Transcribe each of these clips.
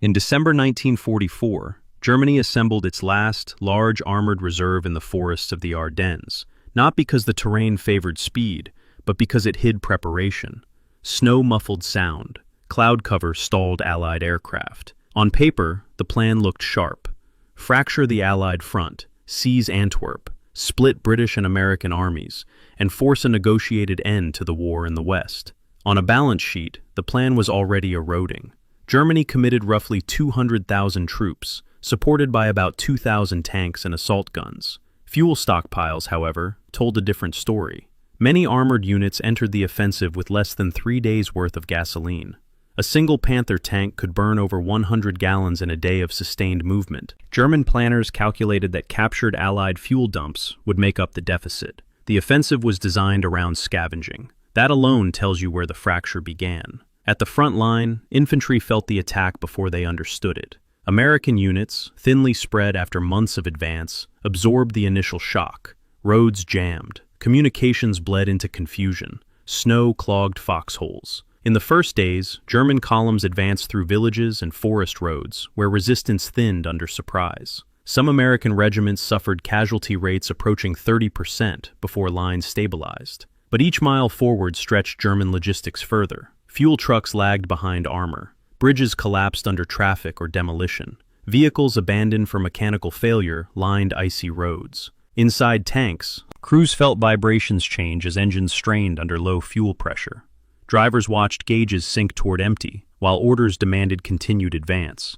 In December 1944, Germany assembled its last, large armored reserve in the forests of the Ardennes, not because the terrain favored speed, but because it hid preparation. Snow muffled sound, cloud cover stalled Allied aircraft. On paper, the plan looked sharp. Fracture the Allied front, seize Antwerp, split British and American armies, and force a negotiated end to the war in the West. On a balance sheet, the plan was already eroding. Germany committed roughly 200,000 troops, supported by about 2,000 tanks and assault guns. Fuel stockpiles, however, told a different story. Many armored units entered the offensive with less than 3 days' worth of gasoline. A single Panther tank could burn over 100 gallons in a day of sustained movement. German planners calculated that captured Allied fuel dumps would make up the deficit. The offensive was designed around scavenging. That alone tells you where the fracture began. At the front line, infantry felt the attack before they understood it. American units, thinly spread after months of advance, absorbed the initial shock. Roads jammed. Communications bled into confusion. Snow clogged foxholes. In the first days, German columns advanced through villages and forest roads, where resistance thinned under surprise. Some American regiments suffered casualty rates approaching 30% before lines stabilized. But each mile forward stretched German logistics further. Fuel trucks lagged behind armor. Bridges collapsed under traffic or demolition. Vehicles abandoned for mechanical failure lined icy roads. Inside tanks, crews felt vibrations change as engines strained under low fuel pressure. Drivers watched gauges sink toward empty, while orders demanded continued advance.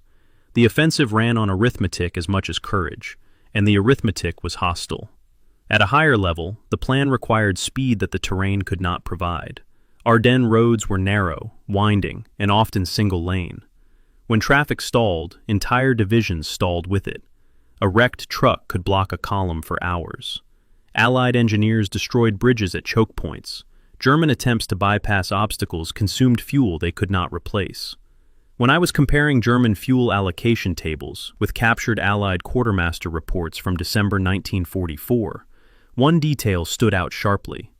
The offensive ran on arithmetic as much as courage, and the arithmetic was hostile. At a higher level, the plan required speed that the terrain could not provide. Ardennes roads were narrow, winding, and often single-lane. When traffic stalled, entire divisions stalled with it. A wrecked truck could block a column for hours. Allied engineers destroyed bridges at choke points. German attempts to bypass obstacles consumed fuel they could not replace. When I was comparing German fuel allocation tables with captured Allied quartermaster reports from December 1944, one detail stood out sharply.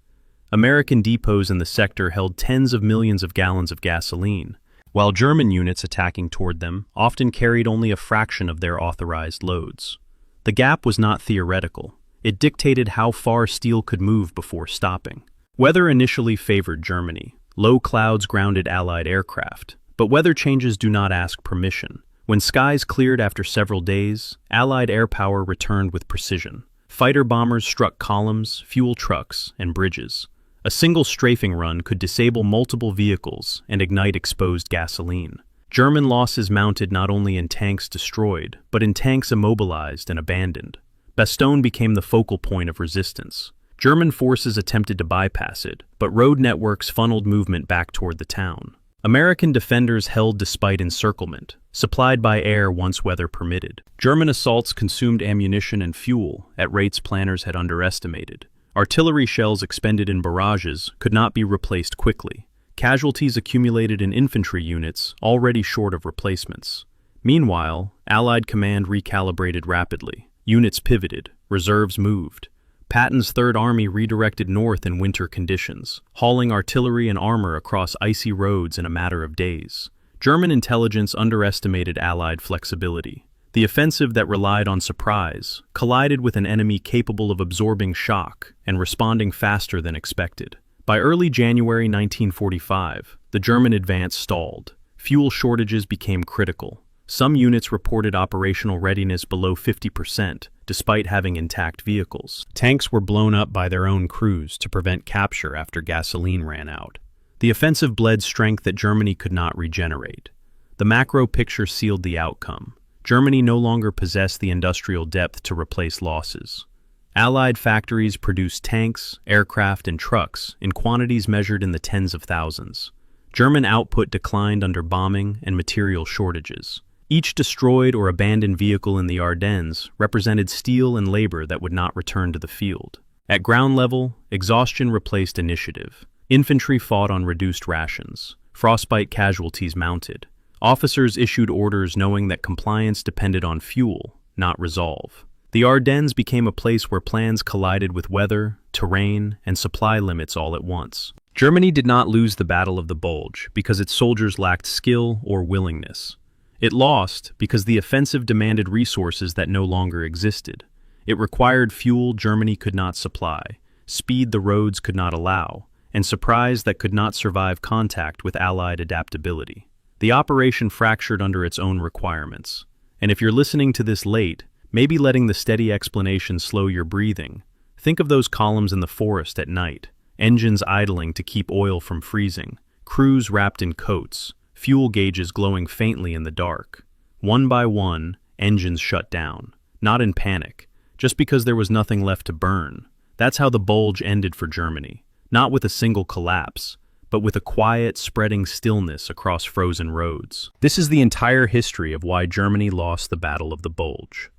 American depots in the sector held tens of millions of gallons of gasoline, while German units attacking toward them often carried only a fraction of their authorized loads. The gap was not theoretical. It dictated how far steel could move before stopping. Weather initially favored Germany. Low clouds grounded Allied aircraft, but weather changes do not ask permission. When skies cleared after several days, Allied air power returned with precision. Fighter bombers struck columns, fuel trucks, and bridges. A single strafing run could disable multiple vehicles and ignite exposed gasoline. German losses mounted not only in tanks destroyed, but in tanks immobilized and abandoned. Bastogne became the focal point of resistance. German forces attempted to bypass it, but road networks funneled movement back toward the town. American defenders held despite encirclement, supplied by air once weather permitted. German assaults consumed ammunition and fuel at rates planners had underestimated. Artillery shells expended in barrages could not be replaced quickly. Casualties accumulated in infantry units already short of replacements. Meanwhile, Allied command recalibrated rapidly. Units pivoted, reserves moved. Patton's Third Army redirected north in winter conditions, hauling artillery and armor across icy roads in a matter of days. German intelligence underestimated Allied flexibility. The offensive that relied on surprise collided with an enemy capable of absorbing shock and responding faster than expected. By early January 1945, the German advance stalled. Fuel shortages became critical. Some units reported operational readiness below 50%, despite having intact vehicles. Tanks were blown up by their own crews to prevent capture after gasoline ran out. The offensive bled strength that Germany could not regenerate. The macro picture sealed the outcome. Germany no longer possessed the industrial depth to replace losses. Allied factories produced tanks, aircraft, and trucks in quantities measured in the tens of thousands. German output declined under bombing and material shortages. Each destroyed or abandoned vehicle in the Ardennes represented steel and labor that would not return to the field. At ground level, exhaustion replaced initiative. Infantry fought on reduced rations. Frostbite casualties mounted. Officers issued orders knowing that compliance depended on fuel, not resolve. The Ardennes became a place where plans collided with weather, terrain, and supply limits all at once. Germany did not lose the Battle of the Bulge because its soldiers lacked skill or willingness. It lost because the offensive demanded resources that no longer existed. It required fuel Germany could not supply, speed the roads could not allow, and surprise that could not survive contact with Allied adaptability. The operation fractured under its own requirements. And if you're listening to this late, maybe letting the steady explanation slow your breathing. Think of those columns in the forest at night, engines idling to keep oil from freezing, crews wrapped in coats, fuel gauges glowing faintly in the dark. One by one, engines shut down, not in panic, just because there was nothing left to burn. That's how the Bulge ended for Germany, not with a single collapse, but with a quiet, spreading stillness across frozen roads. This is the entire history of why Germany lost the Battle of the Bulge.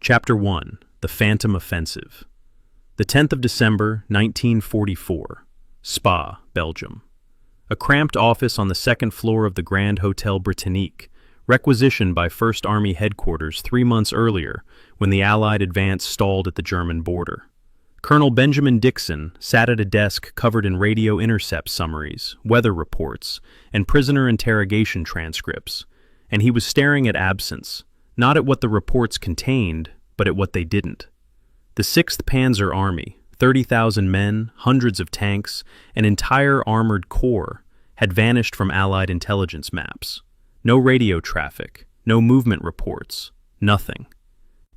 Chapter 1. The Phantom Offensive. The 10th of December, 1944. Spa, Belgium. A cramped office on the second floor of the Grand Hotel Britannique, requisitioned by 1st Army Headquarters 3 months earlier when the Allied advance stalled at the German border. Colonel Benjamin Dixon sat at a desk covered in radio intercept summaries, weather reports, and prisoner interrogation transcripts, and he was staring at absence, not at what the reports contained, but at what they didn't. The 6th Panzer Army, 30,000 men, hundreds of tanks, an entire armored corps, had vanished from Allied intelligence maps. No radio traffic, no movement reports, nothing.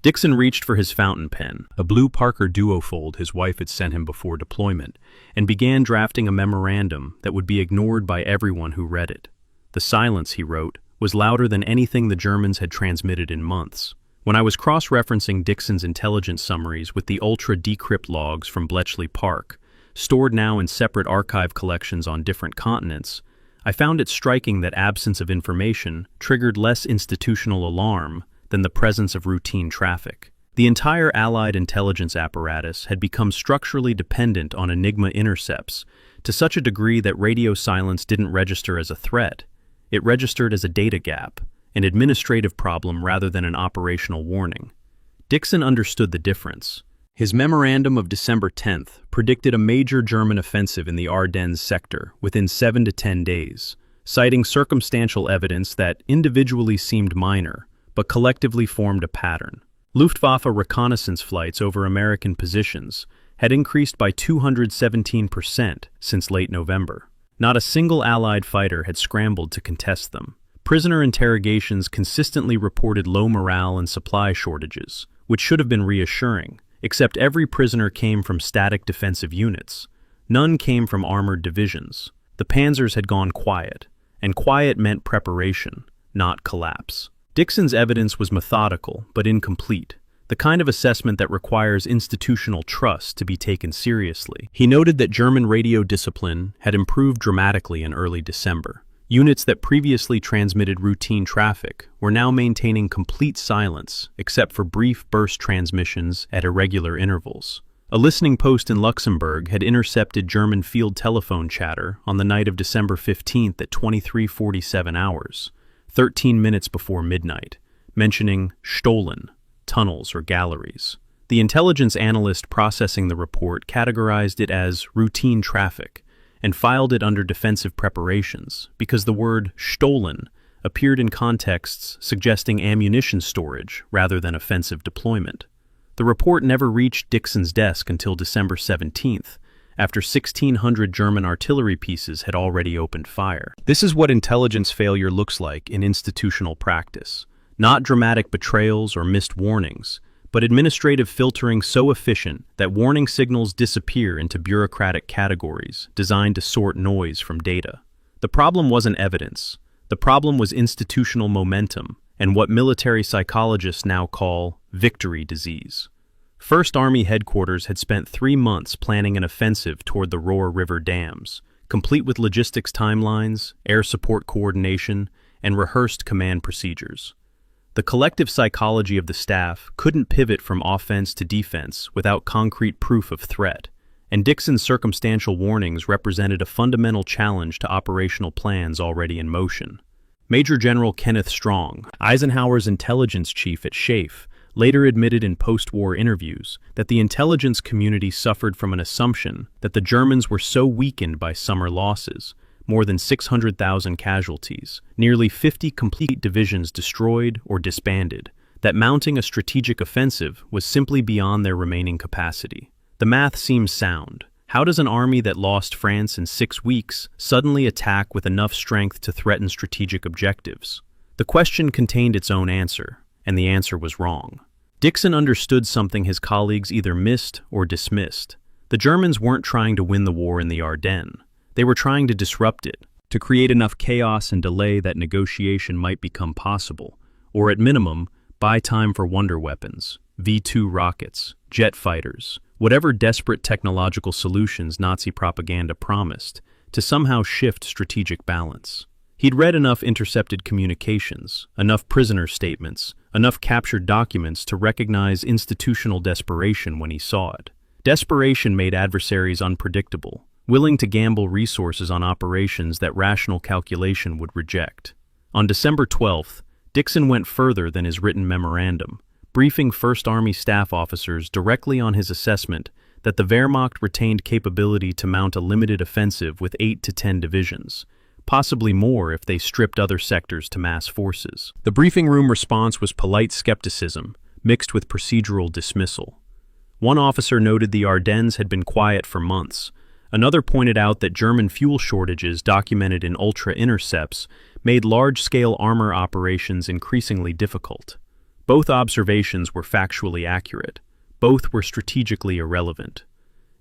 Dixon reached for his fountain pen, a blue Parker duofold his wife had sent him before deployment, and began drafting a memorandum that would be ignored by everyone who read it. The silence, he wrote, was louder than anything the Germans had transmitted in months. When I was cross-referencing Dixon's intelligence summaries with the ultra-decrypt logs from Bletchley Park, stored now in separate archive collections on different continents, I found it striking that absence of information triggered less institutional alarm than the presence of routine traffic. The entire Allied intelligence apparatus had become structurally dependent on Enigma intercepts to such a degree that radio silence didn't register as a threat. It registered as a data gap, an administrative problem rather than an operational warning. Dixon understood the difference. His memorandum of December 10th predicted a major German offensive in the Ardennes sector within 7 to 10 days, citing circumstantial evidence that individually seemed minor, but collectively formed a pattern. Luftwaffe reconnaissance flights over American positions had increased by 217% since late November. Not a single Allied fighter had scrambled to contest them. Prisoner interrogations consistently reported low morale and supply shortages, which should have been reassuring, except every prisoner came from static defensive units. None came from armored divisions. The panzers had gone quiet, and quiet meant preparation, not collapse. Dixon's evidence was methodical but incomplete, the kind of assessment that requires institutional trust to be taken seriously. He noted that German radio discipline had improved dramatically in early December. Units that previously transmitted routine traffic were now maintaining complete silence except for brief burst transmissions at irregular intervals. A listening post in Luxembourg had intercepted German field telephone chatter on the night of December 15th at 23:47 hours, 13 minutes before midnight, mentioning Stollen, tunnels or galleries. The intelligence analyst processing the report categorized it as routine traffic and filed it under defensive preparations because the word Stollen appeared in contexts suggesting ammunition storage rather than offensive deployment. The report never reached Dixon's desk until December 17th, after 1,600 German artillery pieces had already opened fire. This is what intelligence failure looks like in institutional practice. Not dramatic betrayals or missed warnings, but administrative filtering so efficient that warning signals disappear into bureaucratic categories designed to sort noise from data. The problem wasn't evidence. The problem was institutional momentum and what military psychologists now call victory disease. 1st Army Headquarters had spent 3 months planning an offensive toward the Roer River dams, complete with logistics timelines, air support coordination, and rehearsed command procedures. The collective psychology of the staff couldn't pivot from offense to defense without concrete proof of threat, and Dixon's circumstantial warnings represented a fundamental challenge to operational plans already in motion. Major General Kenneth Strong, Eisenhower's intelligence chief at SHAEF, later admitted in post-war interviews that the intelligence community suffered from an assumption that the Germans were so weakened by summer losses, more than 600,000 casualties, nearly 50 complete divisions destroyed or disbanded, that mounting a strategic offensive was simply beyond their remaining capacity. The math seems sound. How does an army that lost France in 6 weeks suddenly attack with enough strength to threaten strategic objectives? The question contained its own answer, and the answer was wrong. Dixon understood something his colleagues either missed or dismissed. The Germans weren't trying to win the war in the Ardennes. They were trying to disrupt it, to create enough chaos and delay that negotiation might become possible, or at minimum, buy time for wonder weapons, V2 rockets, jet fighters, whatever desperate technological solutions Nazi propaganda promised, to somehow shift strategic balance. He'd read enough intercepted communications, enough prisoner statements, enough captured documents to recognize institutional desperation when he saw it. Desperation made adversaries unpredictable, willing to gamble resources on operations that rational calculation would reject. On December 12th, Dixon went further than his written memorandum, briefing First Army staff officers directly on his assessment that the Wehrmacht retained capability to mount a limited offensive with 8 to 10 divisions, possibly more if they stripped other sectors to mass forces. The briefing room response was polite skepticism, mixed with procedural dismissal. One officer noted the Ardennes had been quiet for months. Another pointed out that German fuel shortages documented in ultra-intercepts made large-scale armor operations increasingly difficult. Both observations were factually accurate. Both were strategically irrelevant.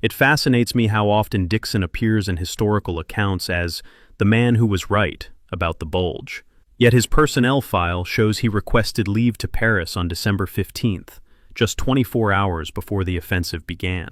It fascinates me how often Dixon appears in historical accounts as the man who was right about the Bulge. Yet his personnel file shows he requested leave to Paris on December 15th, just 24 hours before the offensive began.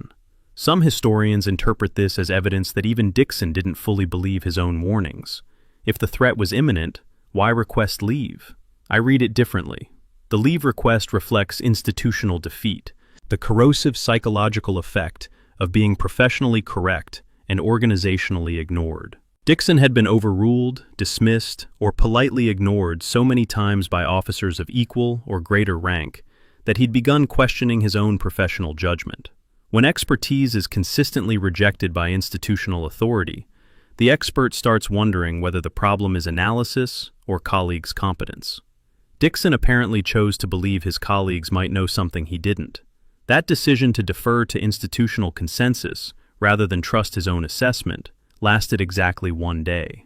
Some historians interpret this as evidence that even Dixon didn't fully believe his own warnings. If the threat was imminent, why request leave? I read it differently. The leave request reflects institutional defeat, the corrosive psychological effect of being professionally correct and organizationally ignored. Dixon had been overruled, dismissed, or politely ignored so many times by officers of equal or greater rank that he'd begun questioning his own professional judgment. When expertise is consistently rejected by institutional authority, the expert starts wondering whether the problem is analysis or colleagues' competence. Dixon apparently chose to believe his colleagues might know something he didn't. That decision to defer to institutional consensus, rather than trust his own assessment, lasted exactly 1 day.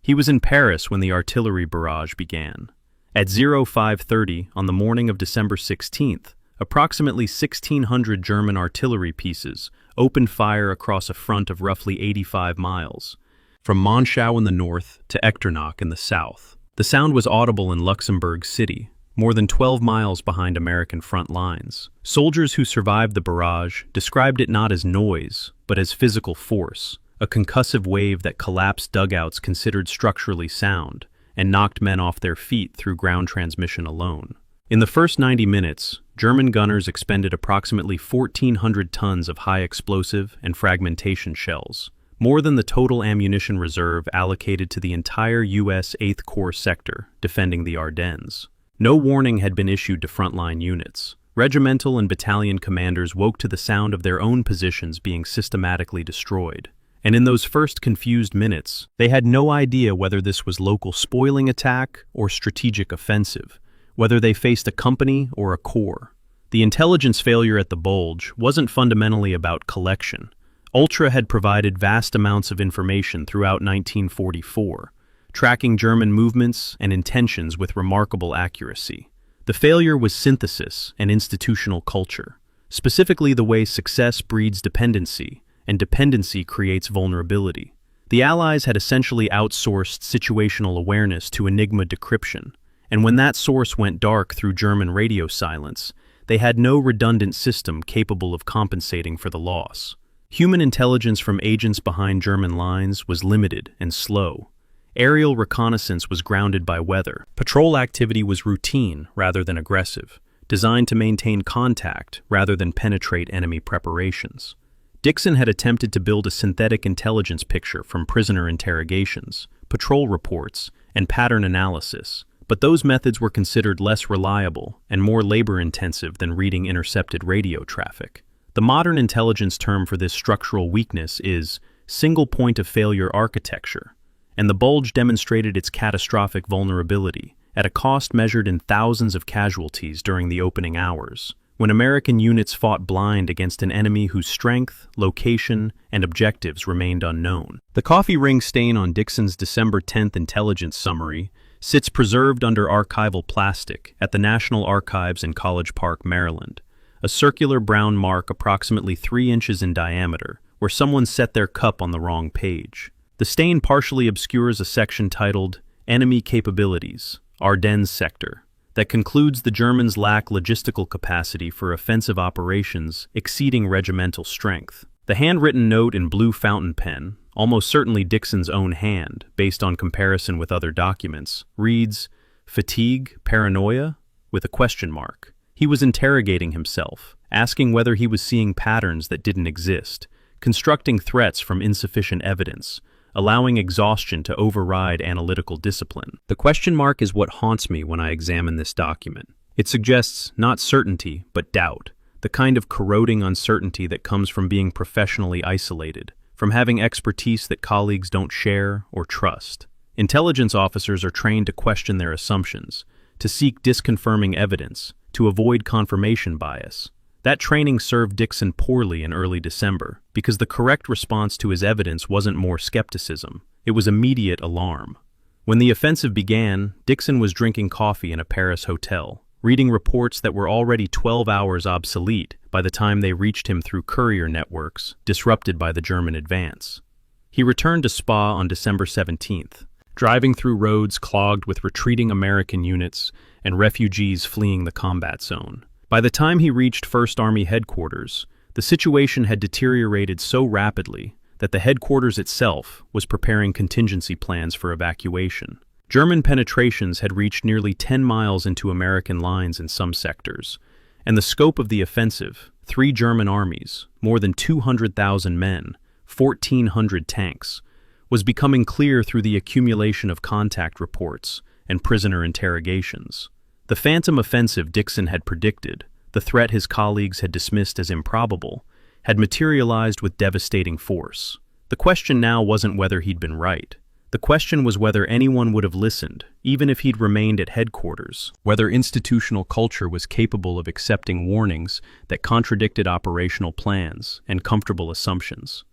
He was in Paris when the artillery barrage began. At 05:30 on the morning of December 16th, approximately 1,600 German artillery pieces opened fire across a front of roughly 85 miles, from Monschau in the north to Echternach in the south. The sound was audible in Luxembourg City, more than 12 miles behind American front lines. Soldiers who survived the barrage described it not as noise, but as physical force, a concussive wave that collapsed dugouts considered structurally sound and knocked men off their feet through ground transmission alone. In the first 90 minutes, German gunners expended approximately 1,400 tons of high explosive and fragmentation shells, more than the total ammunition reserve allocated to the entire U.S. 8th Corps sector defending the Ardennes. No warning had been issued to frontline units. Regimental and battalion commanders woke to the sound of their own positions being systematically destroyed. And in those first confused minutes, they had no idea whether this was local spoiling attack or strategic offensive, whether they faced a company or a corps. The intelligence failure at the Bulge wasn't fundamentally about collection. Ultra had provided vast amounts of information throughout 1944, tracking German movements and intentions with remarkable accuracy. The failure was synthesis and institutional culture, specifically the way success breeds dependency, and dependency creates vulnerability. The Allies had essentially outsourced situational awareness to Enigma decryption, and when that source went dark through German radio silence, they had no redundant system capable of compensating for the loss. Human intelligence from agents behind German lines was limited and slow. Aerial reconnaissance was grounded by weather. Patrol activity was routine rather than aggressive, designed to maintain contact rather than penetrate enemy preparations. Dixon had attempted to build a synthetic intelligence picture from prisoner interrogations, patrol reports, and pattern analysis, but those methods were considered less reliable and more labor-intensive than reading intercepted radio traffic. The modern intelligence term for this structural weakness is single point of failure architecture. and the Bulge demonstrated its catastrophic vulnerability, at a cost measured in thousands of casualties during the opening hours, when American units fought blind against an enemy whose strength, location, and objectives remained unknown. The coffee ring stain on Dixon's December 10th intelligence summary sits preserved under archival plastic at the National Archives in College Park, Maryland, a circular brown mark approximately 3 inches in diameter, where someone set their cup on the wrong page. The stain partially obscures a section titled Enemy Capabilities, Ardennes Sector, that concludes the Germans lack logistical capacity for offensive operations exceeding regimental strength. The handwritten note in blue fountain pen, almost certainly Dixon's own hand, based on comparison with other documents, reads, "Fatigue, paranoia?" with a question mark. He was interrogating himself, asking whether he was seeing patterns that didn't exist, constructing threats from insufficient evidence, allowing exhaustion to override analytical discipline. The question mark is what haunts me when I examine this document. It suggests not certainty, but doubt, the kind of corroding uncertainty that comes from being professionally isolated, from having expertise that colleagues don't share or trust. Intelligence officers are trained to question their assumptions, to seek disconfirming evidence, to avoid confirmation bias. That training served Dixon poorly in early December, because the correct response to his evidence wasn't more skepticism, it was immediate alarm. When the offensive began, Dixon was drinking coffee in a Paris hotel, reading reports that were already 12 hours obsolete by the time they reached him through courier networks, disrupted by the German advance. He returned to Spa on December 17th, driving through roads clogged with retreating American units and refugees fleeing the combat zone. By the time he reached 1st Army headquarters, the situation had deteriorated so rapidly that the headquarters itself was preparing contingency plans for evacuation. German penetrations had reached nearly 10 miles into American lines in some sectors, and the scope of the offensive, 3 German armies, more than 200,000 men, 1,400 tanks, was becoming clear through the accumulation of contact reports and prisoner interrogations. The phantom offensive Dixon had predicted, the threat his colleagues had dismissed as improbable, had materialized with devastating force. The question now wasn't whether he'd been right. The question was whether anyone would have listened, even if he'd remained at headquarters, whether institutional culture was capable of accepting warnings that contradicted operational plans and comfortable assumptions.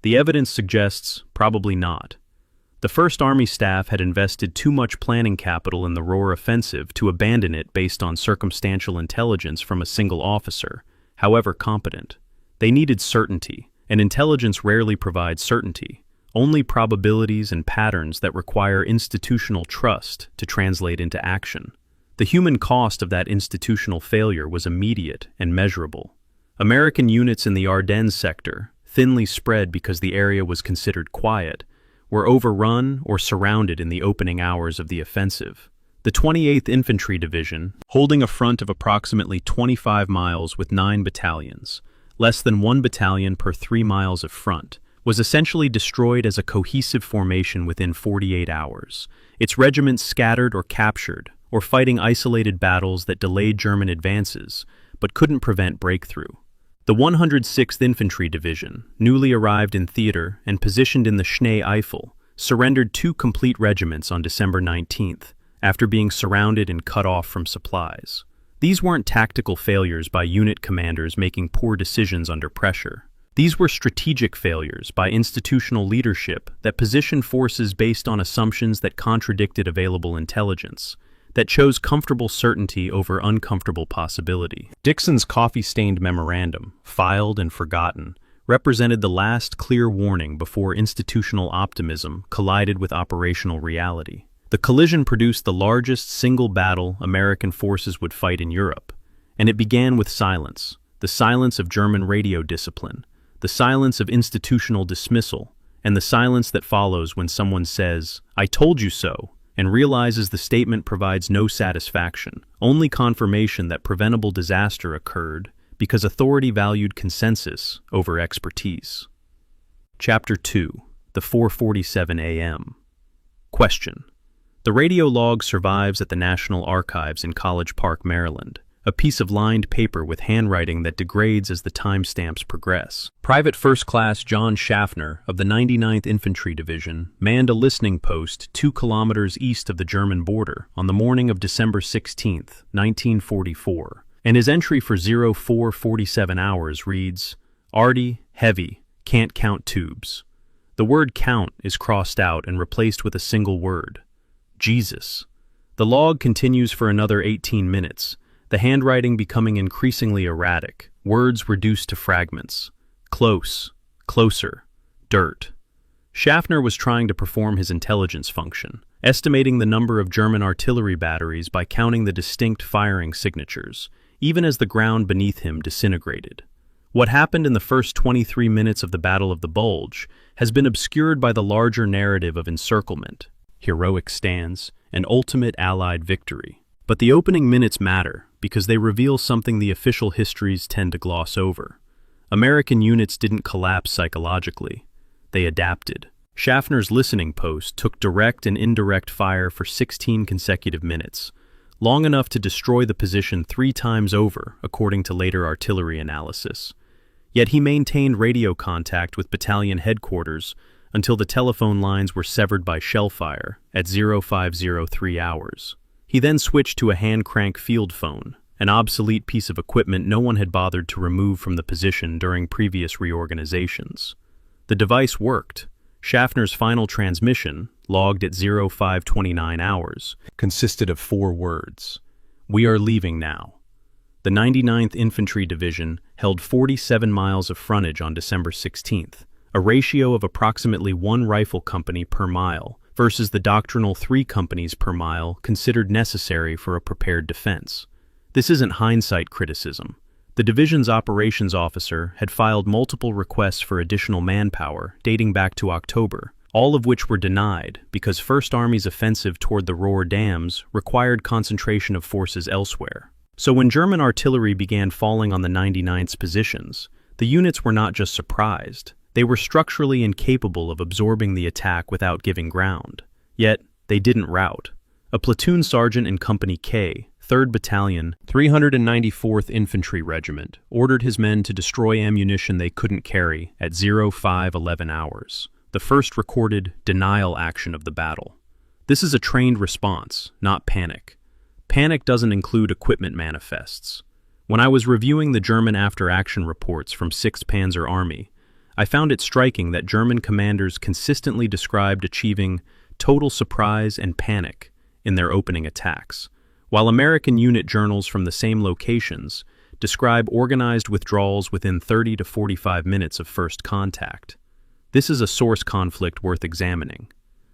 The evidence suggests probably not. The 1st Army staff had invested too much planning capital in the Ruhr offensive to abandon it based on circumstantial intelligence from a single officer, however competent. They needed certainty, and intelligence rarely provides certainty, only probabilities and patterns that require institutional trust to translate into action. The human cost of that institutional failure was immediate and measurable. American units in the Ardennes sector, thinly spread because the area was considered quiet, were overrun or surrounded in the opening hours of the offensive. The 28th Infantry Division, holding a front of approximately 25 miles with 9 battalions, less than 1 battalion per 3 miles of front, was essentially destroyed as a cohesive formation within 48 hours, its regiments scattered or captured, or fighting isolated battles that delayed German advances, but couldn't prevent breakthrough. The 106th Infantry Division, newly arrived in theater and positioned in the Schnee Eifel, surrendered 2 complete regiments on December 19th, after being surrounded and cut off from supplies. These weren't tactical failures by unit commanders making poor decisions under pressure. These were strategic failures by institutional leadership that positioned forces based on assumptions that contradicted available intelligence, that chose comfortable certainty over uncomfortable possibility. Dixon's coffee-stained memorandum, filed and forgotten, represented the last clear warning before institutional optimism collided with operational reality. The collision produced the largest single battle American forces would fight in Europe, and it began with silence, the silence of German radio discipline, the silence of institutional dismissal, and the silence that follows when someone says, "I told you so," and realizes the statement provides no satisfaction, only confirmation that preventable disaster occurred because authority valued consensus over expertise. Chapter 2. The 4:47 a.m. Question. The radio log survives at the National Archives in College Park, Maryland, a piece of lined paper with handwriting that degrades as the timestamps progress. Private First Class John Schaffner of the 99th Infantry Division manned a listening post 2 kilometers east of the German border on the morning of December 16, 1944, and his entry for 0447 hours reads, "Ardy, heavy, can't count tubes." The word count is crossed out and replaced with a single word, Jesus. The log continues for another 18 minutes, the handwriting becoming increasingly erratic, words reduced to fragments. Close, closer, dirt. Schaffner was trying to perform his intelligence function, estimating the number of German artillery batteries by counting the distinct firing signatures, even as the ground beneath him disintegrated. What happened in the first 23 minutes of the Battle of the Bulge has been obscured by the larger narrative of encirclement, heroic stands, and ultimate Allied victory. But the opening minutes matter because they reveal something the official histories tend to gloss over. American units didn't collapse psychologically. They adapted. Schaffner's listening post took direct and indirect fire for 16 consecutive minutes, long enough to destroy the position 3 times over, according to later artillery analysis. Yet he maintained radio contact with battalion headquarters until the telephone lines were severed by shell fire at 0503 hours. He then switched to a hand-crank field phone, an obsolete piece of equipment no one had bothered to remove from the position during previous reorganizations. The device worked. Schaffner's final transmission, logged at 0529 hours, consisted of 4 words. "We are leaving now." The 99th Infantry Division held 47 miles of frontage on December 16th, a ratio of approximately 1 rifle company per mile, versus the doctrinal 3 companies per mile considered necessary for a prepared defense. This isn't hindsight criticism. The division's operations officer had filed multiple requests for additional manpower dating back to October, all of which were denied because First Army's offensive toward the Ruhr dams required concentration of forces elsewhere. So when German artillery began falling on the 99th's positions, the units were not just surprised. They were structurally incapable of absorbing the attack without giving ground. Yet, they didn't rout. A platoon sergeant in Company K, 3rd Battalion, 394th Infantry Regiment, ordered his men to destroy ammunition they couldn't carry at 0511 hours, the first recorded denial action of the battle. This is a trained response, not panic. Panic doesn't include equipment manifests. When I was reviewing the German after-action reports from 6th Panzer Army, I found it striking that German commanders consistently described achieving total surprise and panic in their opening attacks, while American unit journals from the same locations describe organized withdrawals within 30 to 45 minutes of first contact. This is a source conflict worth examining.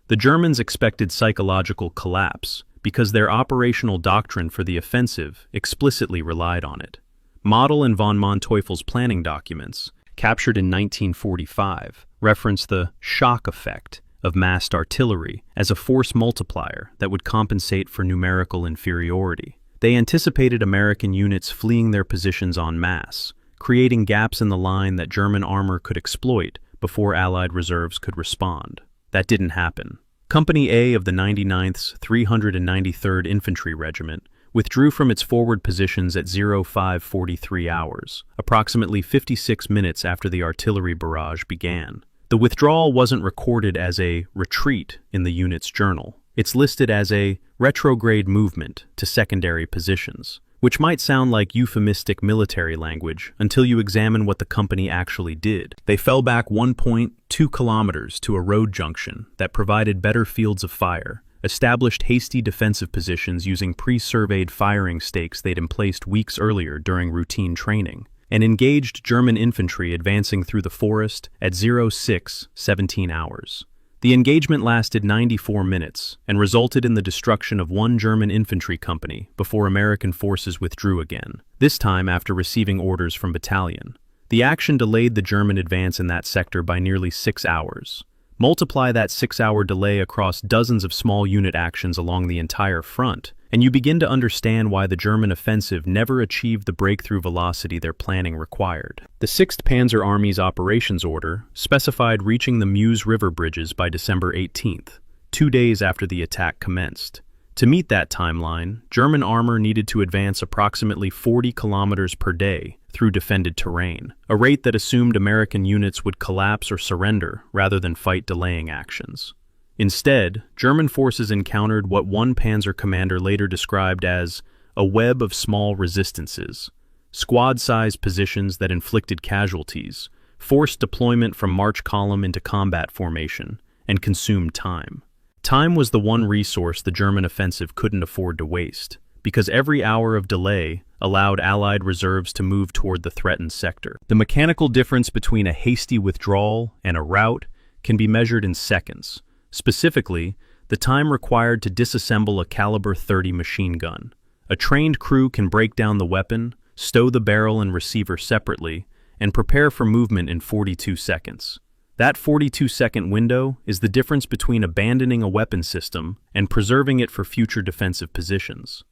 The Germans expected psychological collapse because their operational doctrine for the offensive explicitly relied on it. Model and von Manteuffel's planning documents, captured in 1945, reference the shock effect of massed artillery as a force multiplier that would compensate for numerical inferiority. They anticipated American units fleeing their positions en masse, creating gaps in the line that German armor could exploit before Allied reserves could respond. That didn't happen. Company A of the 99th's 393rd Infantry Regiment withdrew from its forward positions at 0543 hours, approximately 56 minutes after the artillery barrage began. The withdrawal wasn't recorded as a retreat in the unit's journal. It's listed as a retrograde movement to secondary positions, which might sound like euphemistic military language until you examine what the company actually did. They fell back 1.2 kilometers to a road junction that provided better fields of fire, established hasty defensive positions using pre-surveyed firing stakes they'd emplaced weeks earlier during routine training, and engaged German infantry advancing through the forest at 0617 hours. The engagement lasted 94 minutes and resulted in the destruction of 1 German infantry company before American forces withdrew again, this time after receiving orders from battalion. The action delayed the German advance in that sector by nearly 6 hours. Multiply that 6-hour delay across dozens of small unit actions along the entire front, and you begin to understand why the German offensive never achieved the breakthrough velocity their planning required. The 6th Panzer Army's operations order specified reaching the Meuse River bridges by December 18th, 2 days after the attack commenced. To meet that timeline, German armor needed to advance approximately 40 kilometers per day through defended terrain, a rate that assumed American units would collapse or surrender rather than fight delaying actions. Instead, German forces encountered what one panzer commander later described as a web of small resistances, squad-sized positions that inflicted casualties, forced deployment from march column into combat formation, and consumed time. Time was the one resource the German offensive couldn't afford to waste, because every hour of delay allowed Allied reserves to move toward the threatened sector. The mechanical difference between a hasty withdrawal and a rout can be measured in seconds. Specifically, the time required to disassemble a caliber .30 machine gun. A trained crew can break down the weapon, stow the barrel and receiver separately, and prepare for movement in 42 seconds. That 42-second window is the difference between abandoning a weapon system and preserving it for future defensive positions.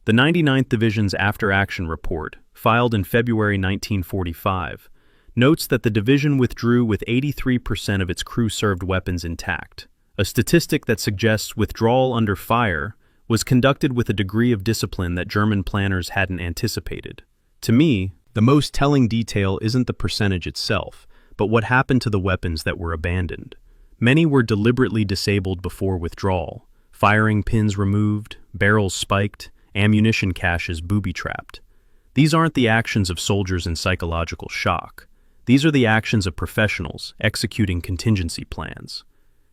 The 99th Division's after-action report, filed in February 1945, notes that the division withdrew with 83% of its crew-served weapons intact, a statistic that suggests withdrawal under fire was conducted with a degree of discipline that German planners hadn't anticipated. To me, the most telling detail isn't the percentage itself, but what happened to the weapons that were abandoned. Many were deliberately disabled before withdrawal, firing pins removed, barrels spiked, ammunition caches booby-trapped. These aren't the actions of soldiers in psychological shock. These are the actions of professionals executing contingency plans.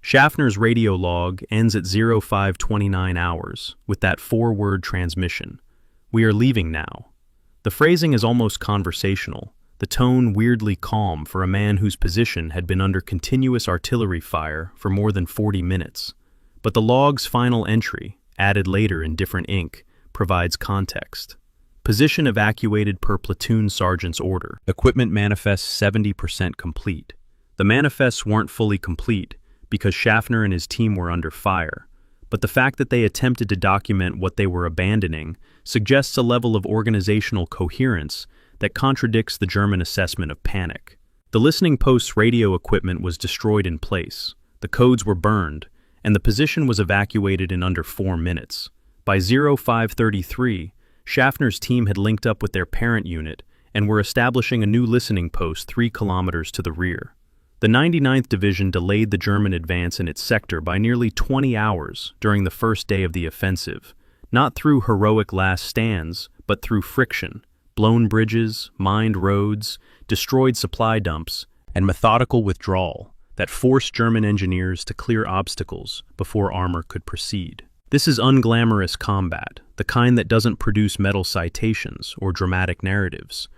Schaffner's radio log ends at 05:29 hours with that 4-word transmission. "We are leaving now." The phrasing is almost conversational, the tone weirdly calm for a man whose position had been under continuous artillery fire for more than 40 minutes. But the log's final entry, added later in different ink, provides context. Position evacuated per platoon sergeant's order. Equipment manifests 70% complete. The manifests weren't fully complete because Schaffner and his team were under fire, but the fact that they attempted to document what they were abandoning suggests a level of organizational coherence that contradicts the German assessment of panic. The listening post's radio equipment was destroyed in place, the codes were burned, and the position was evacuated in under 4 minutes. By 05:33, Schaffner's team had linked up with their parent unit and were establishing a new listening post 3 kilometers to the rear. The 99th Division delayed the German advance in its sector by nearly 20 hours during the first day of the offensive, not through heroic last stands, but through friction, blown bridges, mined roads, destroyed supply dumps, and methodical withdrawal that forced German engineers to clear obstacles before armor could proceed. This is unglamorous combat, the kind that doesn't produce medal citations or dramatic narratives,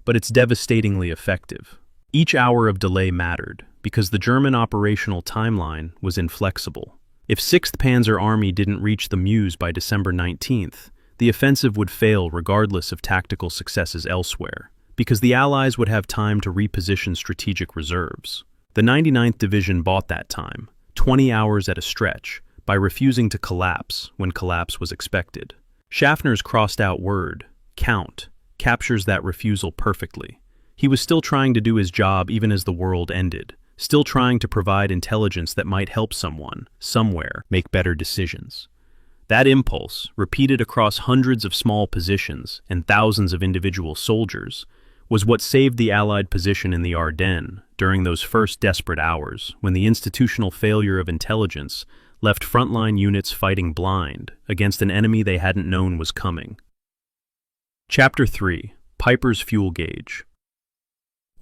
but it's devastatingly effective. Each hour of delay mattered because the German operational timeline was inflexible. If 6th Panzer Army didn't reach the Meuse by December 19th, the offensive would fail regardless of tactical successes elsewhere, because the Allies would have time to reposition strategic reserves. The 99th Division bought that time, 20 hours at a stretch, by refusing to collapse when collapse was expected. Schaffner's crossed-out word, count, captures that refusal perfectly. He was still trying to do his job even as the world ended, still trying to provide intelligence that might help someone, somewhere, make better decisions. That impulse, repeated across hundreds of small positions and thousands of individual soldiers, was what saved the Allied position in the Ardennes during those first desperate hours when the institutional failure of intelligence left frontline units fighting blind against an enemy they hadn't known was coming. Chapter 3. Piper's Fuel Gauge.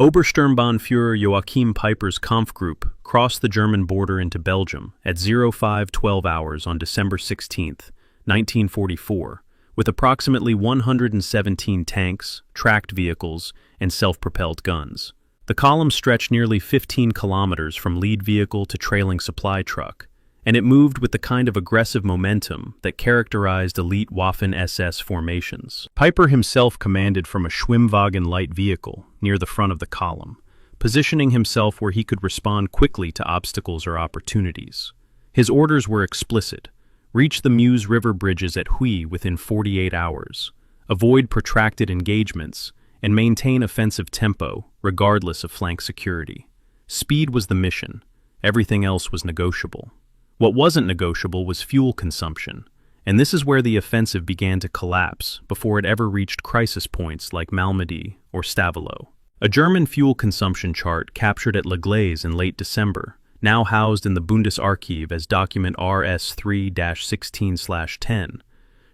Obersturmbannführer Joachim Piper's Kampfgruppe crossed the German border into Belgium at 05:12 hours on December 16, 1944, with approximately 117 tanks, tracked vehicles, and self-propelled guns. The column stretched nearly 15 kilometers from lead vehicle to trailing supply truck, and it moved with the kind of aggressive momentum that characterized elite Waffen-SS formations. Piper himself commanded from a Schwimmwagen light vehicle near the front of the column, positioning himself where he could respond quickly to obstacles or opportunities. His orders were explicit: reach the Meuse River bridges at Huy within 48 hours, avoid protracted engagements, and maintain offensive tempo regardless of flank security. Speed was the mission. Everything else was negotiable. What wasn't negotiable was fuel consumption, and this is where the offensive began to collapse before it ever reached crisis points like Malmedy or Stavelot. A German fuel consumption chart captured at Le Glaise in late December, now housed in the Bundesarchiv as document RS3-16/10,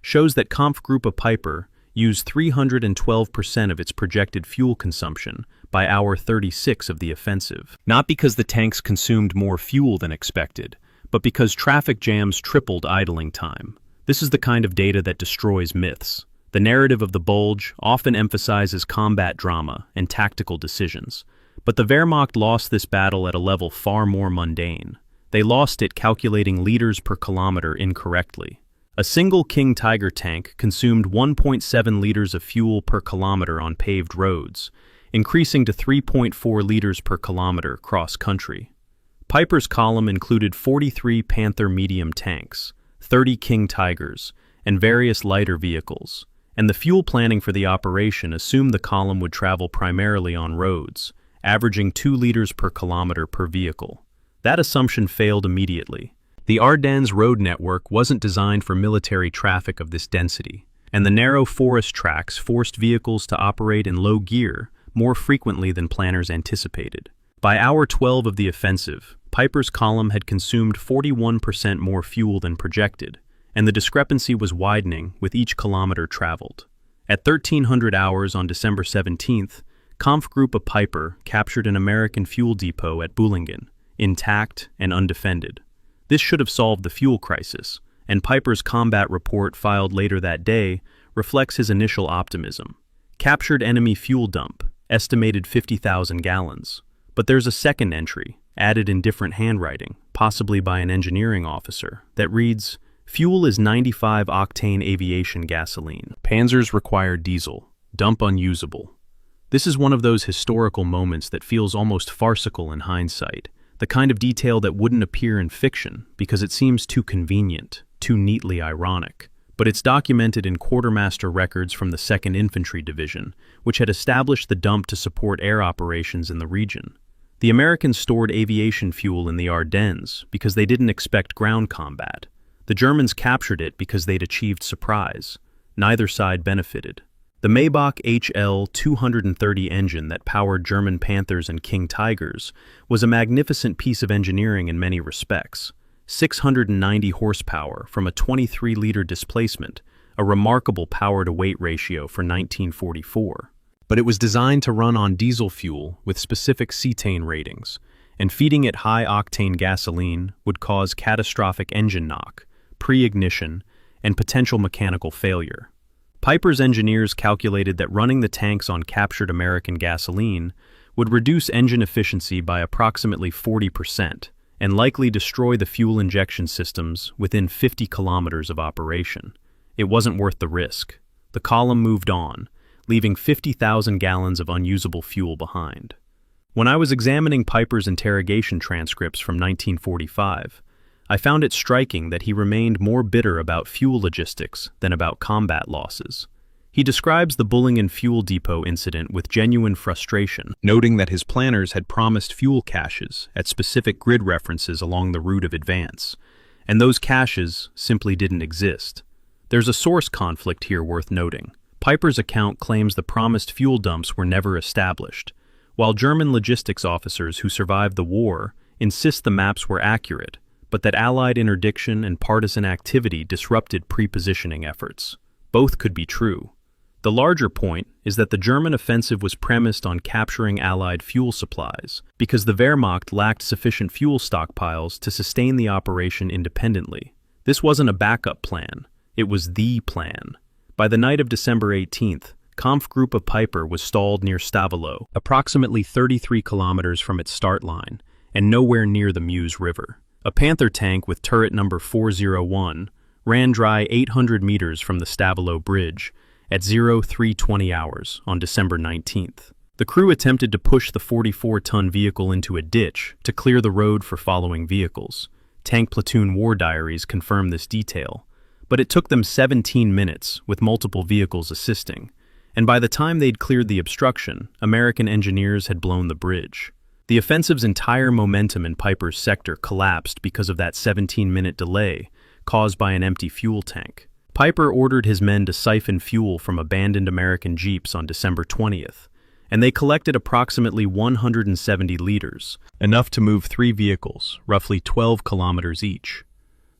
shows that Kampfgruppe Peiper used 312% of its projected fuel consumption by hour 36 of the offensive. Not because the tanks consumed more fuel than expected, but because traffic jams tripled idling time. This is the kind of data that destroys myths. The narrative of the Bulge often emphasizes combat drama and tactical decisions, but the Wehrmacht lost this battle at a level far more mundane. They lost it calculating liters per kilometer incorrectly. A single King Tiger tank consumed 1.7 liters of fuel per kilometer on paved roads, increasing to 3.4 liters per kilometer cross-country. Peiper's column included 43 Panther medium tanks, 30 King Tigers, and various lighter vehicles, and the fuel planning for the operation assumed the column would travel primarily on roads, averaging 2 liters per kilometer per vehicle. That assumption failed immediately. The Ardennes road network wasn't designed for military traffic of this density, and the narrow forest tracks forced vehicles to operate in low gear more frequently than planners anticipated. By hour 12 of the offensive, Peiper's column had consumed 41% more fuel than projected, and the discrepancy was widening with each kilometer traveled. At 1300 hours on December 17th, Kampfgruppe Peiper captured an American fuel depot at Bulge, intact and undefended. This should have solved the fuel crisis, and Peiper's combat report filed later that day reflects his initial optimism. Captured enemy fuel dump, estimated 50,000 gallons. But there's a second entry, added in different handwriting, possibly by an engineering officer, that reads, "Fuel is 95-octane aviation gasoline. Panzers require diesel. Dump unusable." This is one of those historical moments that feels almost farcical in hindsight, the kind of detail that wouldn't appear in fiction because it seems too convenient, too neatly ironic. But it's documented in quartermaster records from the 2nd Infantry Division, which had established the dump to support air operations in the region. The Americans stored aviation fuel in the Ardennes because they didn't expect ground combat. The Germans captured it because they'd achieved surprise. Neither side benefited. The Maybach HL 230 engine that powered German Panthers and King Tigers was a magnificent piece of engineering in many respects. 690 horsepower from a 23-liter displacement, a remarkable power-to-weight ratio for 1944. But it was designed to run on diesel fuel with specific cetane ratings, and feeding it high-octane gasoline would cause catastrophic engine knock, pre-ignition, and potential mechanical failure. Peiper's engineers calculated that running the tanks on captured American gasoline would reduce engine efficiency by approximately 40% and likely destroy the fuel injection systems within 50 kilometers of operation. It wasn't worth the risk. The column moved on, leaving 50,000 gallons of unusable fuel behind. When I was examining Peiper's interrogation transcripts from 1945, I found it striking that he remained more bitter about fuel logistics than about combat losses. He describes the Bulge fuel depot incident with genuine frustration, noting that his planners had promised fuel caches at specific grid references along the route of advance, and those caches simply didn't exist. There's a source conflict here worth noting. Peiper's account claims the promised fuel dumps were never established, while German logistics officers who survived the war insist the maps were accurate, but that Allied interdiction and partisan activity disrupted pre-positioning efforts. Both could be true. The larger point is that the German offensive was premised on capturing Allied fuel supplies, because the Wehrmacht lacked sufficient fuel stockpiles to sustain the operation independently. This wasn't a backup plan, it was the plan. By the night of December 18th, Kampfgruppe Peiper was stalled near Stavelot, approximately 33 kilometers from its start line, and nowhere near the Meuse River. A Panther tank with turret number 401 ran dry 800 meters from the Stavelot Bridge at 0320 hours on December 19th. The crew attempted to push the 44-ton vehicle into a ditch to clear the road for following vehicles. Tank platoon war diaries confirm this detail, but it took them 17 minutes with multiple vehicles assisting, and by the time they'd cleared the obstruction, American engineers had blown the bridge. The offensive's entire momentum in Peiper's sector collapsed because of that 17-minute delay, caused by an empty fuel tank. Piper ordered his men to siphon fuel from abandoned American jeeps on December 20th, and they collected approximately 170 liters, enough to move 3 vehicles, roughly 12 kilometers each.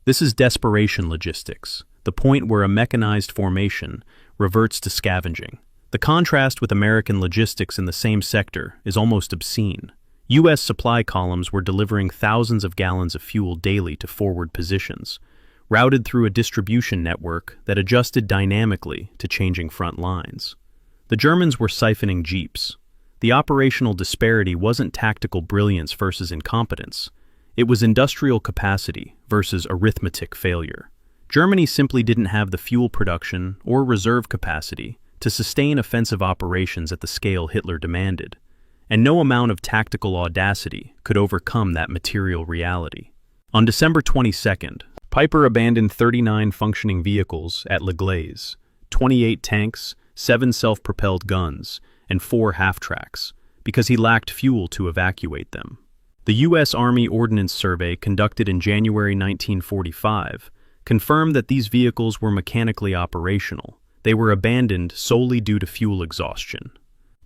This is desperation logistics, the point where a mechanized formation reverts to scavenging. The contrast with American logistics in the same sector is almost obscene. U.S. supply columns were delivering thousands of gallons of fuel daily to forward positions, routed through a distribution network that adjusted dynamically to changing front lines. The Germans were siphoning jeeps. The operational disparity wasn't tactical brilliance versus incompetence. It was industrial capacity versus arithmetic failure. Germany simply didn't have the fuel production or reserve capacity to sustain offensive operations at the scale Hitler demanded, and no amount of tactical audacity could overcome that material reality. On December 22nd, Piper abandoned 39 functioning vehicles at Le Glaise, 28 tanks, 7 self-propelled guns, and 4 half-tracks, because he lacked fuel to evacuate them. The U.S. Army Ordnance Survey conducted in January 1945 confirmed that these vehicles were mechanically operational. They were abandoned solely due to fuel exhaustion.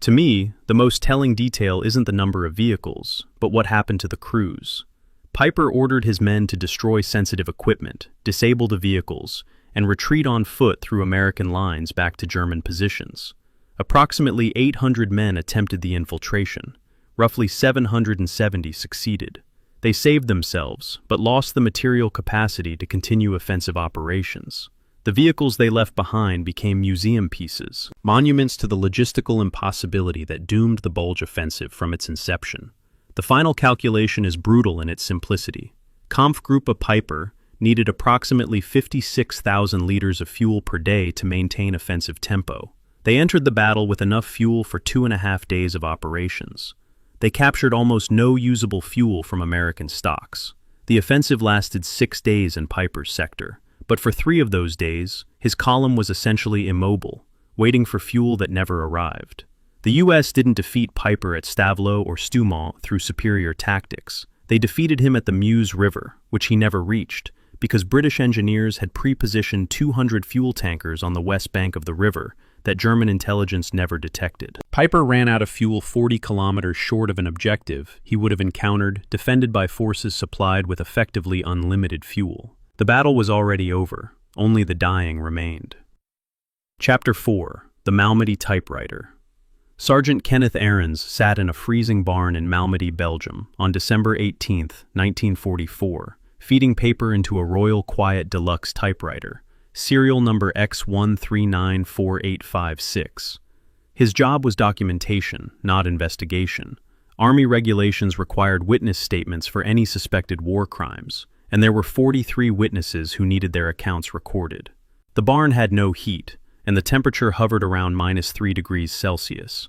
To me, the most telling detail isn't the number of vehicles, but what happened to the crews. Piper ordered his men to destroy sensitive equipment, disable the vehicles, and retreat on foot through American lines back to German positions. Approximately 800 men attempted the infiltration. Roughly 770 succeeded. They saved themselves, but lost the material capacity to continue offensive operations. The vehicles they left behind became museum pieces, monuments to the logistical impossibility that doomed the Bulge offensive from its inception. The final calculation is brutal in its simplicity. Kampfgruppe Piper needed approximately 56,000 liters of fuel per day to maintain offensive tempo. They entered the battle with enough fuel for 2.5 days of operations. They captured almost no usable fuel from American stocks. The offensive lasted 6 days in Piper's sector, but for 3 of those days, his column was essentially immobile, waiting for fuel that never arrived. The U.S. didn't defeat Piper at Stavelot or Stoumont through superior tactics. They defeated him at the Meuse River, which he never reached, because British engineers had pre-positioned 200 fuel tankers on the west bank of the river that German intelligence never detected. Piper ran out of fuel 40 kilometers short of an objective he would have encountered, defended by forces supplied with effectively unlimited fuel. The battle was already over, only the dying remained. Chapter 4. The Malmedy Typewriter. Sergeant Kenneth Ardennes sat in a freezing barn in Malmedy, Belgium, on December 18, 1944, feeding paper into a Royal Quiet Deluxe typewriter, serial number X13948856. His job was documentation, not investigation. Army regulations required witness statements for any suspected war crimes, and there were 43 witnesses who needed their accounts recorded. The barn had no heat, and the temperature hovered around -3 degrees Celsius.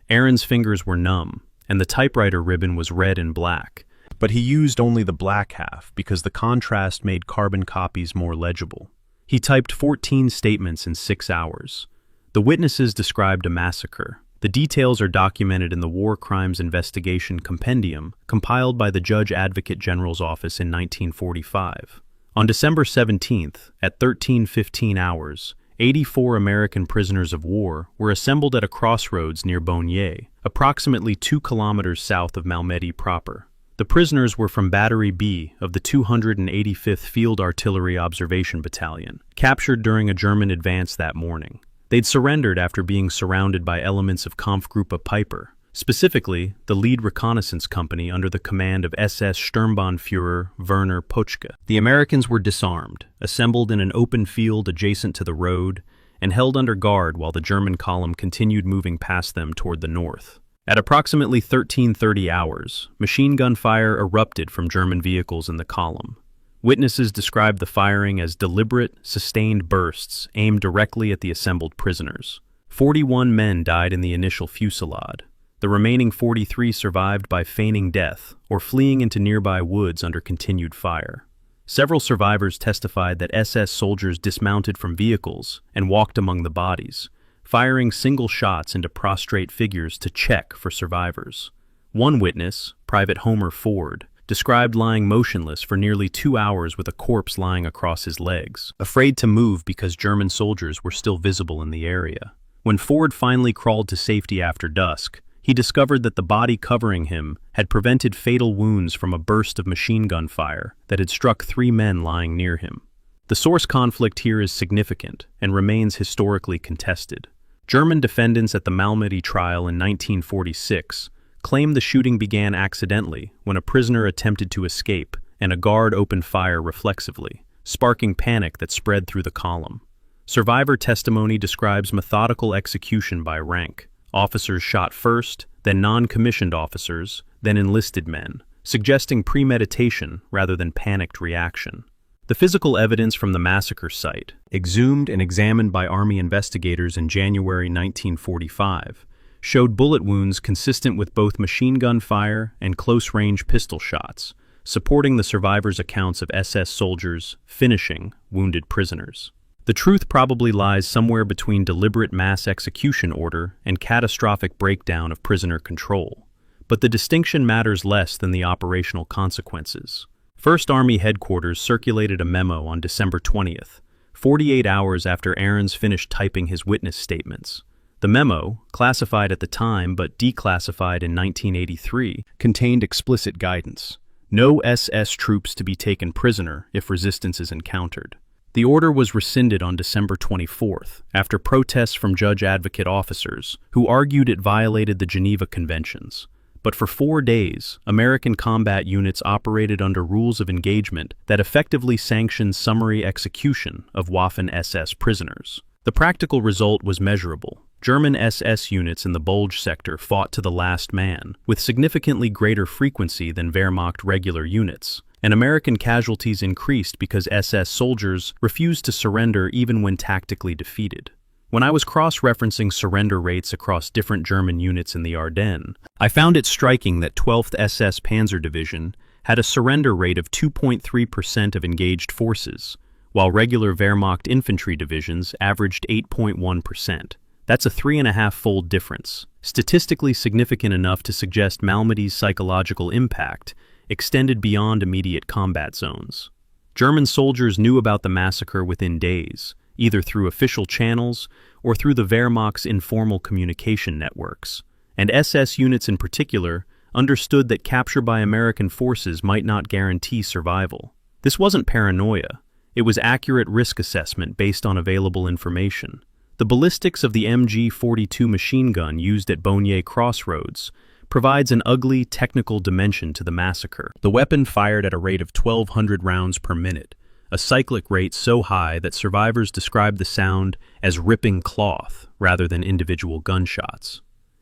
Aaron's fingers were numb, and the typewriter ribbon was red and black, but he used only the black half because the contrast made carbon copies more legible. He typed 14 statements in 6 hours. The witnesses described a massacre. The details are documented in the War Crimes Investigation Compendium compiled by the Judge Advocate General's Office in 1945. On December 17th, at 13:15 hours, 84 American prisoners of war were assembled at a crossroads near Bastogne, approximately 2 kilometers south of Malmedy proper. The prisoners were from Battery B of the 285th Field Artillery Observation Battalion, captured during a German advance that morning. They'd surrendered after being surrounded by elements of Kampfgruppe Piper, specifically the lead reconnaissance company under the command of SS Sturmbannführer Werner Pötschke. The Americans were disarmed, assembled in an open field adjacent to the road, and held under guard while the German column continued moving past them toward the north. At approximately 13:30 hours, machine gun fire erupted from German vehicles in the column. Witnesses described the firing as deliberate, sustained bursts aimed directly at the assembled prisoners. 41 men died in the initial fusillade. The remaining 43 survived by feigning death or fleeing into nearby woods under continued fire. Several survivors testified that SS soldiers dismounted from vehicles and walked among the bodies, firing single shots into prostrate figures to check for survivors. One witness, Private Homer Ford, described lying motionless for nearly 2 hours with a corpse lying across his legs, afraid to move because German soldiers were still visible in the area. When Ford finally crawled to safety after dusk, he discovered that the body covering him had prevented fatal wounds from a burst of machine gun fire that had struck 3 men lying near him. The source conflict here is significant and remains historically contested. German defendants at the Malmedy trial in 1946 claimed the shooting began accidentally when a prisoner attempted to escape and a guard opened fire reflexively, sparking panic that spread through the column. Survivor testimony describes methodical execution by rank. Officers shot first, then non-commissioned officers, then enlisted men, suggesting premeditation rather than panicked reaction. The physical evidence from the massacre site, exhumed and examined by Army investigators in January 1945, showed bullet wounds consistent with both machine gun fire and close-range pistol shots, supporting the survivors' accounts of SS soldiers finishing wounded prisoners. The truth probably lies somewhere between deliberate mass execution order and catastrophic breakdown of prisoner control. But the distinction matters less than the operational consequences. First Army Headquarters circulated a memo on December 20th, 48 hours after Ardennes finished typing his witness statements. The memo, classified at the time but declassified in 1983, contained explicit guidance. No SS troops to be taken prisoner if resistance is encountered. The order was rescinded on December 24th, after protests from judge advocate officers, who argued it violated the Geneva Conventions. But for 4 days, American combat units operated under rules of engagement that effectively sanctioned summary execution of Waffen-SS prisoners. The practical result was measurable. German SS units in the Bulge sector fought to the last man, with significantly greater frequency than Wehrmacht regular units, and American casualties increased because SS soldiers refused to surrender even when tactically defeated. When I was cross-referencing surrender rates across different German units in the Ardennes, I found it striking that 12th SS Panzer Division had a surrender rate of 2.3% of engaged forces, while regular Wehrmacht infantry divisions averaged 8.1%. That's a 3.5-fold difference, statistically significant enough to suggest Malmedy's psychological impact extended beyond immediate combat zones. German soldiers knew about the massacre within days, either through official channels or through the Wehrmacht's informal communication networks, and SS units in particular understood that capture by American forces might not guarantee survival. This wasn't paranoia, it was accurate risk assessment based on available information. The ballistics of the MG-42 machine gun used at Bastogne Crossroads provides an ugly technical dimension to the massacre. The weapon fired at a rate of 1,200 rounds per minute, a cyclic rate so high that survivors described the sound as ripping cloth rather than individual gunshots.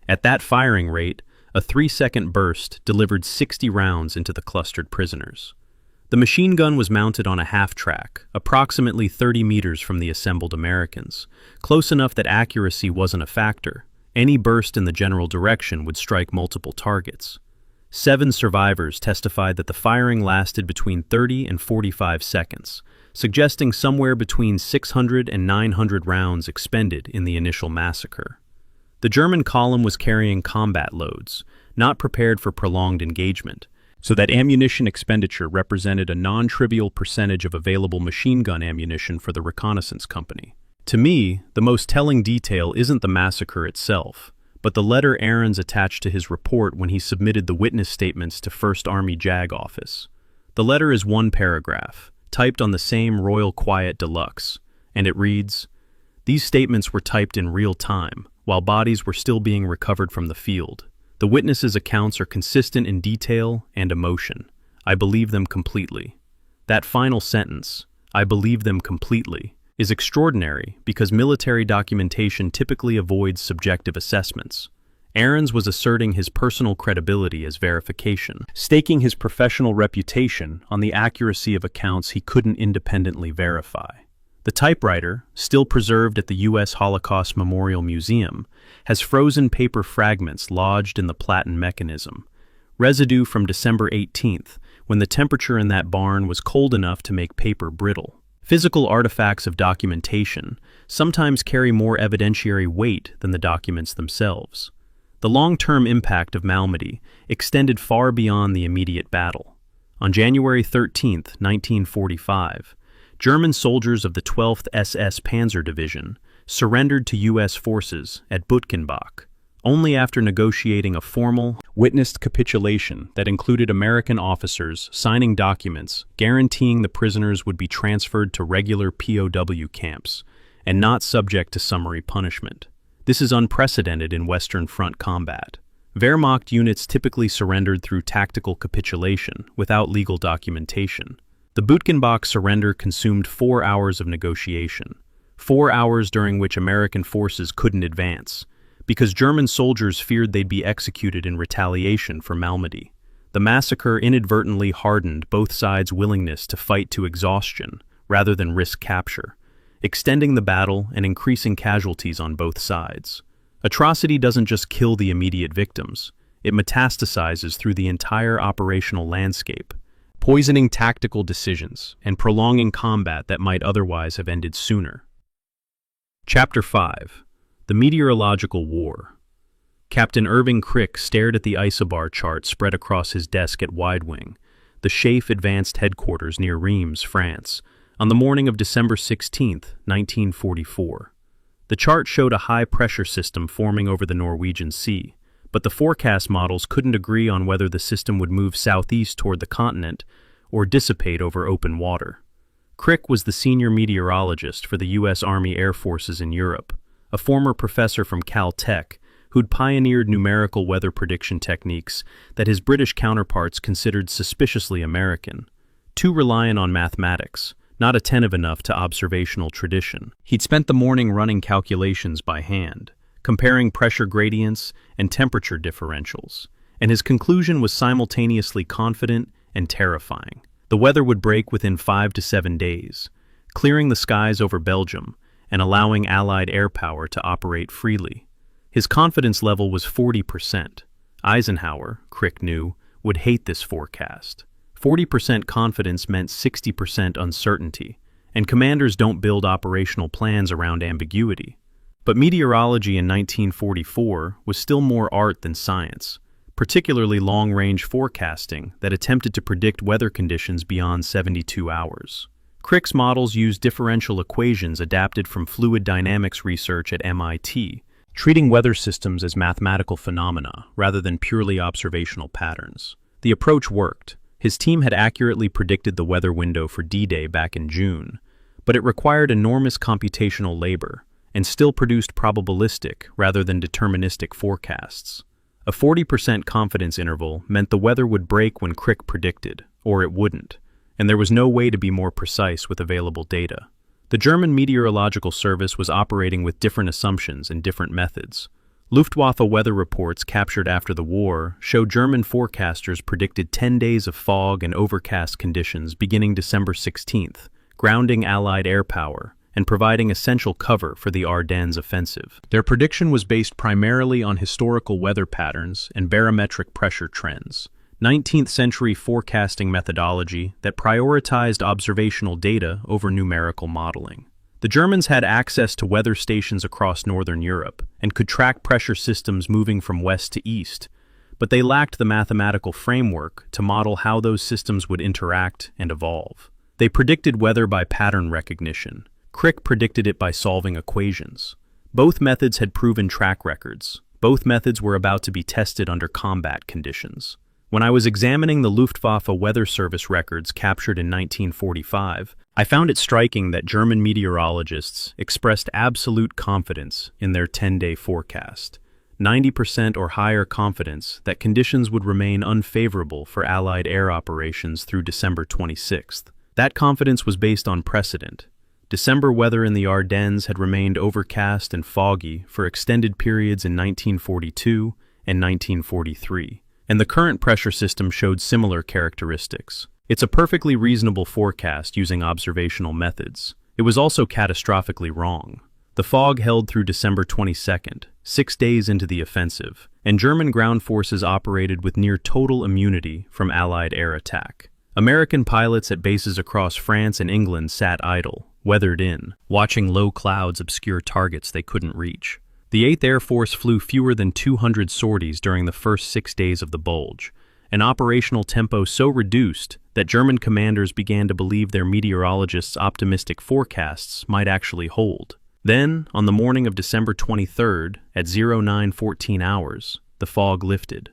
At that firing rate, a 3-second burst delivered 60 rounds into the clustered prisoners. The machine gun was mounted on a half-track, approximately 30 meters from the assembled Americans, close enough that accuracy wasn't a factor. Any burst in the general direction would strike multiple targets. 7 survivors testified that the firing lasted between 30 and 45 seconds, suggesting somewhere between 600 and 900 rounds expended in the initial massacre. The German column was carrying combat loads, not prepared for prolonged engagement, so that ammunition expenditure represented a non-trivial percentage of available machine gun ammunition for the reconnaissance company. To me, the most telling detail isn't the massacre itself, but the letter Ardennes attached to his report when he submitted the witness statements to 1st Army JAG office. The letter is 1 paragraph, typed on the same Royal Quiet Deluxe, and it reads, "These statements were typed in real time, while bodies were still being recovered from the field. The witnesses' accounts are consistent in detail and emotion. I believe them completely." That final sentence, "I believe them completely," is extraordinary because military documentation typically avoids subjective assessments. Ardennes was asserting his personal credibility as verification, staking his professional reputation on the accuracy of accounts he couldn't independently verify. The typewriter, still preserved at the U.S. Holocaust Memorial Museum, has frozen paper fragments lodged in the platen mechanism, residue from December 18th, when the temperature in that barn was cold enough to make paper brittle. Physical artifacts of documentation sometimes carry more evidentiary weight than the documents themselves. The long-term impact of Malmedy extended far beyond the immediate battle. On January 13, 1945, German soldiers of the 12th SS Panzer Division surrendered to U.S. forces at Buchenbach, only after negotiating a formal, witnessed capitulation that included American officers signing documents guaranteeing the prisoners would be transferred to regular POW camps and not subject to summary punishment. This is unprecedented in Western Front combat. Wehrmacht units typically surrendered through tactical capitulation without legal documentation. The Buchenbach surrender consumed 4 hours of negotiation, 4 hours during which American forces couldn't advance, because German soldiers feared they'd be executed in retaliation for Malmedy. The massacre inadvertently hardened both sides' willingness to fight to exhaustion rather than risk capture, extending the battle and increasing casualties on both sides. Atrocity doesn't just kill the immediate victims, it metastasizes through the entire operational landscape, poisoning tactical decisions and prolonging combat that might otherwise have ended sooner. Chapter 5. The Meteorological War. Captain Irving Crick stared at the isobar chart spread across his desk at Wide Wing, the SHAEF Advanced Headquarters near Reims, France, on the morning of December 16, 1944. The chart showed a high-pressure system forming over the Norwegian Sea, but the forecast models couldn't agree on whether the system would move southeast toward the continent or dissipate over open water. Crick was the senior meteorologist for the U.S. Army Air Forces in Europe, a former professor from Caltech who'd pioneered numerical weather prediction techniques that his British counterparts considered suspiciously American, too reliant on mathematics, not attentive enough to observational tradition. He'd spent the morning running calculations by hand, comparing pressure gradients and temperature differentials, and his conclusion was simultaneously confident and terrifying. The weather would break within 5 to 7 days, clearing the skies over Belgium and allowing Allied air power to operate freely. His confidence level was 40%. Eisenhower, Crick knew, would hate this forecast. 40% confidence meant 60% uncertainty, and commanders don't build operational plans around ambiguity. But meteorology in 1944 was still more art than science, particularly long-range forecasting that attempted to predict weather conditions beyond 72 hours. Crick's models used differential equations adapted from fluid dynamics research at MIT, treating weather systems as mathematical phenomena rather than purely observational patterns. The approach worked. His team had accurately predicted the weather window for D-Day back in June, but it required enormous computational labor and still produced probabilistic rather than deterministic forecasts. A 40% confidence interval meant the weather would break when Crick predicted, or it wouldn't, and there was no way to be more precise with available data. The German Meteorological Service was operating with different assumptions and different methods. Luftwaffe weather reports captured after the war show German forecasters predicted 10 days of fog and overcast conditions beginning December 16th, grounding Allied air power and providing essential cover for the Ardennes offensive. Their prediction was based primarily on historical weather patterns and barometric pressure trends, 19th-century forecasting methodology that prioritized observational data over numerical modeling. The Germans had access to weather stations across northern Europe and could track pressure systems moving from west to east, but they lacked the mathematical framework to model how those systems would interact and evolve. They predicted weather by pattern recognition. Crick predicted it by solving equations. Both methods had proven track records. Both methods were about to be tested under combat conditions. When I was examining the Luftwaffe Weather Service records captured in 1945, I found it striking that German meteorologists expressed absolute confidence in their 10-day forecast, 90% or higher confidence that conditions would remain unfavorable for Allied air operations through December 26th. That confidence was based on precedent. December weather in the Ardennes had remained overcast and foggy for extended periods in 1942 and 1943. And the current pressure system showed similar characteristics. It's a perfectly reasonable forecast using observational methods. It was also catastrophically wrong. The fog held through December 22nd, 6 days into the offensive, and German ground forces operated with near total immunity from Allied air attack. American pilots at bases across France and England sat idle, weathered in, watching low clouds obscure targets they couldn't reach. The 8th Air Force flew fewer than 200 sorties during the first 6 days of the Bulge, an operational tempo so reduced that German commanders began to believe their meteorologists' optimistic forecasts might actually hold. Then, on the morning of December 23rd, at 0914 hours, the fog lifted.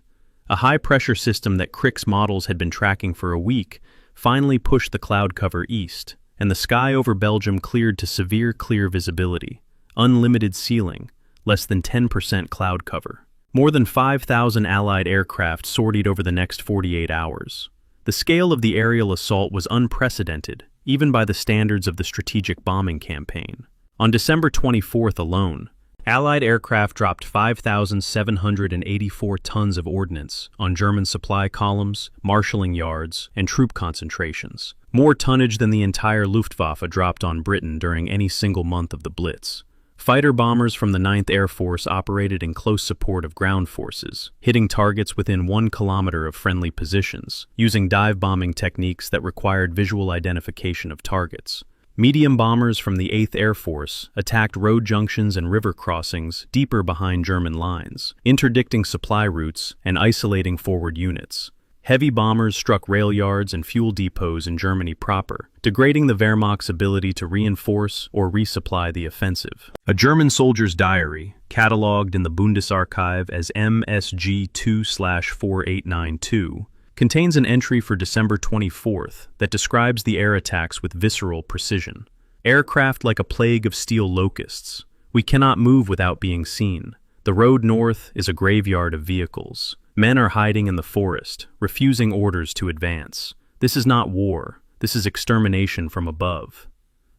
A high-pressure system that Crick's models had been tracking for a week finally pushed the cloud cover east, and the sky over Belgium cleared to severe clear visibility, unlimited ceiling, less than 10% cloud cover. More than 5,000 Allied aircraft sortied over the next 48 hours. The scale of the aerial assault was unprecedented, even by the standards of the strategic bombing campaign. On December 24th alone, Allied aircraft dropped 5,784 tons of ordnance on German supply columns, marshalling yards, and troop concentrations, more tonnage than the entire Luftwaffe dropped on Britain during any single month of the Blitz. Fighter bombers from the 9th Air Force operated in close support of ground forces, hitting targets within 1 kilometer of friendly positions, using dive bombing techniques that required visual identification of targets. Medium bombers from the 8th Air Force attacked road junctions and river crossings deeper behind German lines, interdicting supply routes and isolating forward units. Heavy bombers struck rail yards and fuel depots in Germany proper, degrading the Wehrmacht's ability to reinforce or resupply the offensive. A German soldier's diary, catalogued in the Bundesarchiv as MSG2/4892, contains an entry for December 24th that describes the air attacks with visceral precision. Aircraft like a plague of steel locusts. We cannot move without being seen. The road north is a graveyard of vehicles. Men are hiding in the forest, refusing orders to advance. This is not war. This is extermination from above.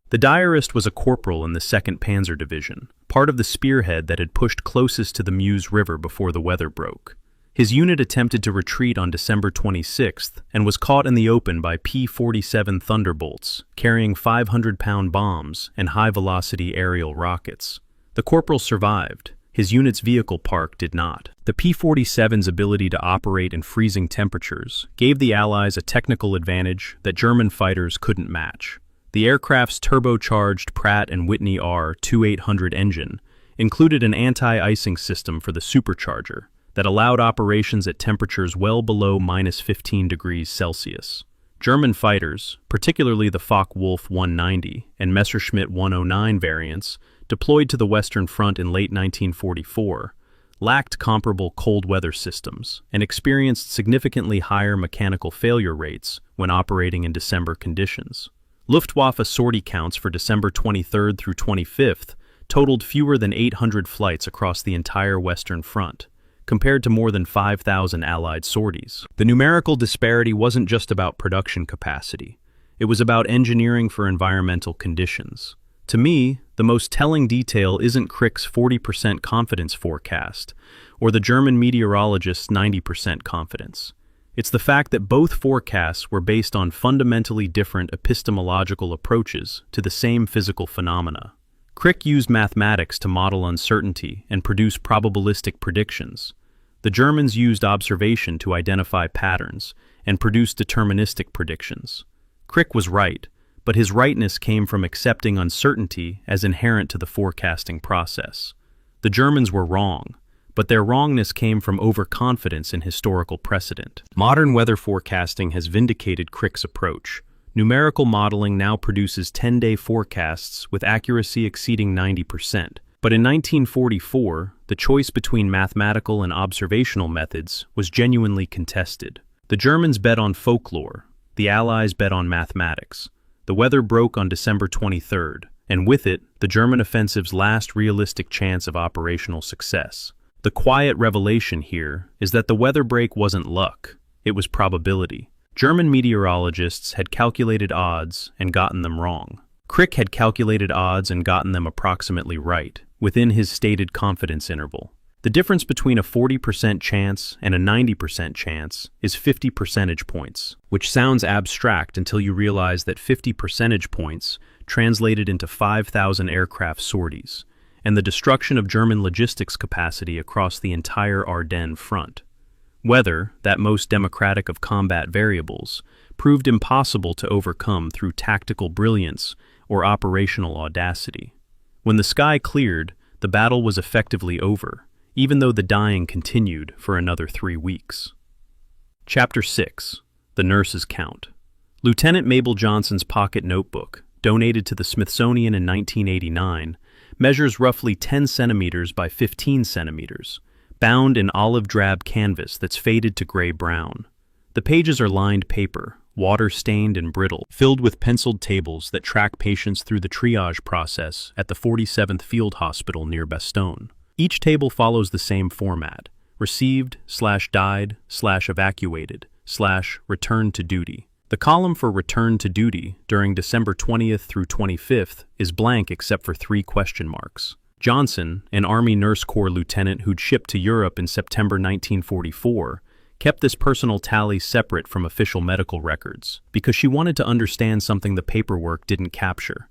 The diarist was a corporal in the 2nd Panzer Division, part of the spearhead that had pushed closest to the Meuse River before the weather broke. His unit attempted to retreat on December 26th and was caught in the open by P-47 Thunderbolts, carrying 500-pound bombs and high-velocity aerial rockets. The corporal survived. His unit's vehicle park did not. The P-47's ability to operate in freezing temperatures gave the Allies a technical advantage that German fighters couldn't match. The aircraft's turbocharged Pratt & Whitney R-2800 engine included an anti-icing system for the supercharger that allowed operations at temperatures well below -15 degrees Celsius. German fighters, particularly the Focke-Wulf 190 and Messerschmitt 109 variants, deployed to the Western Front in late 1944, lacked comparable cold weather systems and experienced significantly higher mechanical failure rates when operating in December conditions. Luftwaffe sortie counts for December 23rd through 25th totaled fewer than 800 flights across the entire Western Front, compared to more than 5,000 Allied sorties. The numerical disparity wasn't just about production capacity. It was about engineering for environmental conditions. To me, the most telling detail isn't Crick's 40% confidence forecast, or the German meteorologist's 90% confidence. It's the fact that both forecasts were based on fundamentally different epistemological approaches to the same physical phenomena. Crick used mathematics to model uncertainty and produce probabilistic predictions. The Germans used observation to identify patterns and produce deterministic predictions. Crick was right, but his rightness came from accepting uncertainty as inherent to the forecasting process. The Germans were wrong, but their wrongness came from overconfidence in historical precedent. Modern weather forecasting has vindicated Crick's approach. Numerical modeling now produces 10-day forecasts with accuracy exceeding 90%. But in 1944, the choice between mathematical and observational methods was genuinely contested. The Germans bet on folklore, the Allies bet on mathematics. The weather broke on December 23rd, and with it, the German offensive's last realistic chance of operational success. The quiet revelation here is that the weather break wasn't luck, it was probability. German meteorologists had calculated odds and gotten them wrong. Crick had calculated odds and gotten them approximately right, within his stated confidence interval. The difference between a 40% chance and a 90% chance is 50 percentage points, which sounds abstract until you realize that 50 percentage points translated into 5,000 aircraft sorties, and the destruction of German logistics capacity across the entire Ardennes front. Weather, that most democratic of combat variables, proved impossible to overcome through tactical brilliance or operational audacity. When the sky cleared, the battle was effectively over, even though the dying continued for another 3 weeks. Chapter 6. The Nurse's Count. Lieutenant Mabel Johnson's pocket notebook, donated to the Smithsonian in 1989, measures roughly 10 centimeters by 15 centimeters, bound in olive drab canvas that's faded to gray-brown. The pages are lined paper, water-stained and brittle, filled with penciled tables that track patients through the triage process at the 47th Field Hospital near Bastogne. Each table follows the same format: received/died/evacuated/returned to duty. The column for return to duty during December 20th through 25th is blank except for 3 question marks. Johnson, an Army Nurse Corps lieutenant who'd shipped to Europe in September 1944, kept this personal tally separate from official medical records because she wanted to understand something the paperwork didn't capture: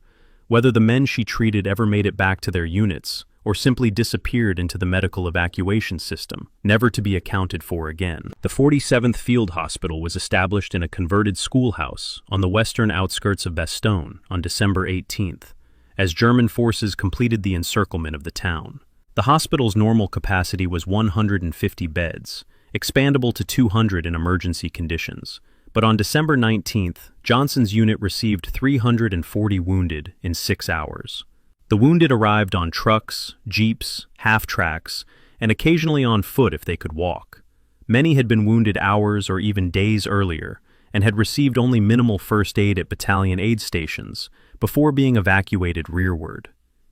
whether the men she treated ever made it back to their units or simply disappeared into the medical evacuation system, never to be accounted for again. The 47th Field Hospital was established in a converted schoolhouse on the western outskirts of Bastogne on December 18th, as German forces completed the encirclement of the town. The hospital's normal capacity was 150 beds, expandable to 200 in emergency conditions, but on December 19th, Johnson's unit received 340 wounded in 6 hours. The wounded arrived on trucks, jeeps, half-tracks, and occasionally on foot if they could walk. Many had been wounded hours or even days earlier and had received only minimal first aid at battalion aid stations before being evacuated rearward.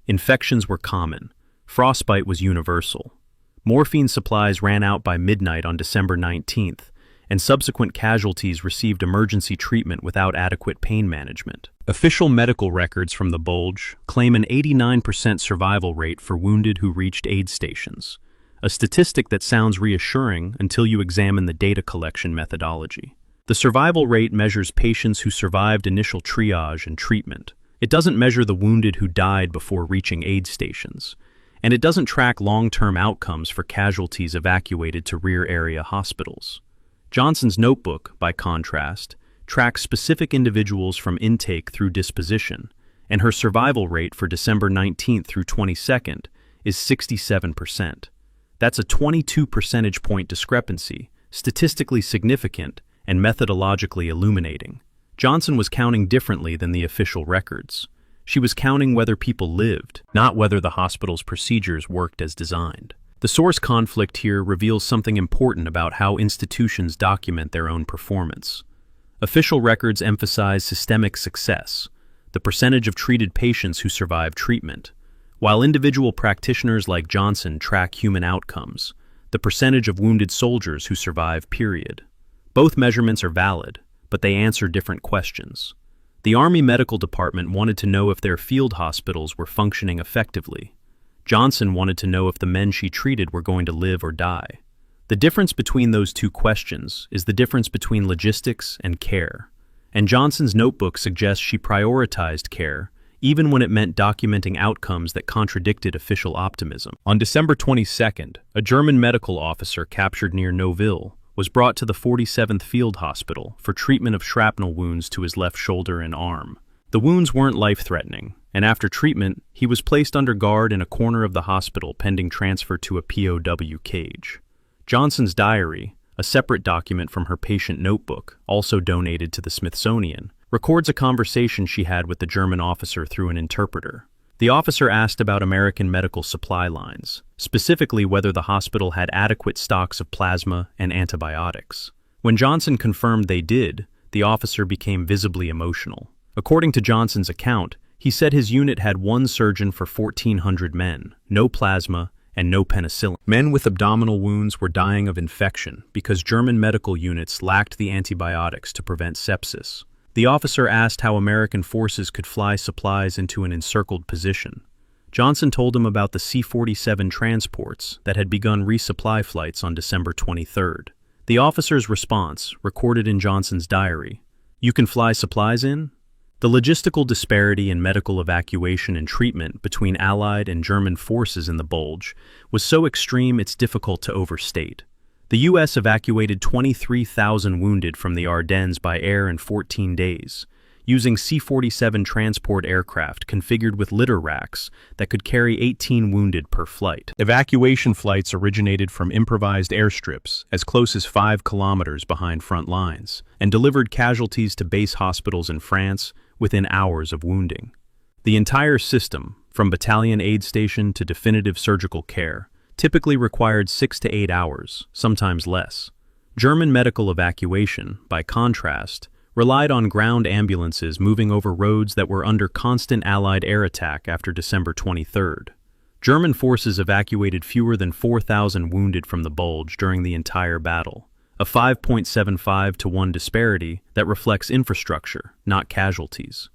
Infections were common. Frostbite was universal. Morphine supplies ran out by midnight on December 19th, and subsequent casualties received emergency treatment without adequate pain management. Official medical records from the Bulge claim an 89% survival rate for wounded who reached aid stations, a statistic that sounds reassuring until you examine the data collection methodology. The survival rate measures patients who survived initial triage and treatment. It doesn't measure the wounded who died before reaching aid stations, and it doesn't track long-term outcomes for casualties evacuated to rear-area hospitals. Johnson's notebook, by contrast, tracks specific individuals from intake through disposition, and her survival rate for December 19th through 22nd is 67%. That's a 22 percentage point discrepancy, statistically significant and methodologically illuminating. Johnson was counting differently than the official records. She was counting whether people lived, not whether the hospital's procedures worked as designed. The source conflict here reveals something important about how institutions document their own performance. Official records emphasize systemic success, the percentage of treated patients who survive treatment, while individual practitioners like Johnson track human outcomes, the percentage of wounded soldiers who survive, period. Both measurements are valid, but they answer different questions. The Army Medical Department wanted to know if their field hospitals were functioning effectively. Johnson wanted to know if the men she treated were going to live or die. The difference between those two questions is the difference between logistics and care. And Johnson's notebook suggests she prioritized care, even when it meant documenting outcomes that contradicted official optimism. On December 22nd, a German medical officer captured near Neuville was brought to the 47th Field Hospital for treatment of shrapnel wounds to his left shoulder and arm. The wounds weren't life-threatening, and after treatment, he was placed under guard in a corner of the hospital pending transfer to a POW cage. Johnson's diary, a separate document from her patient notebook, also donated to the Smithsonian, records a conversation she had with the German officer through an interpreter. The officer asked about American medical supply lines, specifically whether the hospital had adequate stocks of plasma and antibiotics. When Johnson confirmed they did, the officer became visibly emotional. According to Johnson's account, he said his unit had one surgeon for 1,400 men, no plasma, and no penicillin. Men with abdominal wounds were dying of infection because German medical units lacked the antibiotics to prevent sepsis. The officer asked how American forces could fly supplies into an encircled position. Johnson told him about the C-47 transports that had begun resupply flights on December 23rd. The officer's response, recorded in Johnson's diary, "You can fly supplies in?" The logistical disparity in medical evacuation and treatment between Allied and German forces in the Bulge was so extreme it's difficult to overstate. The U.S. evacuated 23,000 wounded from the Ardennes by air in 14 days, using C-47 transport aircraft configured with litter racks that could carry 18 wounded per flight. Evacuation flights originated from improvised airstrips as close as 5 kilometers behind front lines and delivered casualties to base hospitals in France within hours of wounding. The entire system, from battalion aid station to definitive surgical care, typically required 6 to 8 hours, sometimes less. German medical evacuation, by contrast, relied on ground ambulances moving over roads that were under constant Allied air attack after December 23rd. German forces evacuated fewer than 4,000 wounded from the Bulge during the entire battle, a 5.75 to 1 disparity that reflects infrastructure, not casualties.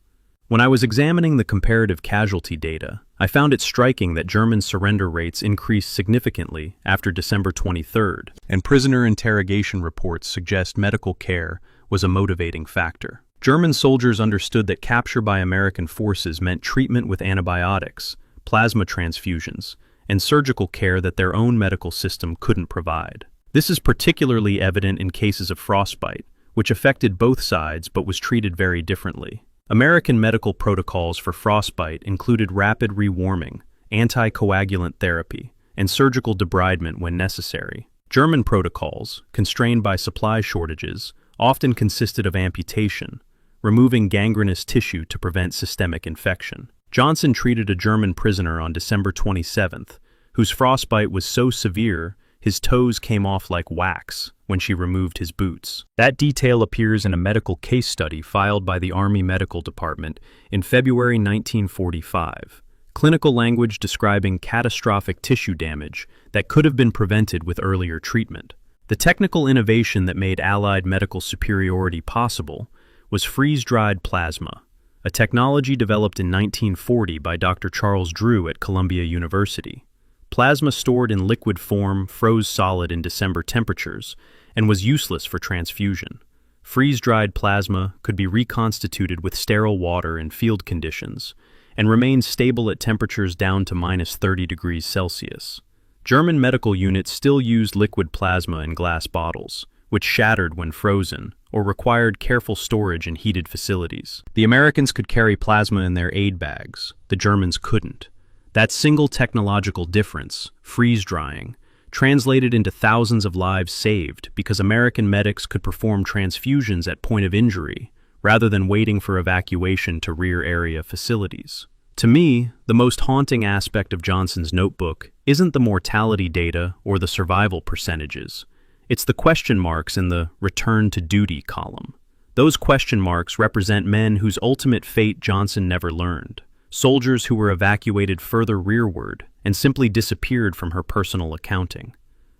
When I was examining the comparative casualty data, I found it striking that German surrender rates increased significantly after December 23rd, and prisoner interrogation reports suggest medical care was a motivating factor. German soldiers understood that capture by American forces meant treatment with antibiotics, plasma transfusions, and surgical care that their own medical system couldn't provide. This is particularly evident in cases of frostbite, which affected both sides but was treated very differently. American medical protocols for frostbite included rapid rewarming, anticoagulant therapy, and surgical debridement when necessary. German protocols, constrained by supply shortages, often consisted of amputation, removing gangrenous tissue to prevent systemic infection. Johnson treated a German prisoner on December 27th, whose frostbite was so severe his toes came off like wax when she removed his boots. That detail appears in a medical case study filed by the Army Medical Department in February 1945. Clinical language describing catastrophic tissue damage that could have been prevented with earlier treatment. The technical innovation that made Allied medical superiority possible was freeze-dried plasma, a technology developed in 1940 by Dr. Charles Drew at Columbia University. Plasma stored in liquid form froze solid in December temperatures and was useless for transfusion. Freeze-dried plasma could be reconstituted with sterile water in field conditions and remained stable at temperatures down to -30 degrees Celsius. German medical units still used liquid plasma in glass bottles, which shattered when frozen or required careful storage in heated facilities. The Americans could carry plasma in their aid bags. The Germans couldn't. That single technological difference, freeze-drying, translated into thousands of lives saved because American medics could perform transfusions at point of injury rather than waiting for evacuation to rear area facilities. To me, the most haunting aspect of Johnson's notebook isn't the mortality data or the survival percentages. It's the question marks in the return to duty column. Those question marks represent men whose ultimate fate Johnson never learned. Soldiers who were evacuated further rearward and simply disappeared from her personal accounting.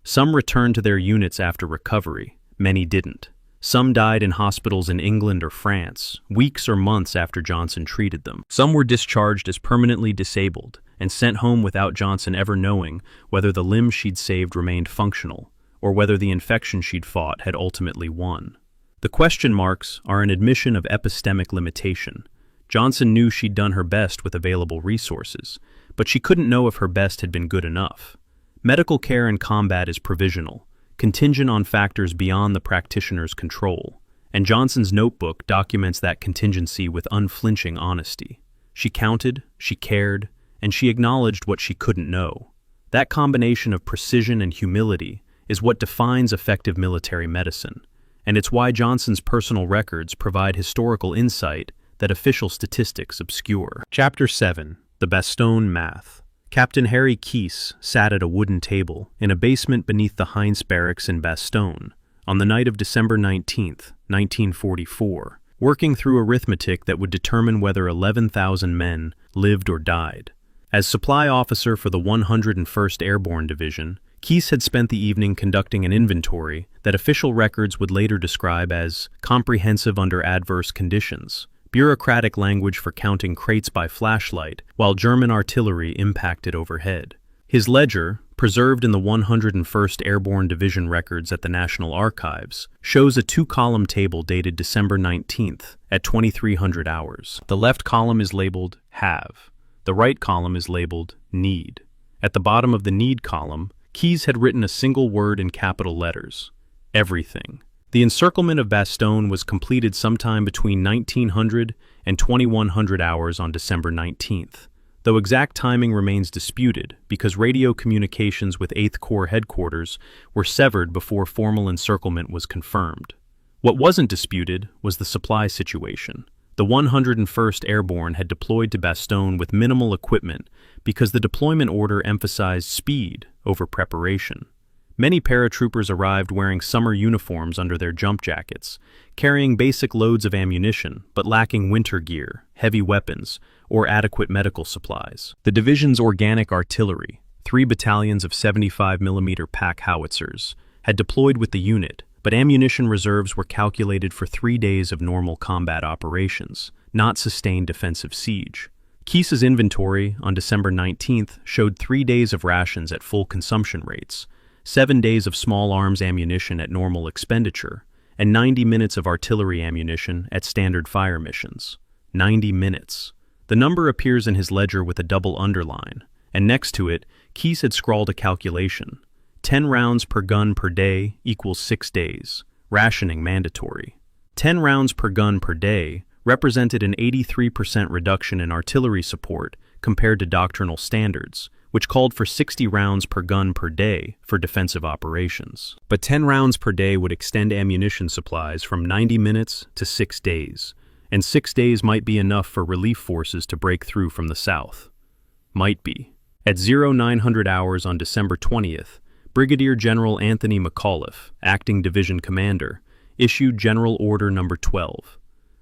Some returned to their units after recovery, many didn't. Some died in hospitals in England or France, weeks or months after Johnson treated them. Some were discharged as permanently disabled and sent home without Johnson ever knowing whether the limbs she'd saved remained functional or whether the infection she'd fought had ultimately won. The question marks are an admission of epistemic limitation. Johnson knew she'd done her best with available resources, but she couldn't know if her best had been good enough. Medical care in combat is provisional, contingent on factors beyond the practitioner's control, and Johnson's notebook documents that contingency with unflinching honesty. She counted, she cared, and she acknowledged what she couldn't know. That combination of precision and humility is what defines effective military medicine, and it's why Johnson's personal records provide historical insight that official statistics obscure. Chapter 7. The Bastogne Math. Captain Harry Keese sat at a wooden table in a basement beneath the Heinz barracks in Bastogne on the night of December 19, 1944, working through arithmetic that would determine whether 11,000 men lived or died. As supply officer for the 101st Airborne Division, Keese had spent the evening conducting an inventory that official records would later describe as comprehensive under adverse conditions, bureaucratic language for counting crates by flashlight while German artillery impacted overhead. His ledger, preserved in the 101st Airborne Division records at the National Archives, shows a 2-column table dated December 19th at 2300 hours. The left column is labeled have. The right column is labeled need. At the bottom of the need column, Keese had written a single word in capital letters: everything. The encirclement of Bastogne was completed sometime between 1900 and 2100 hours on December 19th, though exact timing remains disputed because radio communications with 8th Corps headquarters were severed before formal encirclement was confirmed. What wasn't disputed was the supply situation. The 101st Airborne had deployed to Bastogne with minimal equipment because the deployment order emphasized speed over preparation. Many paratroopers arrived wearing summer uniforms under their jump jackets, carrying basic loads of ammunition but lacking winter gear, heavy weapons, or adequate medical supplies. The division's organic artillery, 3 battalions of 75mm pack howitzers, had deployed with the unit, but ammunition reserves were calculated for 3 days of normal combat operations, not sustained defensive siege. Keys's inventory on December 19th showed 3 days of rations at full consumption rates, 7 days of small arms ammunition at normal expenditure, and 90 minutes of artillery ammunition at standard fire missions. 90 minutes. The number appears in his ledger with a double underline, and next to it, Keys had scrawled a calculation. 10 rounds per gun per day equals 6 days. Rationing mandatory. 10 rounds per gun per day represented an 83% reduction in artillery support compared to doctrinal standards, which called for 60 rounds per gun per day for defensive operations. But 10 rounds per day would extend ammunition supplies from 90 minutes to 6 days, and 6 days might be enough for relief forces to break through from the south. Might be. At 0900 hours on December 20th, Brigadier General Anthony McAuliffe, acting division commander, issued General Order No. 12.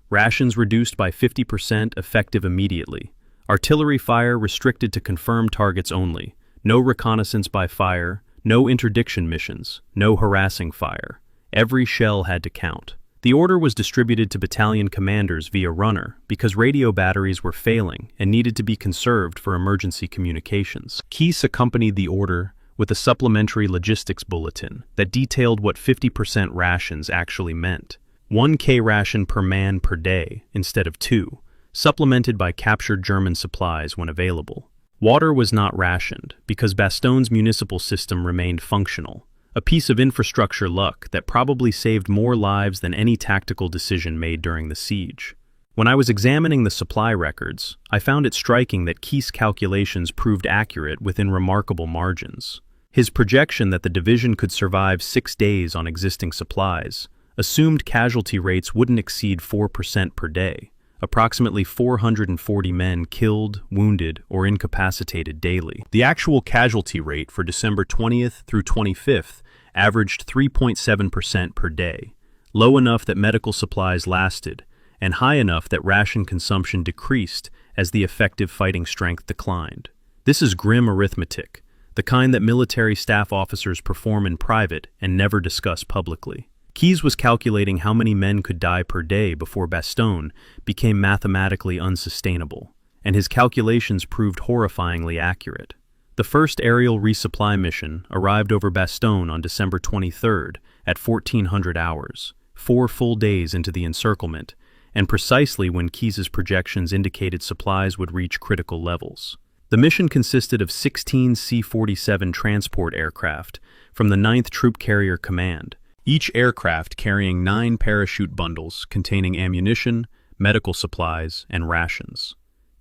Rations reduced by 50% effective immediately. Artillery fire restricted to confirmed targets only. No reconnaissance by fire, no interdiction missions, no harassing fire. Every shell had to count. The order was distributed to battalion commanders via runner because radio batteries were failing and needed to be conserved for emergency communications. Keys accompanied the order with a supplementary logistics bulletin that detailed what 50% rations actually meant. 1K ration per man per day instead of 2, supplemented by captured German supplies when available. Water was not rationed because Bastogne's municipal system remained functional, a piece of infrastructure luck that probably saved more lives than any tactical decision made during the siege. When I was examining the supply records, I found it striking that Keys' calculations proved accurate within remarkable margins. His projection that the division could survive 6 days on existing supplies assumed casualty rates wouldn't exceed 4% per day, approximately 440 men killed, wounded, or incapacitated daily. The actual casualty rate for December 20th through 25th averaged 3.7% per day, low enough that medical supplies lasted, and high enough that ration consumption decreased as the effective fighting strength declined. This is grim arithmetic, the kind that military staff officers perform in private and never discuss publicly. Keys was calculating how many men could die per day before Bastogne became mathematically unsustainable, and his calculations proved horrifyingly accurate. The first aerial resupply mission arrived over Bastogne on December 23rd at 1400 hours, 4 full days into the encirclement, and precisely when Keys's projections indicated supplies would reach critical levels. The mission consisted of 16 C-47 transport aircraft from the 9th Troop Carrier Command, each aircraft carrying 9 parachute bundles containing ammunition, medical supplies, and rations.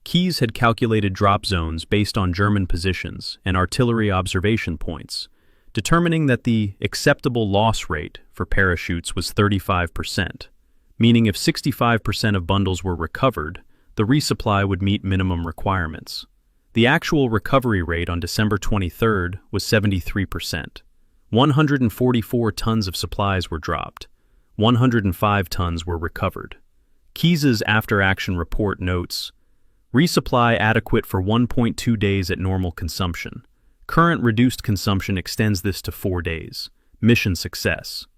Keys had calculated drop zones based on German positions and artillery observation points, determining that the acceptable loss rate for parachutes was 35%, meaning if 65% of bundles were recovered, the resupply would meet minimum requirements. The actual recovery rate on December 23rd was 73%. 144 tons of supplies were dropped. 105 tons were recovered. Keys's after-action report notes, resupply adequate for 1.2 days at normal consumption. Current reduced consumption extends this to 4 days. Mission success.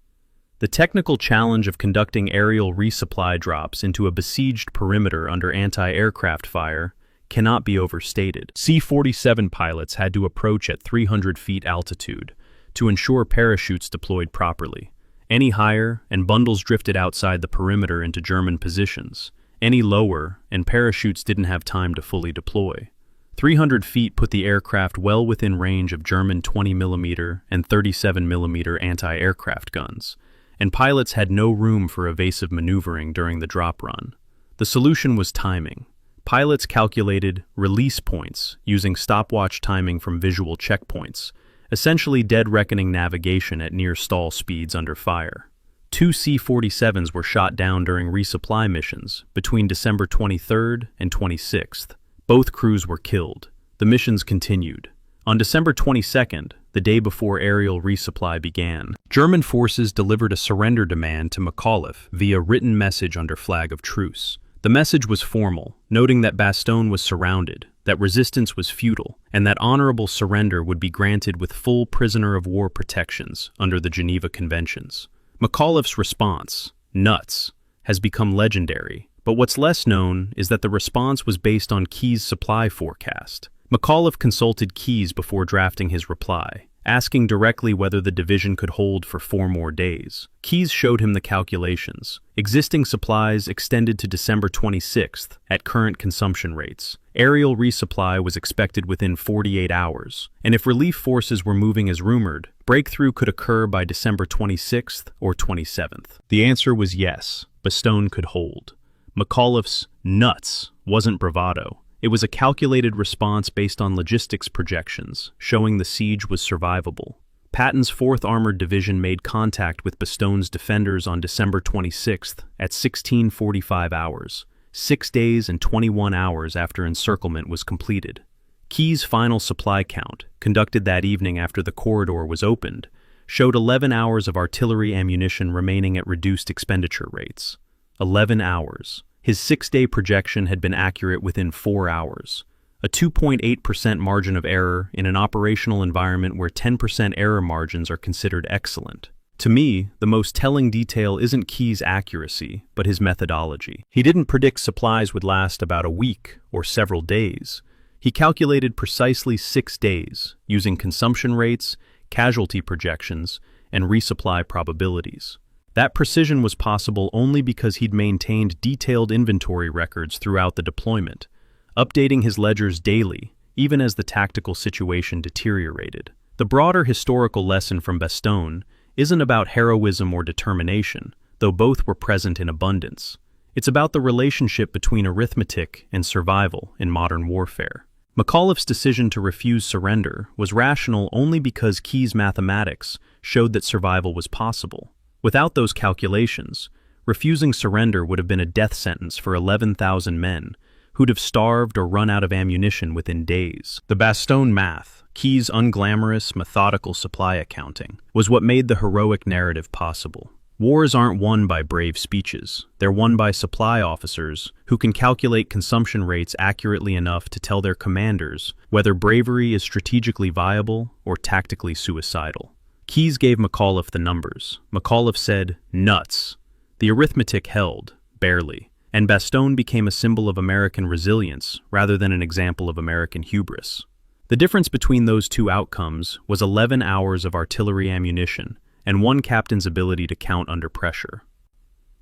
The technical challenge of conducting aerial resupply drops into a besieged perimeter under anti-aircraft fire cannot be overstated. C-47 pilots had to approach at 300 feet altitude to ensure parachutes deployed properly. Any higher, and bundles drifted outside the perimeter into German positions. Any lower, and parachutes didn't have time to fully deploy. 300 feet put the aircraft well within range of German 20mm and 37mm anti-aircraft guns, and pilots had no room for evasive maneuvering during the drop run. The solution was timing. Pilots calculated release points using stopwatch timing from visual checkpoints, essentially dead reckoning navigation at near stall speeds under fire. 2 C-47s were shot down during resupply missions between December 23rd and 26th. Both crews were killed. The missions continued. On December 22nd, the day before aerial resupply began, German forces delivered a surrender demand to McAuliffe via written message under flag of truce. The message was formal, noting that Bastogne was surrounded, that resistance was futile, and that honorable surrender would be granted with full prisoner of war protections under the Geneva Conventions. McAuliffe's response, "Nuts," has become legendary, but what's less known is that the response was based on Keyes' supply forecast. McAuliffe consulted Keyes before drafting his reply, asking directly whether the division could hold for 4 more days. Keyes showed him the calculations. Existing supplies extended to December 26th at current consumption rates. Aerial resupply was expected within 48 hours, and if relief forces were moving as rumored, breakthrough could occur by December 26th or 27th. The answer was yes, Bastogne could hold. McAuliffe's "nuts" wasn't bravado. It was a calculated response based on logistics projections, showing the siege was survivable. Patton's 4th Armored Division made contact with Bastogne's defenders on December 26th at 16:45 hours, 6 days and 21 hours after encirclement was completed. Keyes' final supply count, conducted that evening after the corridor was opened, showed 11 hours of artillery ammunition remaining at reduced expenditure rates. 11 hours. His 6-day projection had been accurate within 4 hours. A 2.8% margin of error in an operational environment where 10% error margins are considered excellent. To me, the most telling detail isn't Keyes' accuracy, but his methodology. He didn't predict supplies would last about a week or several days. He calculated precisely 6 days, using consumption rates, casualty projections, and resupply probabilities. That precision was possible only because he'd maintained detailed inventory records throughout the deployment, updating his ledgers daily, even as the tactical situation deteriorated. The broader historical lesson from Bastogne isn't about heroism or determination, though both were present in abundance. It's about the relationship between arithmetic and survival in modern warfare. McAuliffe's decision to refuse surrender was rational only because Keyes' mathematics showed that survival was possible. Without those calculations, refusing surrender would have been a death sentence for 11,000 men, who'd have starved or run out of ammunition within days. The Bastogne math, Keyes' unglamorous, methodical supply accounting, was what made the heroic narrative possible. Wars aren't won by brave speeches. They're won by supply officers who can calculate consumption rates accurately enough to tell their commanders whether bravery is strategically viable or tactically suicidal. Keyes gave McAuliffe the numbers. McAuliffe said, "Nuts." The arithmetic held, barely, and Bastogne became a symbol of American resilience rather than an example of American hubris. The difference between those two outcomes was 11 hours of artillery ammunition and one captain's ability to count under pressure.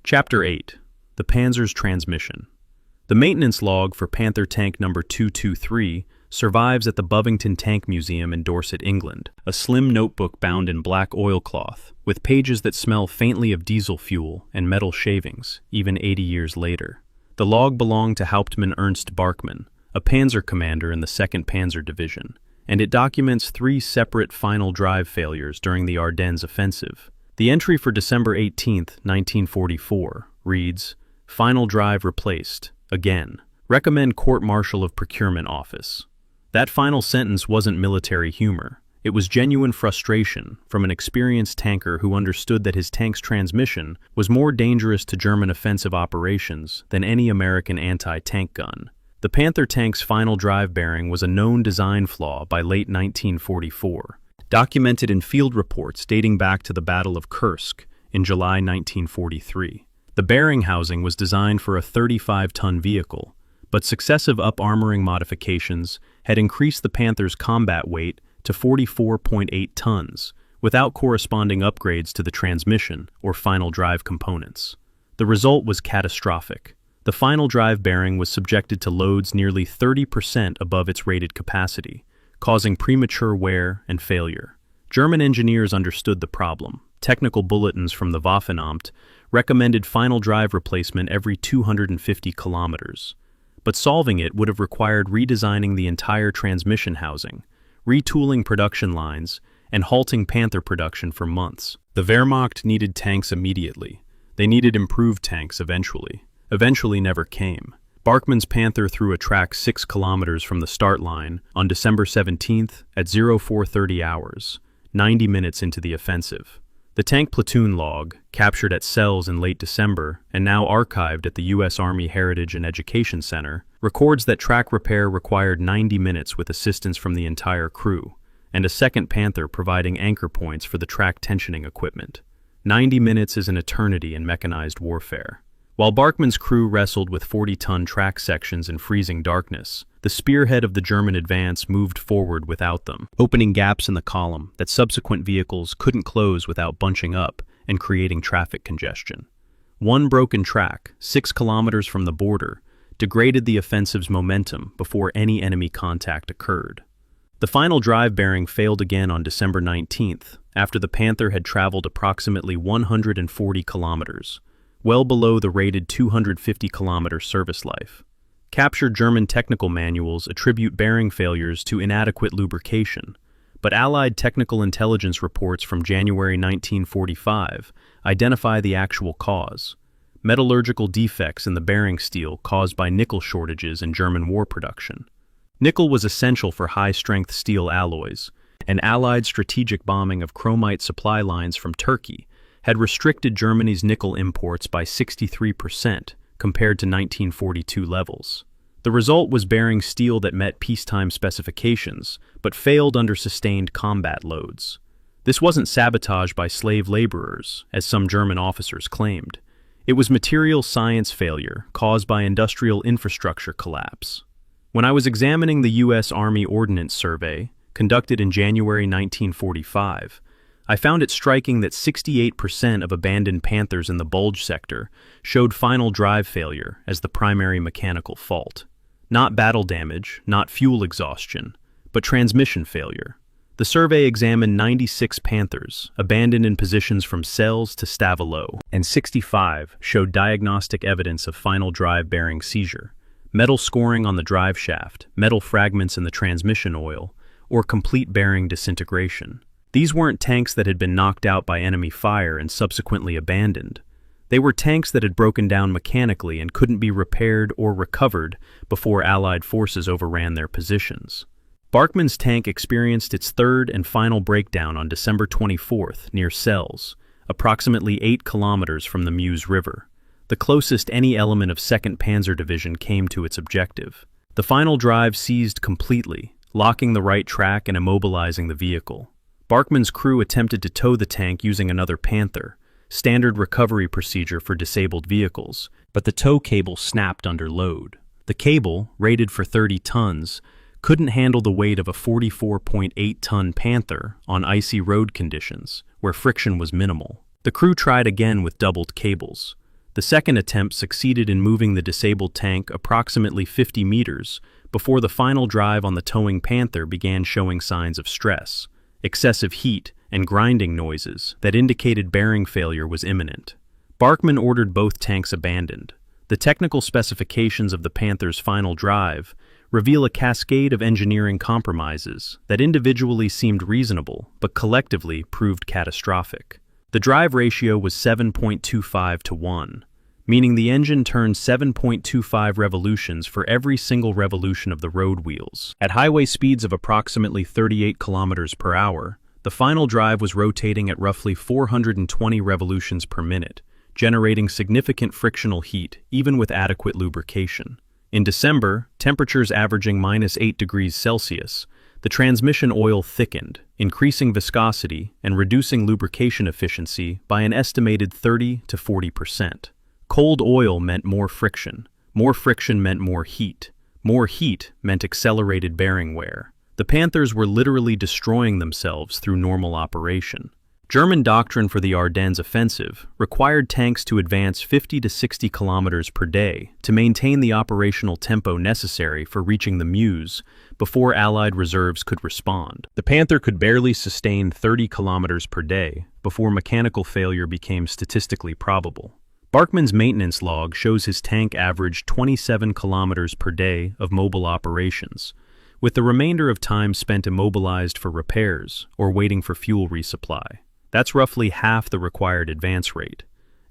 Chapter 8. The Panzer's Transmission. The maintenance log for Panther Tank No. 223 survives at the Bovington Tank Museum in Dorset, England, a slim notebook bound in black oilcloth, with pages that smell faintly of diesel fuel and metal shavings, even 80 years later. The log belonged to Hauptmann Ernst Barkmann, a panzer commander in the 2nd Panzer Division, and it documents 3 separate final drive failures during the Ardennes offensive. The entry for December 18, 1944, reads, "Final drive replaced, again. Recommend Court-Martial of Procurement Office." That final sentence wasn't military humor. It was genuine frustration from an experienced tanker who understood that his tank's transmission was more dangerous to German offensive operations than any American anti-tank gun. The Panther tank's final drive bearing was a known design flaw by late 1944, documented in field reports dating back to the Battle of Kursk in July 1943. The bearing housing was designed for a 35-ton vehicle, but successive up-armoring modifications had increased the Panther's combat weight to 44.8 tons, without corresponding upgrades to the transmission or final drive components. The result was catastrophic. The final drive bearing was subjected to loads nearly 30% above its rated capacity, causing premature wear and failure. German engineers understood the problem. technical bulletins from the Waffenamt recommended final drive replacement every 250 kilometers. But solving it would have required redesigning the entire transmission housing, retooling production lines, and halting Panther production for months. The Wehrmacht needed tanks immediately. They needed improved tanks eventually. Eventually never came. Bachmann's Panther threw a track 6 kilometers from the start line on December 17th at 0430 hours, 90 minutes into the offensive. The tank platoon log, captured at Celles in late December and now archived at the U.S. Army Heritage and Education Center, records that track repair required 90 minutes with assistance from the entire crew, and a second Panther providing anchor points for the track tensioning equipment. 90 minutes is an eternity in mechanized warfare. While Bachmann's crew wrestled with 40-ton track sections in freezing darkness, the spearhead of the German advance moved forward without them, opening gaps in the column that subsequent vehicles couldn't close without bunching up and creating traffic congestion. One broken track, 6 kilometers from the border, degraded the offensive's momentum before any enemy contact occurred. The final drive bearing failed again on December 19th, after the Panther had traveled approximately 140 kilometers, well below the rated 250-kilometer service life. Captured German technical manuals attribute bearing failures to inadequate lubrication, but Allied technical intelligence reports from January 1945 identify the actual cause: metallurgical defects in the bearing steel caused by nickel shortages in German war production. Nickel was essential for high-strength steel alloys, and Allied strategic bombing of chromite supply lines from Turkey had restricted Germany's nickel imports by 63% compared to 1942 levels. The result was bearing steel that met peacetime specifications, but failed under sustained combat loads. This wasn't sabotage by slave laborers, as some German officers claimed. It was material science failure caused by industrial infrastructure collapse. When I was examining the U.S. Army Ordnance Survey, conducted in January 1945, I found it striking that 68% of abandoned Panthers in the Bulge sector showed final drive failure as the primary mechanical fault. Not battle damage, not fuel exhaustion, but transmission failure. The survey examined 96 Panthers, abandoned in positions from Celles to Stavelot, and 65 showed diagnostic evidence of final drive bearing seizure, metal scoring on the drive shaft, metal fragments in the transmission oil, or complete bearing disintegration. These weren't tanks that had been knocked out by enemy fire and subsequently abandoned. They were tanks that had broken down mechanically and couldn't be repaired or recovered before Allied forces overran their positions. Bachmann's tank experienced its third and final breakdown on December 24th near Celles, approximately 8 kilometers from the Meuse River, the closest any element of 2nd Panzer Division came to its objective. The final drive seized completely, locking the right track and immobilizing the vehicle. Bachmann's crew attempted to tow the tank using another Panther, standard recovery procedure for disabled vehicles, but the tow cable snapped under load. The cable, rated for 30 tons, couldn't handle the weight of a 44.8-ton Panther on icy road conditions, where friction was minimal. The crew tried again with doubled cables. The second attempt succeeded in moving the disabled tank approximately 50 meters before the final drive on the towing Panther began showing signs of stress, excessive heat, and grinding noises that indicated bearing failure was imminent. Bachmann ordered both tanks abandoned. The technical specifications of the Panther's final drive reveal a cascade of engineering compromises that individually seemed reasonable but collectively proved catastrophic. The drive ratio was 7.25 to 1, meaning the engine turned 7.25 revolutions for every single revolution of the road wheels. At highway speeds of approximately 38 kilometers per hour, the final drive was rotating at roughly 420 revolutions per minute, generating significant frictional heat even with adequate lubrication. In December, temperatures averaging -8 degrees Celsius, the transmission oil thickened, increasing viscosity and reducing lubrication efficiency by an estimated 30 to 40%. Cold oil meant more friction meant more heat meant accelerated bearing wear. The Panthers were literally destroying themselves through normal operation. German doctrine for the Ardennes offensive required tanks to advance 50 to 60 kilometers per day to maintain the operational tempo necessary for reaching the Meuse before Allied reserves could respond. The Panther could barely sustain 30 kilometers per day before mechanical failure became statistically probable. Bachmann's maintenance log shows his tank averaged 27 kilometers per day of mobile operations, with the remainder of time spent immobilized for repairs or waiting for fuel resupply. That's roughly half the required advance rate,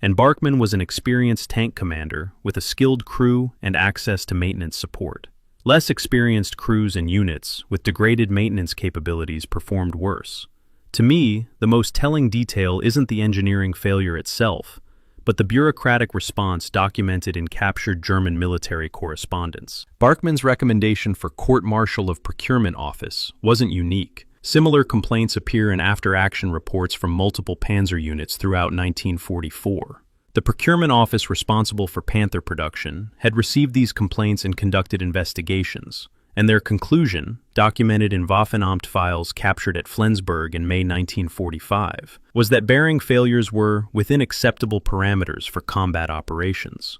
and Bachmann was an experienced tank commander with a skilled crew and access to maintenance support. Less experienced crews and units with degraded maintenance capabilities performed worse. To me, the most telling detail isn't the engineering failure itself, but the bureaucratic response documented in captured German military correspondence. Bachmann's recommendation for court-martial of procurement office wasn't unique. Similar complaints appear in after-action reports from multiple panzer units throughout 1944. The procurement office responsible for Panther production had received these complaints and conducted investigations, and their conclusion, documented in Waffenamt files captured at Flensburg in May 1945, was that bearing failures were within acceptable parameters for combat operations.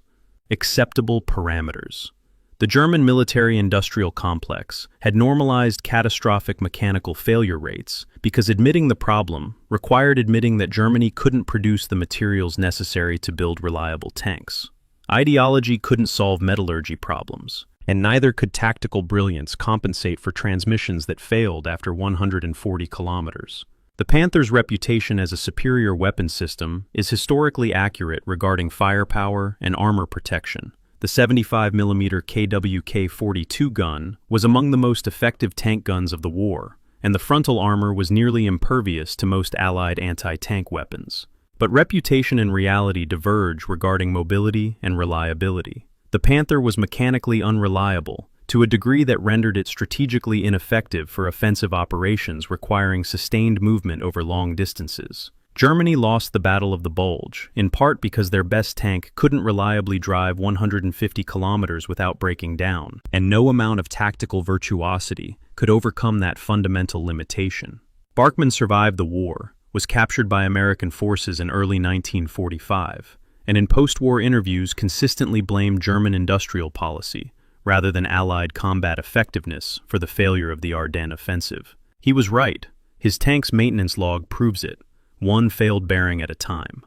Acceptable parameters. The German military-industrial complex had normalized catastrophic mechanical failure rates because admitting the problem required admitting that Germany couldn't produce the materials necessary to build reliable tanks. Ideology couldn't solve metallurgy problems, and neither could tactical brilliance compensate for transmissions that failed after 140 kilometers. The Panther's reputation as a superior weapon system is historically accurate regarding firepower and armor protection. The 75mm KWK-42 gun was among the most effective tank guns of the war, and the frontal armor was nearly impervious to most Allied anti-tank weapons. But reputation and reality diverge regarding mobility and reliability. The Panther was mechanically unreliable to a degree that rendered it strategically ineffective for offensive operations requiring sustained movement over long distances. Germany lost the Battle of the Bulge, in part because their best tank couldn't reliably drive 150 kilometers without breaking down, and no amount of tactical virtuosity could overcome that fundamental limitation. Bachmann survived the war, was captured by American forces in early 1945, and in post-war interviews consistently blamed German industrial policy, rather than Allied combat effectiveness, for the failure of the Ardennes offensive. He was right. His tank's maintenance log proves it. One failed bearing at a time.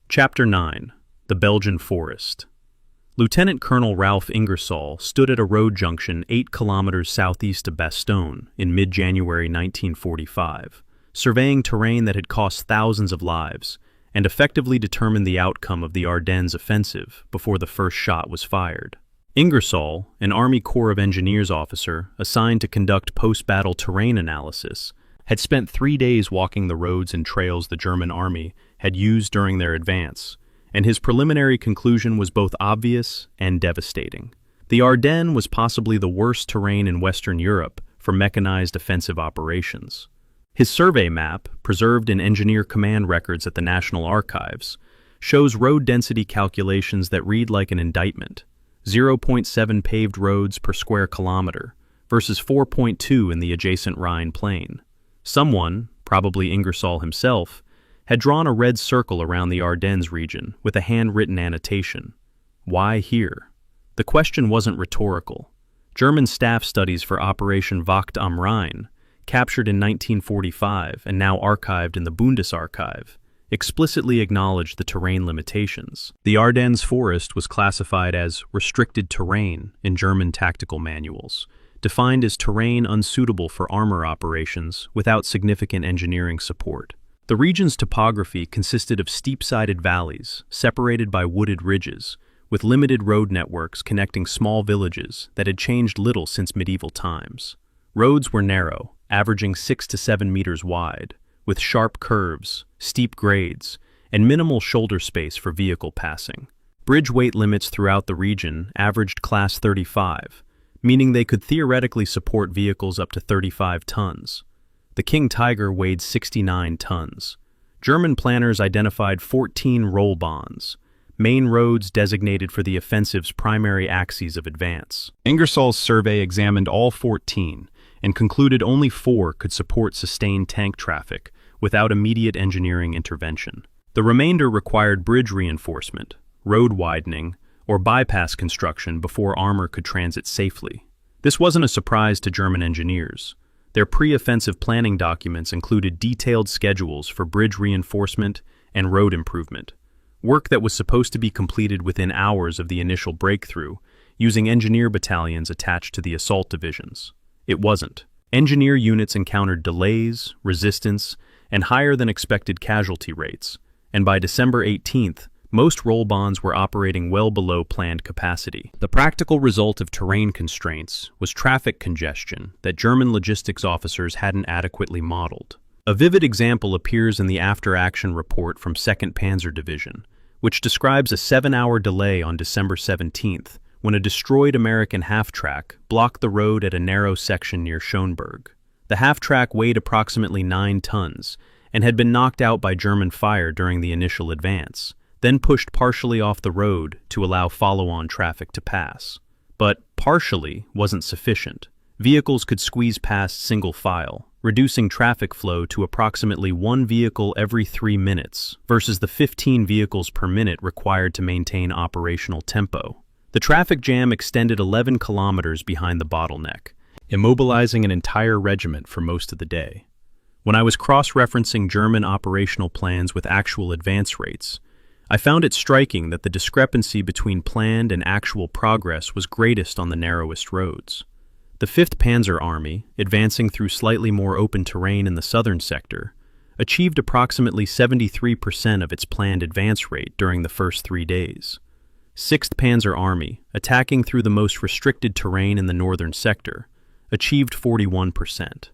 Chapter 9. The Belgian Forest. Lieutenant Colonel Ralph Ingersoll stood at a road junction 8 kilometers southeast of Bastogne in mid-January 1945, surveying terrain that had cost thousands of lives and effectively determined the outcome of the Ardennes offensive before the first shot was fired. Ingersoll, an Army Corps of Engineers officer assigned to conduct post-battle terrain analysis, had spent 3 days walking the roads and trails the German army had used during their advance, and his preliminary conclusion was both obvious and devastating. The Ardennes was possibly the worst terrain in Western Europe for mechanized offensive operations. His survey map, preserved in engineer command records at the National Archives, shows road density calculations that read like an indictment: 0.7 paved roads per square kilometer versus 4.2 in the adjacent Rhine plain. Someone, probably Ingersoll himself, had drawn a red circle around the Ardennes region with a handwritten annotation. Why here? The question wasn't rhetorical. German staff studies for Operation Wacht am Rhein, captured in 1945 and now archived in the Bundesarchiv, explicitly acknowledged the terrain limitations. The Ardennes forest was classified as restricted terrain in German tactical manuals, defined as terrain unsuitable for armor operations without significant engineering support. The region's topography consisted of steep-sided valleys, separated by wooded ridges, with limited road networks connecting small villages that had changed little since medieval times. Roads were narrow, averaging 6 to 7 meters wide, with sharp curves, steep grades, and minimal shoulder space for vehicle passing. Bridge weight limits throughout the region averaged Class 35, meaning they could theoretically support vehicles up to 35 tons. The King Tiger weighed 69 tons. German planners identified 14 roll bonds, main roads designated for the offensive's primary axes of advance. Ingersoll's survey examined all 14 and concluded only 4 could support sustained tank traffic without immediate engineering intervention. The remainder required bridge reinforcement, road widening, or bypass construction before armor could transit safely. This wasn't a surprise to German engineers. Their pre-offensive planning documents included detailed schedules for bridge reinforcement and road improvement, work that was supposed to be completed within hours of the initial breakthrough, using engineer battalions attached to the assault divisions. It wasn't. Engineer units encountered delays, resistance, and higher than expected casualty rates, and by December 18th, most roll bonds were operating well below planned capacity. The practical result of terrain constraints was traffic congestion that German logistics officers hadn't adequately modeled. A vivid example appears in the after-action report from 2nd Panzer Division, which describes a 7-hour delay on December 17th when a destroyed American half-track blocked the road at a narrow section near Schönberg. The half-track weighed approximately 9 tons and had been knocked out by German fire during the initial advance, then pushed partially off the road to allow follow-on traffic to pass. But partially wasn't sufficient. Vehicles could squeeze past single file, reducing traffic flow to approximately 1 vehicle every 3 minutes versus the 15 vehicles per minute required to maintain operational tempo. The traffic jam extended 11 kilometers behind the bottleneck, immobilizing an entire regiment for most of the day. When I was cross-referencing German operational plans with actual advance rates, I found it striking that the discrepancy between planned and actual progress was greatest on the narrowest roads. The 5th Panzer Army, advancing through slightly more open terrain in the southern sector, achieved approximately 73% of its planned advance rate during the first 3 days. 6th Panzer Army, attacking through the most restricted terrain in the northern sector, achieved 41%.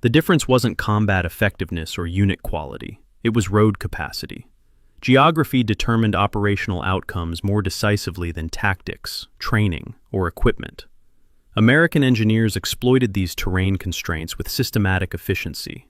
The difference wasn't combat effectiveness or unit quality, it was road capacity. Geography determined operational outcomes more decisively than tactics, training, or equipment. American engineers exploited these terrain constraints with systematic efficiency.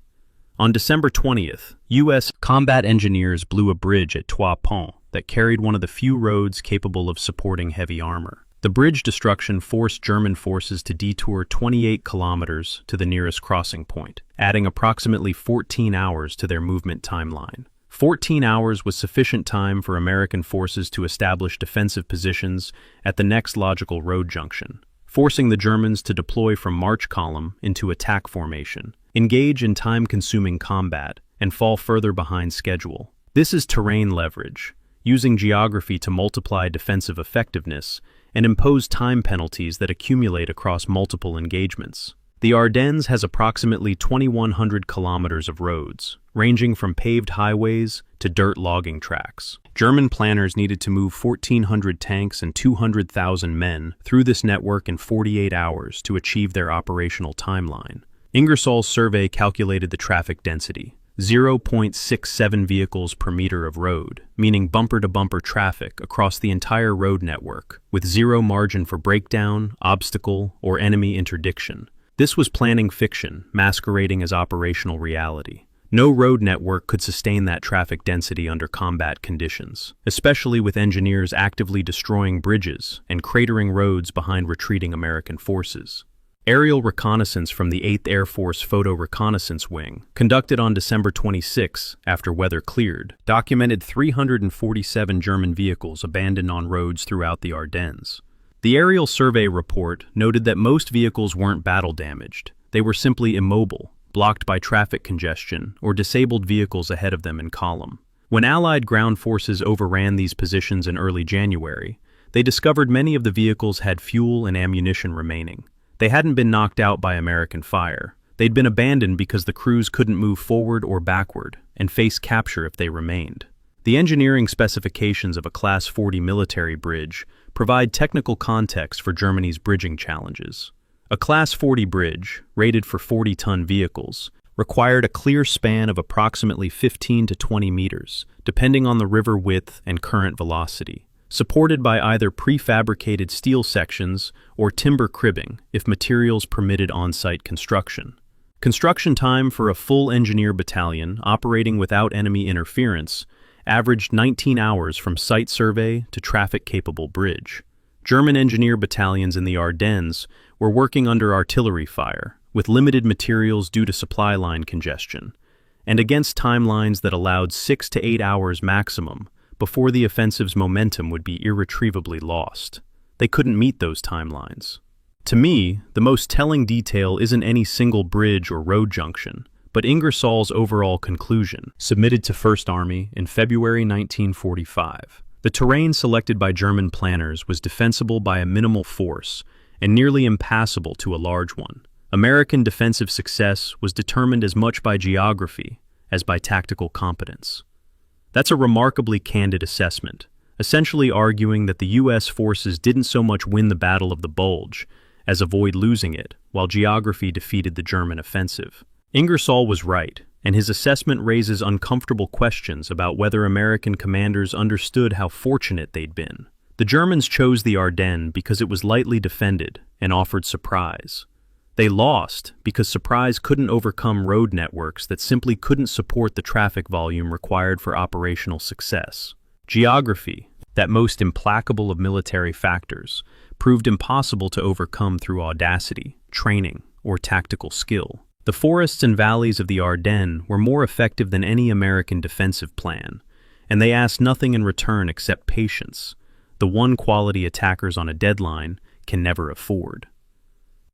On December 20th, U.S. combat engineers blew a bridge at Trois Ponts that carried one of the few roads capable of supporting heavy armor. The bridge destruction forced German forces to detour 28 kilometers to the nearest crossing point, adding approximately 14 hours to their movement timeline. 14 hours was sufficient time for American forces to establish defensive positions at the next logical road junction, forcing the Germans to deploy from march column into attack formation, engage in time-consuming combat, and fall further behind schedule. This is terrain leverage, using geography to multiply defensive effectiveness and impose time penalties that accumulate across multiple engagements. The Ardennes has approximately 2,100 kilometers of roads, ranging from paved highways to dirt logging tracks. German planners needed to move 1,400 tanks and 200,000 men through this network in 48 hours to achieve their operational timeline. Ingersoll's survey calculated the traffic density, 0.67 vehicles per meter of road, meaning bumper-to-bumper traffic across the entire road network, with zero margin for breakdown, obstacle, or enemy interdiction. This was planning fiction, masquerading as operational reality. No road network could sustain that traffic density under combat conditions, especially with engineers actively destroying bridges and cratering roads behind retreating American forces. Aerial reconnaissance from the 8th Air Force Photo Reconnaissance Wing, conducted on December 26 after weather cleared, documented 347 German vehicles abandoned on roads throughout the Ardennes. The aerial survey report noted that most vehicles weren't battle damaged. They were simply immobile, blocked by traffic congestion, or disabled vehicles ahead of them in column. When Allied ground forces overran these positions in early January, they discovered many of the vehicles had fuel and ammunition remaining. They hadn't been knocked out by American fire. They'd been abandoned because the crews couldn't move forward or backward and faced capture if they remained. The engineering specifications of a Class 40 military bridge provide technical context for Germany's bridging challenges. A Class 40 bridge, rated for 40-ton vehicles, required a clear span of approximately 15 to 20 meters, depending on the river width and current velocity, supported by either prefabricated steel sections or timber cribbing if materials permitted on-site construction. Construction time for a full engineer battalion operating without enemy interference averaged 19 hours from site survey to traffic-capable bridge. German engineer battalions in the Ardennes were working under artillery fire, with limited materials due to supply line congestion, and against timelines that allowed 6 to 8 hours maximum before the offensive's momentum would be irretrievably lost. They couldn't meet those timelines. To me, the most telling detail isn't any single bridge or road junction, but Ingersoll's overall conclusion, submitted to First Army in February 1945. The terrain selected by German planners was defensible by a minimal force and nearly impassable to a large one. American defensive success was determined as much by geography as by tactical competence. That's a remarkably candid assessment, essentially arguing that the U.S. forces didn't so much win the Battle of the Bulge as avoid losing it, while geography defeated the German offensive. Ingersoll was right, and his assessment raises uncomfortable questions about whether American commanders understood how fortunate they'd been. The Germans chose the Ardennes because it was lightly defended and offered surprise. They lost because surprise couldn't overcome road networks that simply couldn't support the traffic volume required for operational success. Geography, that most implacable of military factors, proved impossible to overcome through audacity, training, or tactical skill. The forests and valleys of the Ardennes were more effective than any American defensive plan, and they asked nothing in return except patience, the one quality attackers on a deadline can never afford.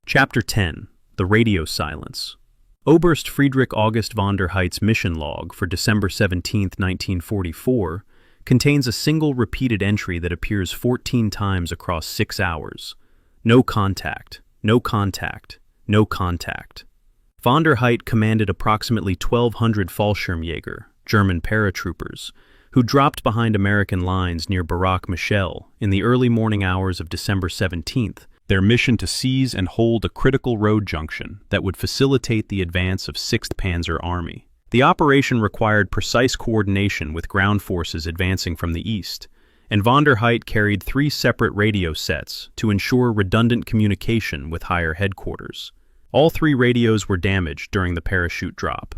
Chapter 10. The Radio Silence. Oberst Friedrich August von der Heydt's mission log for December 17, 1944, contains a single repeated entry that appears 14 times across 6 hours. No contact, no contact, no contact. Von der Heydt commanded approximately 1,200 Fallschirmjäger, German paratroopers, who dropped behind American lines near Barak Michel in the early morning hours of December 17th, their mission to seize and hold a critical road junction that would facilitate the advance of 6th Panzer Army. The operation required precise coordination with ground forces advancing from the east, and von der Heydt carried 3 separate radio sets to ensure redundant communication with higher headquarters. All 3 radios were damaged during the parachute drop.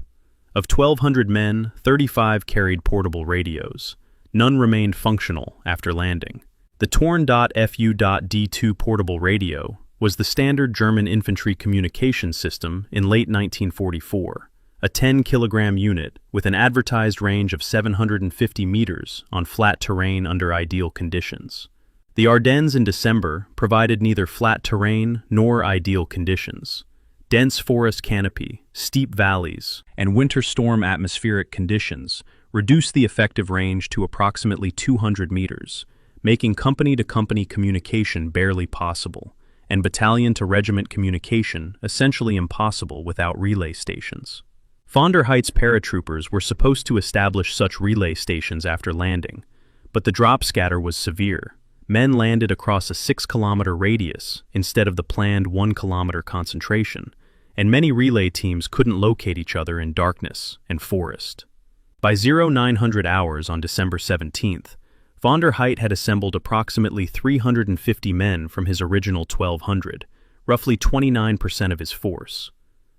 Of 1,200 men, 35 carried portable radios. None remained functional after landing. The torn.fu.D2 portable radio was the standard German infantry communication system in late 1944, a 10-kilogram unit with an advertised range of 750 meters on flat terrain under ideal conditions. The Ardennes in December provided neither flat terrain nor ideal conditions. Dense forest canopy, steep valleys, and winter storm atmospheric conditions reduced the effective range to approximately 200 meters, making company-to-company communication barely possible, and battalion-to-regiment communication essentially impossible without relay stations. Von der Heydt's paratroopers were supposed to establish such relay stations after landing, but the drop scatter was severe. Men landed across a 6-kilometer radius instead of the planned 1-kilometer concentration, and many relay teams couldn't locate each other in darkness and forest. By 0900 hours on December 17th, von der Heydt had assembled approximately 350 men from his original 1,200, roughly 29% of his force.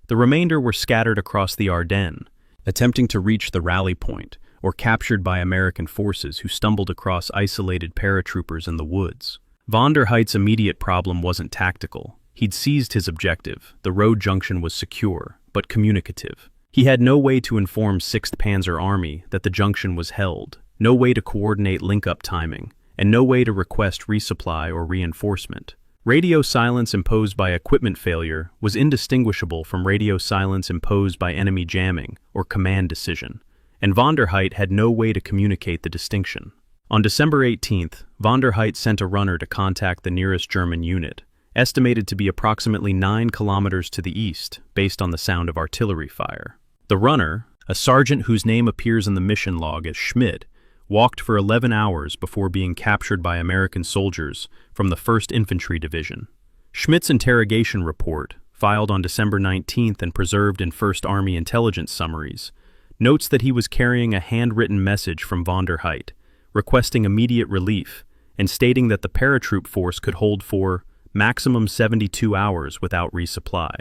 The remainder were scattered across the Ardennes, attempting to reach the rally point, or captured by American forces who stumbled across isolated paratroopers in the woods. Von der Heydt's immediate problem wasn't tactical. He'd seized his objective. The road junction was secure, but communicative. He had no way to inform 6th Panzer Army that the junction was held, no way to coordinate link-up timing, and no way to request resupply or reinforcement. Radio silence imposed by equipment failure was indistinguishable from radio silence imposed by enemy jamming or command decision, and von der Heydt had no way to communicate the distinction. On December 18th, von der Heydt sent a runner to contact the nearest German unit, estimated to be approximately 9 kilometers to the east, based on the sound of artillery fire. The runner, a sergeant whose name appears in the mission log as Schmidt, walked for 11 hours before being captured by American soldiers from the 1st Infantry Division. Schmidt's interrogation report, filed on December 19th and preserved in 1st Army intelligence summaries, notes that he was carrying a handwritten message from von der Heydt, requesting immediate relief and stating that the paratroop force could hold for maximum 72 hours without resupply.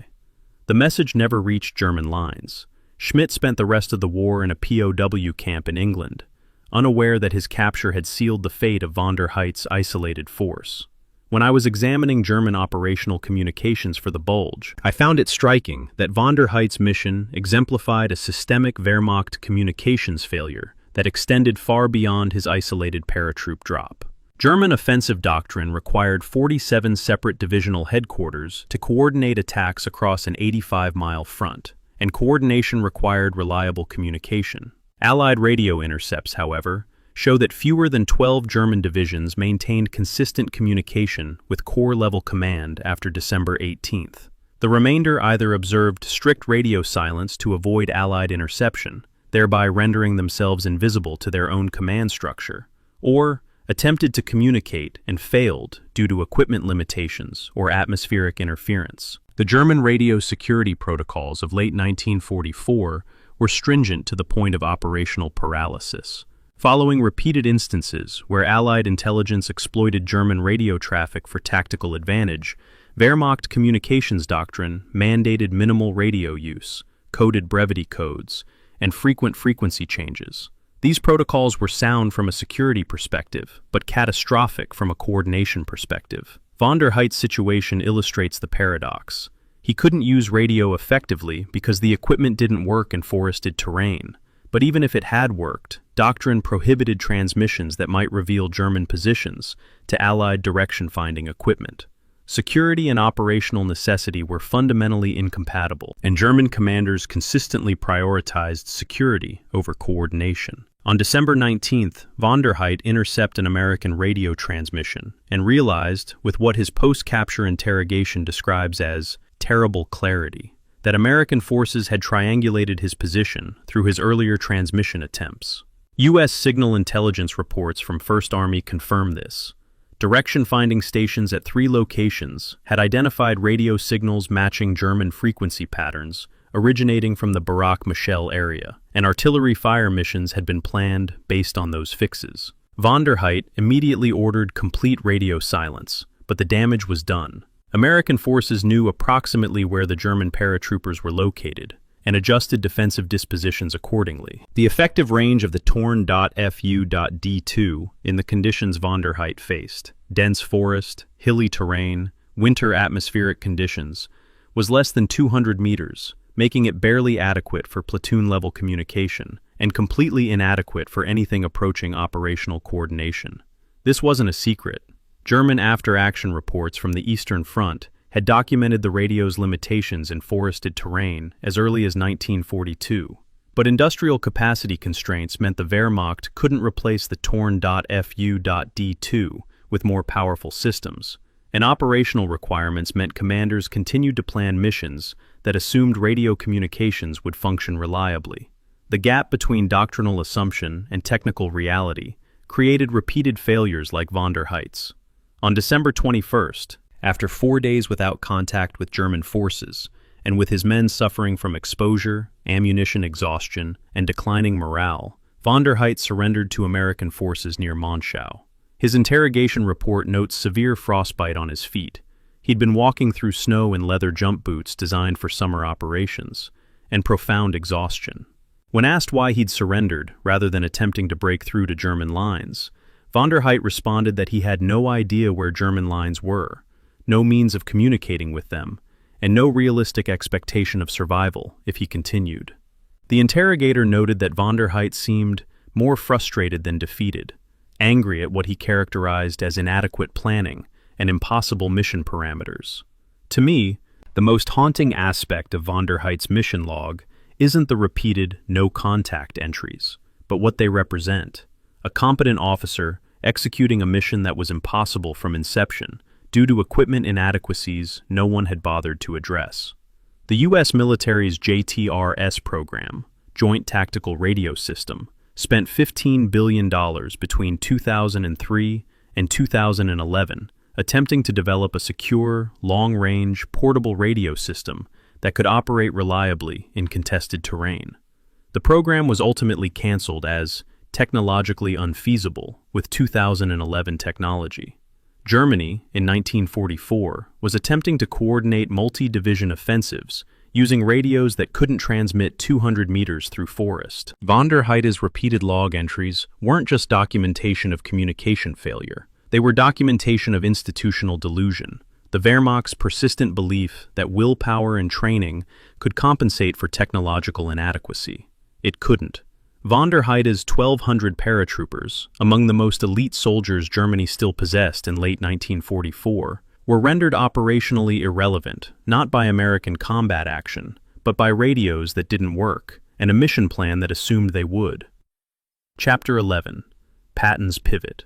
The message never reached German lines. Schmidt spent the rest of the war in a POW camp in England, unaware that his capture had sealed the fate of von der Heyt's isolated force. When I was examining German operational communications for the Bulge, I found it striking that von der Heydt's mission exemplified a systemic Wehrmacht communications failure that extended far beyond his isolated paratroop drop. German offensive doctrine required 47 separate divisional headquarters to coordinate attacks across an 85-mile front, and coordination required reliable communication. Allied radio intercepts, however, show that fewer than 12 German divisions maintained consistent communication with corps-level command after December 18th. The remainder either observed strict radio silence to avoid Allied interception, thereby rendering themselves invisible to their own command structure, or attempted to communicate and failed due to equipment limitations or atmospheric interference. The German radio security protocols of late 1944 were stringent to the point of operational paralysis. Following repeated instances where Allied intelligence exploited German radio traffic for tactical advantage, Wehrmacht communications doctrine mandated minimal radio use, coded brevity codes, and frequent frequency changes. These protocols were sound from a security perspective, but catastrophic from a coordination perspective. Von der Heydt's situation illustrates the paradox. He couldn't use radio effectively because the equipment didn't work in forested terrain. But even if it had worked, doctrine prohibited transmissions that might reveal German positions to Allied direction-finding equipment. Security and operational necessity were fundamentally incompatible, and German commanders consistently prioritized security over coordination. On December 19th, von der Heydt intercepted an American radio transmission and realized, with what his post-capture interrogation describes as terrible clarity, that American forces had triangulated his position through his earlier transmission attempts. U.S. signal intelligence reports from 1st Army confirm this. Direction-finding stations at 3 locations had identified radio signals matching German frequency patterns originating from the Barak-Michel area, and artillery fire missions had been planned based on those fixes. Von der Heydt immediately ordered complete radio silence, but the damage was done. American forces knew approximately where the German paratroopers were located and adjusted defensive dispositions accordingly. The effective range of the torn .fu.D2 in the conditions von der Heydt faced, dense forest, hilly terrain, winter atmospheric conditions, was less than 200 meters, making it barely adequate for platoon-level communication and completely inadequate for anything approaching operational coordination. This wasn't a secret. German after-action reports from the Eastern Front had documented the radio's limitations in forested terrain as early as 1942. But industrial capacity constraints meant the Wehrmacht couldn't replace the torn .fu.D2 with more powerful systems, and operational requirements meant commanders continued to plan missions that assumed radio communications would function reliably. The gap between doctrinal assumption and technical reality created repeated failures like von der Heydt's. On December 21st, after 4 days without contact with German forces, and with his men suffering from exposure, ammunition exhaustion, and declining morale, von der Heydt surrendered to American forces near Monschau. His interrogation report notes severe frostbite on his feet. He'd been walking through snow in leather jump boots designed for summer operations, and profound exhaustion. When asked why he'd surrendered rather than attempting to break through to German lines, von der Heydt responded that he had no idea where German lines were, no means of communicating with them, and no realistic expectation of survival if he continued. The interrogator noted that von der Heydt seemed more frustrated than defeated, angry at what he characterized as inadequate planning and impossible mission parameters. To me, the most haunting aspect of von der Heydt's mission log isn't the repeated no-contact entries, but what they represent: a competent officer executing a mission that was impossible from inception due to equipment inadequacies no one had bothered to address. The U.S. military's JTRS program, Joint Tactical Radio System, spent $15 billion between 2003 and 2011 attempting to develop a secure, long-range, portable radio system that could operate reliably in contested terrain. The program was ultimately canceled as technologically unfeasible with 2011 technology. Germany, in 1944, was attempting to coordinate multi-division offensives using radios that couldn't transmit 200 meters through forest. Von der Heydt's repeated log entries weren't just documentation of communication failure. They were documentation of institutional delusion, the Wehrmacht's persistent belief that willpower and training could compensate for technological inadequacy. It couldn't. Von der Heide's 1,200 paratroopers, among the most elite soldiers Germany still possessed in late 1944, were rendered operationally irrelevant, not by American combat action, but by radios that didn't work, and a mission plan that assumed they would. Chapter 11. Patton's Pivot.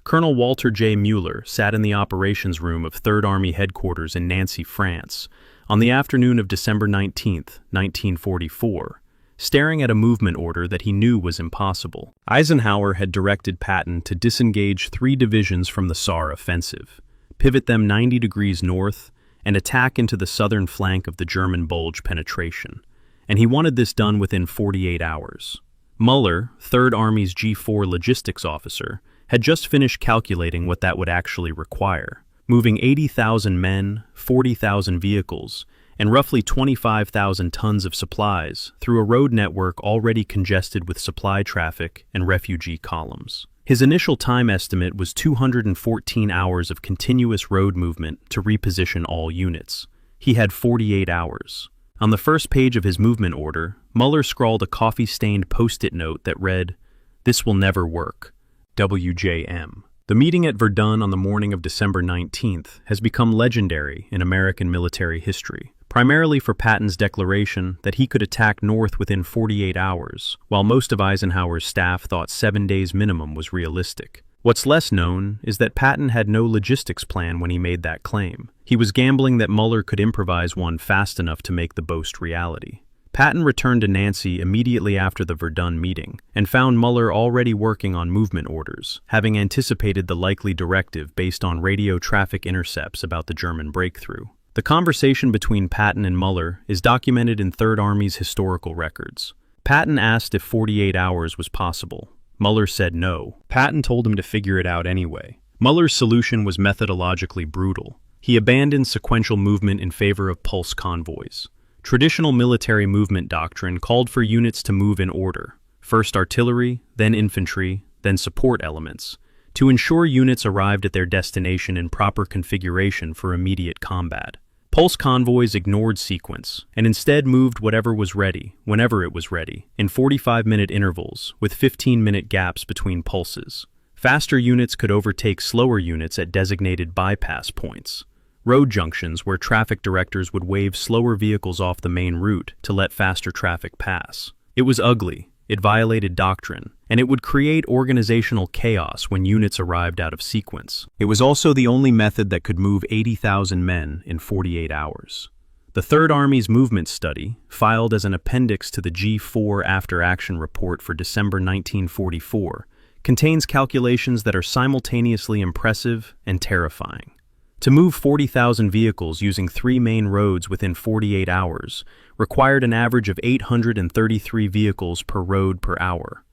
Colonel Walter J. Mueller sat in the operations room of 3rd Army headquarters in Nancy, France, on the afternoon of December 19, 1944, staring at a movement order that he knew was impossible. Eisenhower had directed Patton to disengage 3 divisions from the Saar offensive, pivot them 90 degrees north, and attack into the southern flank of the German Bulge penetration, and he wanted this done within 48 hours. Mueller, 3rd Army's G4 logistics officer, had just finished calculating what that would actually require, moving 80,000 men, 40,000 vehicles, and roughly 25,000 tons of supplies through a road network already congested with supply traffic and refugee columns. His initial time estimate was 214 hours of continuous road movement to reposition all units. He had 48 hours. On the first page of his movement order, Mueller scrawled a coffee-stained post-it note that read, "This will never work. WJM." The meeting at Verdun on the morning of December 19th has become legendary in American military history, primarily for Patton's declaration that he could attack north within 48 hours, while most of Eisenhower's staff thought 7 days minimum was realistic. What's less known is that Patton had no logistics plan when he made that claim. He was gambling that Mueller could improvise one fast enough to make the boast reality. Patton returned to Nancy immediately after the Verdun meeting and found Mueller already working on movement orders, having anticipated the likely directive based on radio traffic intercepts about the German breakthrough. The conversation between Patton and Mueller is documented in 3rd Army's historical records. Patton asked if 48 hours was possible. Mueller said no. Patton told him to figure it out anyway. Mueller's solution was methodologically brutal. He abandoned sequential movement in favor of pulse convoys. Traditional military movement doctrine called for units to move in order, first artillery, then infantry, then support elements, to ensure units arrived at their destination in proper configuration for immediate combat. Pulse convoys ignored sequence, and instead moved whatever was ready, whenever it was ready, in 45-minute intervals, with 15-minute gaps between pulses. Faster units could overtake slower units at designated bypass points, road junctions where traffic directors would wave slower vehicles off the main route to let faster traffic pass. It was ugly, it violated doctrine, and it would create organizational chaos when units arrived out of sequence. It was also the only method that could move 80,000 men in 48 hours. The 3rd Army's movement study, filed as an appendix to the G4 after-action report for December 1944, contains calculations that are simultaneously impressive and terrifying. To move 40,000 vehicles using 3 main roads within 48 hours required an average of 833 vehicles per road per hour.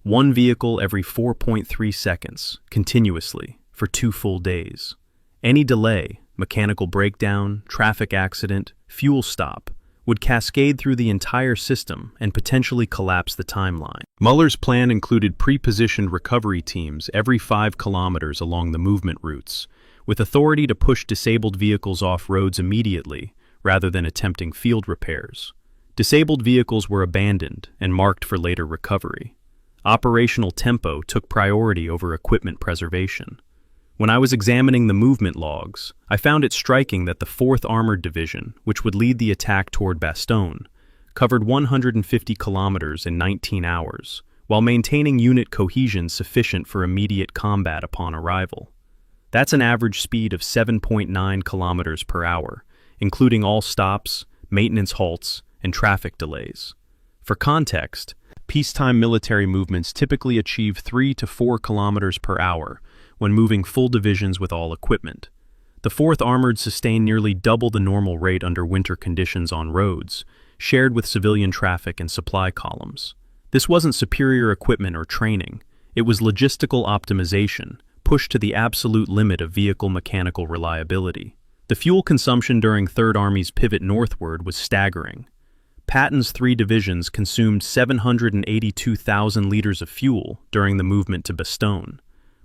1 vehicle every 4.3 seconds, continuously, for 2 full days. Any delay, mechanical breakdown, traffic accident, fuel stop, would cascade through the entire system and potentially collapse the timeline. Mueller's plan included pre-positioned recovery teams every 5 kilometers along the movement routes, with authority to push disabled vehicles off roads immediately, rather than attempting field repairs. Disabled vehicles were abandoned and marked for later recovery. Operational tempo took priority over equipment preservation. When I was examining the movement logs, I found it striking that the 4th Armored Division, which would lead the attack toward Bastogne, covered 150 kilometers in 19 hours, while maintaining unit cohesion sufficient for immediate combat upon arrival. That's an average speed of 7.9 kilometers per hour, including all stops, maintenance halts, and traffic delays. For context, peacetime military movements typically achieve 3 to 4 kilometers per hour when moving full divisions with all equipment. The 4th Armored sustained nearly double the normal rate under winter conditions on roads, shared with civilian traffic and supply columns. This wasn't superior equipment or training, it was logistical optimization, pushed to the absolute limit of vehicle mechanical reliability. The fuel consumption during 3rd Army's pivot northward was staggering. Patton's 3 divisions consumed 782,000 liters of fuel during the movement to Bastogne,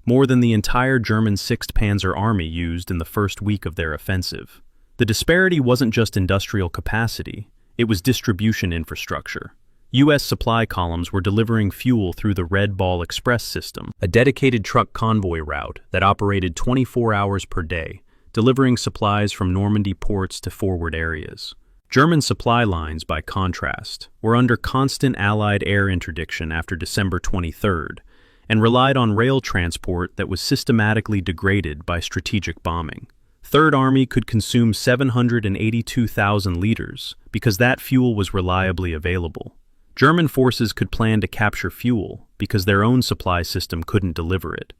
more than the entire German 6th Panzer Army used in the first week of their offensive. The disparity wasn't just industrial capacity, it was distribution infrastructure. U.S. supply columns were delivering fuel through the Red Ball Express system, a dedicated truck convoy route that operated 24 hours per day, delivering supplies from Normandy ports to forward areas. German supply lines, by contrast, were under constant Allied air interdiction after December 23rd, and relied on rail transport that was systematically degraded by strategic bombing. Third Army could consume 782,000 liters because that fuel was reliably available. German forces could plan to capture fuel because their own supply system couldn't deliver it.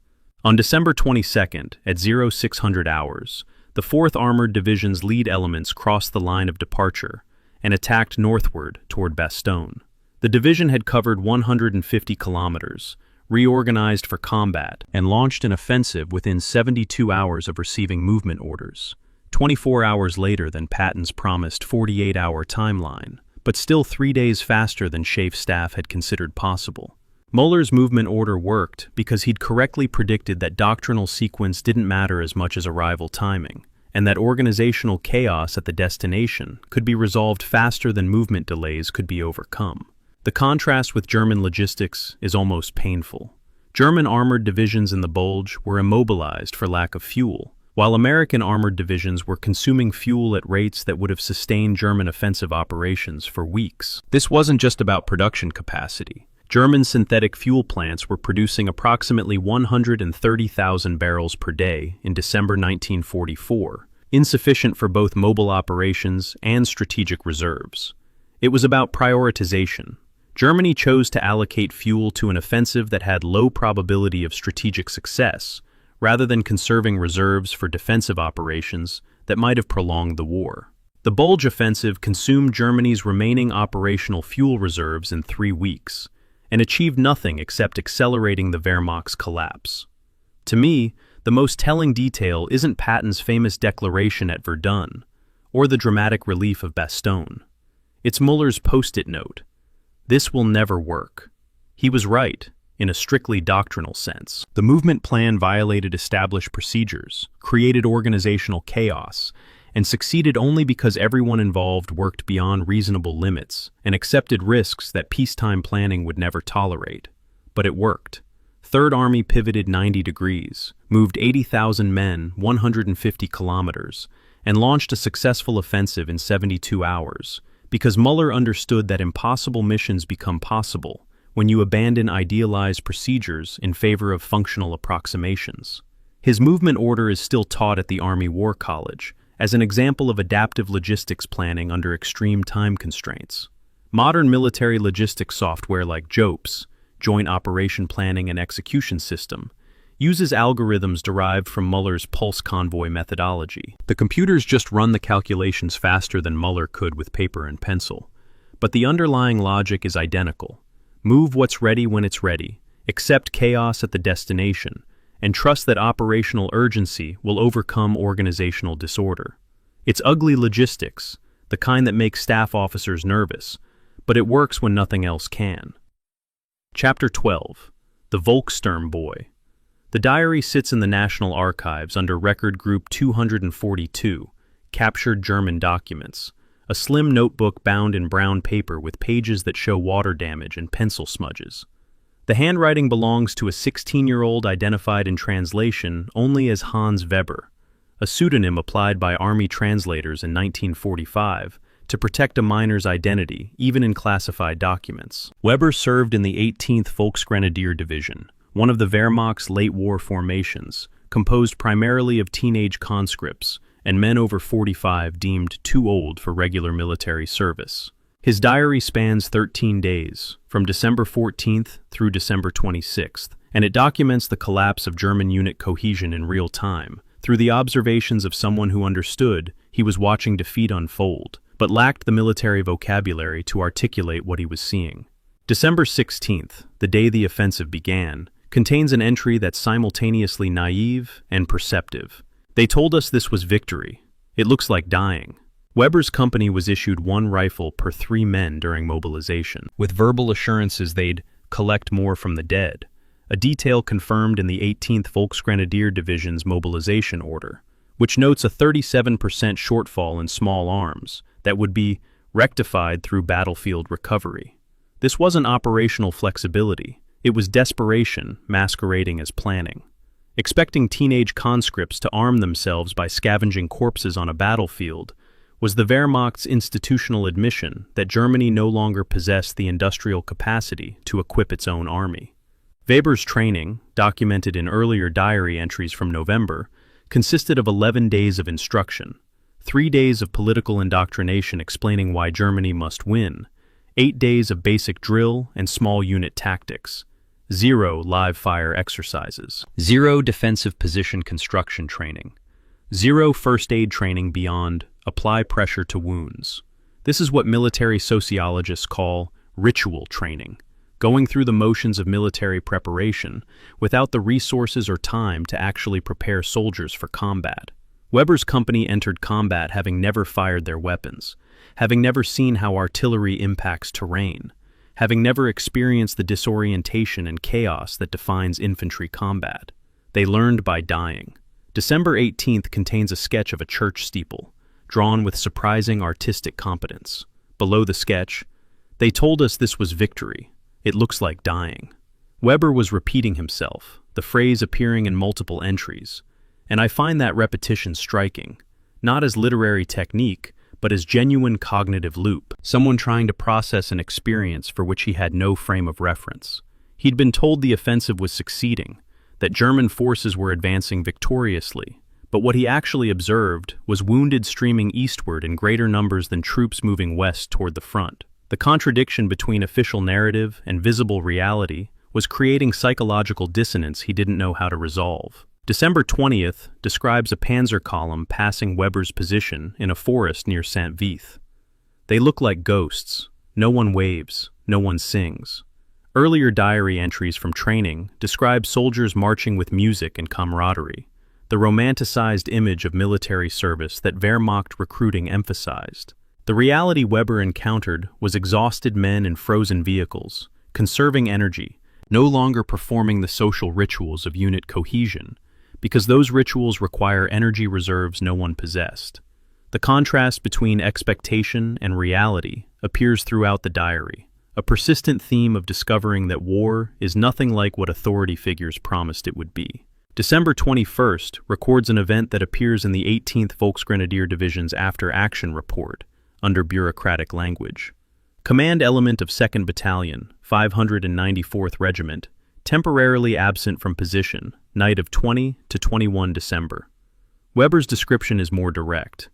On December 22nd, at 0600 hours, the 4th Armored Division's lead elements crossed the line of departure and attacked northward toward Bastogne. The division had covered 150 kilometers, reorganized for combat, and launched an offensive within 72 hours of receiving movement orders, 24 hours later than Patton's promised 48-hour timeline, but still 3 days faster than Schaeff's staff had considered possible. Muller's movement order worked because he'd correctly predicted that doctrinal sequence didn't matter as much as arrival timing, and that organizational chaos at the destination could be resolved faster than movement delays could be overcome. The contrast with German logistics is almost painful. German armored divisions in the Bulge were immobilized for lack of fuel, while American armored divisions were consuming fuel at rates that would have sustained German offensive operations for weeks. This wasn't just about production capacity. German synthetic fuel plants were producing approximately 130,000 barrels per day in December 1944, insufficient for both mobile operations and strategic reserves. It was about prioritization. Germany chose to allocate fuel to an offensive that had low probability of strategic success, rather than conserving reserves for defensive operations that might have prolonged the war. The Bulge offensive consumed Germany's remaining operational fuel reserves in 3 weeks, and achieved nothing except accelerating the Wehrmacht's collapse. To me, the most telling detail isn't Patton's famous declaration at Verdun, or the dramatic relief of Bastogne. It's Muller's post-it note. This will never work. He was right, in a strictly doctrinal sense. The movement plan violated established procedures, created organizational chaos, and succeeded only because everyone involved worked beyond reasonable limits and accepted risks that peacetime planning would never tolerate. But it worked. Third Army pivoted 90 degrees, moved 80,000 men 150 kilometers, and launched a successful offensive in 72 hours, because Muller understood that impossible missions become possible when you abandon idealized procedures in favor of functional approximations. His movement order is still taught at the Army War College as an example of adaptive logistics planning under extreme time constraints. Modern military logistics software like JOPS, Joint Operation Planning and Execution System, uses algorithms derived from Muller's pulse convoy methodology. The computers just run the calculations faster than Muller could with paper and pencil. But the underlying logic is identical. Move what's ready when it's ready, accept chaos at the destination, and trust that operational urgency will overcome organizational disorder. It's ugly logistics, the kind that makes staff officers nervous, but it works when nothing else can. Chapter 12. The Volkssturm Boy. The diary sits in the National Archives under Record Group 242, Captured German Documents, a slim notebook bound in brown paper with pages that show water damage and pencil smudges. The handwriting belongs to a 16-year-old identified in translation only as Hans Weber, a pseudonym applied by Army translators in 1945 to protect a minor's identity, even in classified documents. Weber served in the 18th Volksgrenadier Division, one of the Wehrmacht's late-war formations, composed primarily of teenage conscripts and men over 45 deemed too old for regular military service. His diary spans 13 days, from December 14th through December 26th, and it documents the collapse of German unit cohesion in real time, through the observations of someone who understood he was watching defeat unfold, but lacked the military vocabulary to articulate what he was seeing. December 16th, the day the offensive began, contains an entry that's simultaneously naive and perceptive. They told us this was victory. It looks like dying. Weber's company was issued 1 rifle per 3 men during mobilization, with verbal assurances they'd collect more from the dead, a detail confirmed in the 18th Volksgrenadier Division's mobilization order, which notes a 37% shortfall in small arms that would be rectified through battlefield recovery. This wasn't operational flexibility, it was desperation masquerading as planning. Expecting teenage conscripts to arm themselves by scavenging corpses on a battlefield was the Wehrmacht's institutional admission that Germany no longer possessed the industrial capacity to equip its own army. Weber's training, documented in earlier diary entries from November, consisted of 11 days of instruction, 3 days of political indoctrination explaining why Germany must win, 8 days of basic drill and small unit tactics, 0 live-fire exercises, 0 defensive position construction training, 0 first aid training beyond apply pressure to wounds. This is what military sociologists call ritual training, going through the motions of military preparation without the resources or time to actually prepare soldiers for combat. Weber's company entered combat having never fired their weapons, having never seen how artillery impacts terrain, having never experienced the disorientation and chaos that defines infantry combat. They learned by dying. December 18th contains a sketch of a church steeple, drawn with surprising artistic competence. Below the sketch, "They told us this was victory. It looks like dying." Weber was repeating himself, the phrase appearing in multiple entries, and I find that repetition striking, not as literary technique, but as genuine cognitive loop, someone trying to process an experience for which he had no frame of reference. He'd been told the offensive was succeeding, that German forces were advancing victoriously, but what he actually observed was wounded streaming eastward in greater numbers than troops moving west toward the front. The contradiction between official narrative and visible reality was creating psychological dissonance he didn't know how to resolve. December 20th describes a panzer column passing Weber's position in a forest near Saint-Vith. They look like ghosts. No one waves, no one sings. Earlier diary entries from training describe soldiers marching with music and camaraderie, the romanticized image of military service that Wehrmacht recruiting emphasized. The reality Weber encountered was exhausted men in frozen vehicles, conserving energy, no longer performing the social rituals of unit cohesion, because those rituals require energy reserves no one possessed. The contrast between expectation and reality appears throughout the diary, a persistent theme of discovering that war is nothing like what authority figures promised it would be. December 21st records an event that appears in the 18th Volksgrenadier Division's after-action report, under bureaucratic language. Command element of 2nd Battalion, 594th Regiment, temporarily absent from position, night of 20 to 21 December. Weber's description is more direct.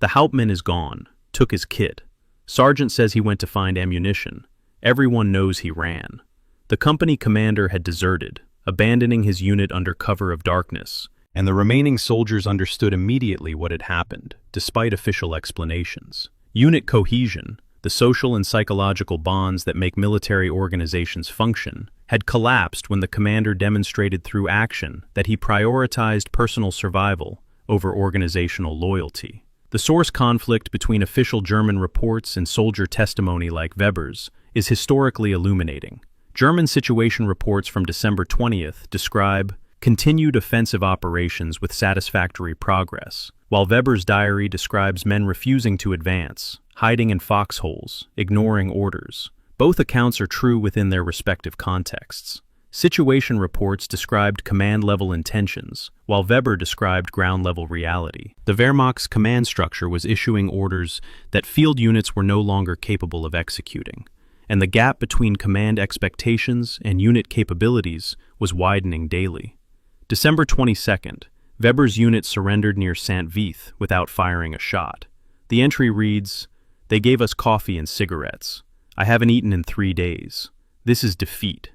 The Hauptmann is gone, took his kit. Sergeant says he went to find ammunition. Everyone knows he ran. The company commander had deserted, abandoning his unit under cover of darkness, and the remaining soldiers understood immediately what had happened, despite official explanations. Unit cohesion, the social and psychological bonds that make military organizations function, had collapsed when the commander demonstrated through action that he prioritized personal survival over organizational loyalty. The source conflict between official German reports and soldier testimony like Weber's is historically illuminating. German situation reports from December 20th describe continued offensive operations with satisfactory progress, while Weber's diary describes men refusing to advance, hiding in foxholes, ignoring orders. Both accounts are true within their respective contexts. Situation reports described command-level intentions, while Weber described ground-level reality. The Wehrmacht's command structure was issuing orders that field units were no longer capable of executing, and the gap between command expectations and unit capabilities was widening daily. December 22nd, Weber's unit surrendered near Saint-Vith without firing a shot. The entry reads, "They gave us coffee and cigarettes. I haven't eaten in 3 days. This is defeat."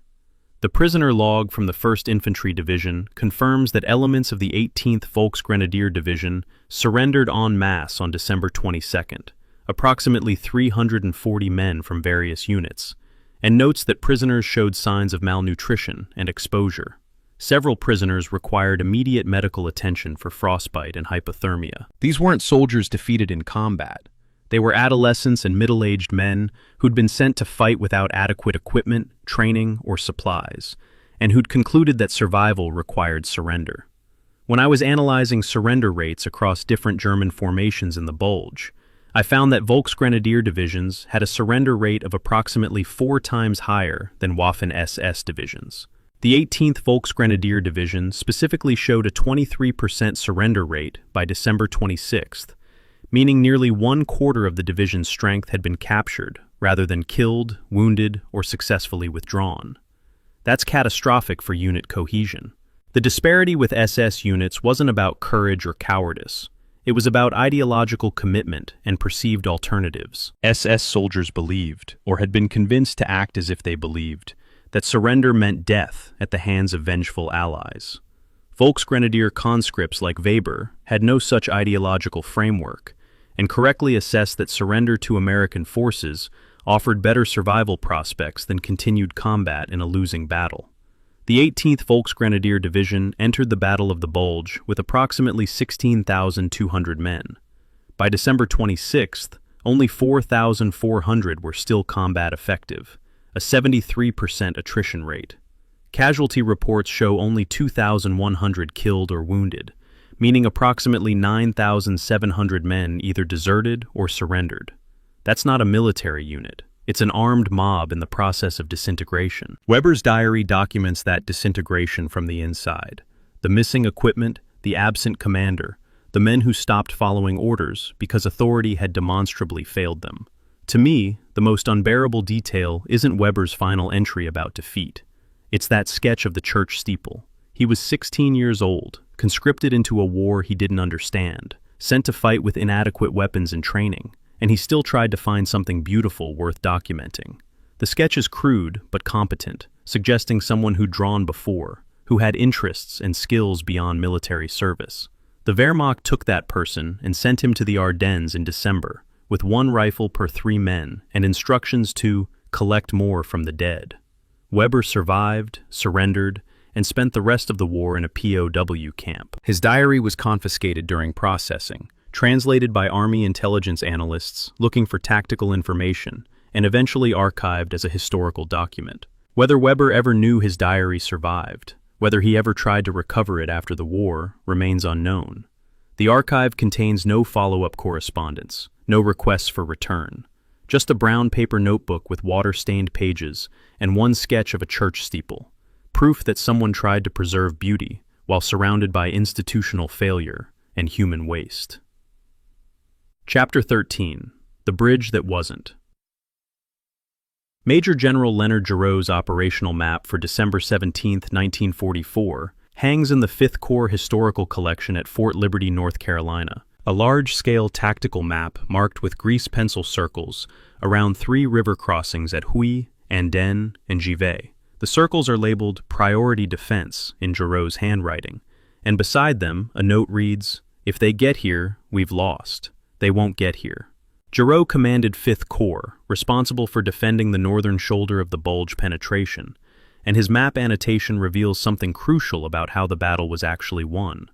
The prisoner log from the 1st Infantry Division confirms that elements of the 18th Volksgrenadier Division surrendered en masse on December 22nd, approximately 340 men from various units, and notes that prisoners showed signs of malnutrition and exposure. Several prisoners required immediate medical attention for frostbite and hypothermia. These weren't soldiers defeated in combat. They were adolescents and middle-aged men who'd been sent to fight without adequate equipment, training, or supplies, and who'd concluded that survival required surrender. When I was analyzing surrender rates across different German formations in the Bulge, I found that Volksgrenadier divisions had a surrender rate of approximately 4 times higher than Waffen-SS divisions. The 18th Volksgrenadier Division specifically showed a 23% surrender rate by December 26th, meaning nearly 1/4 of the division's strength had been captured rather than killed, wounded, or successfully withdrawn. That's catastrophic for unit cohesion. The disparity with SS units wasn't about courage or cowardice. It was about ideological commitment and perceived alternatives. SS soldiers believed, or had been convinced to act as if they believed, that surrender meant death at the hands of vengeful allies. Volksgrenadier conscripts like Weber had no such ideological framework, and correctly assessed that surrender to American forces offered better survival prospects than continued combat in a losing battle. The 18th Volksgrenadier Division entered the Battle of the Bulge with approximately 16,200 men. By December 26th, only 4,400 were still combat effective, a 73% attrition rate. Casualty reports show only 2,100 killed or wounded, meaning approximately 9,700 men either deserted or surrendered. That's not a military unit. It's an armed mob in the process of disintegration. Weber's diary documents that disintegration from the inside. The missing equipment, the absent commander, the men who stopped following orders because authority had demonstrably failed them. To me, the most unbearable detail isn't Weber's final entry about defeat. It's that sketch of the church steeple. He was 16 years old, conscripted into a war he didn't understand, sent to fight with inadequate weapons and training, and he still tried to find something beautiful worth documenting. The sketch is crude but competent, suggesting someone who'd drawn before, who had interests and skills beyond military service. The Wehrmacht took that person and sent him to the Ardennes in December, with 1 rifle per 3 men and instructions to collect more from the dead. Weber survived, surrendered, and spent the rest of the war in a POW camp. His diary was confiscated during processing, translated by Army intelligence analysts looking for tactical information, and eventually archived as a historical document. Whether Weber ever knew his diary survived, whether he ever tried to recover it after the war, remains unknown. The archive contains no follow-up correspondence, no requests for return, just a brown paper notebook with water-stained pages and 1 sketch of a church steeple, proof that someone tried to preserve beauty while surrounded by institutional failure and human waste. Chapter 13. The Bridge That Wasn't. Major General Leonard Giraud's operational map for December 17, 1944, hangs in the 5th Corps Historical Collection at Fort Liberty, North Carolina, a large-scale tactical map marked with grease pencil circles around 3 river crossings at Huy, Ardennes, and Givet. The circles are labeled Priority Defense in Giraud's handwriting, and beside them a note reads, "If they get here, we've lost. They won't get here." Giraud commanded 5th Corps, responsible for defending the northern shoulder of the Bulge penetration, and his map annotation reveals something crucial about how the battle was actually won.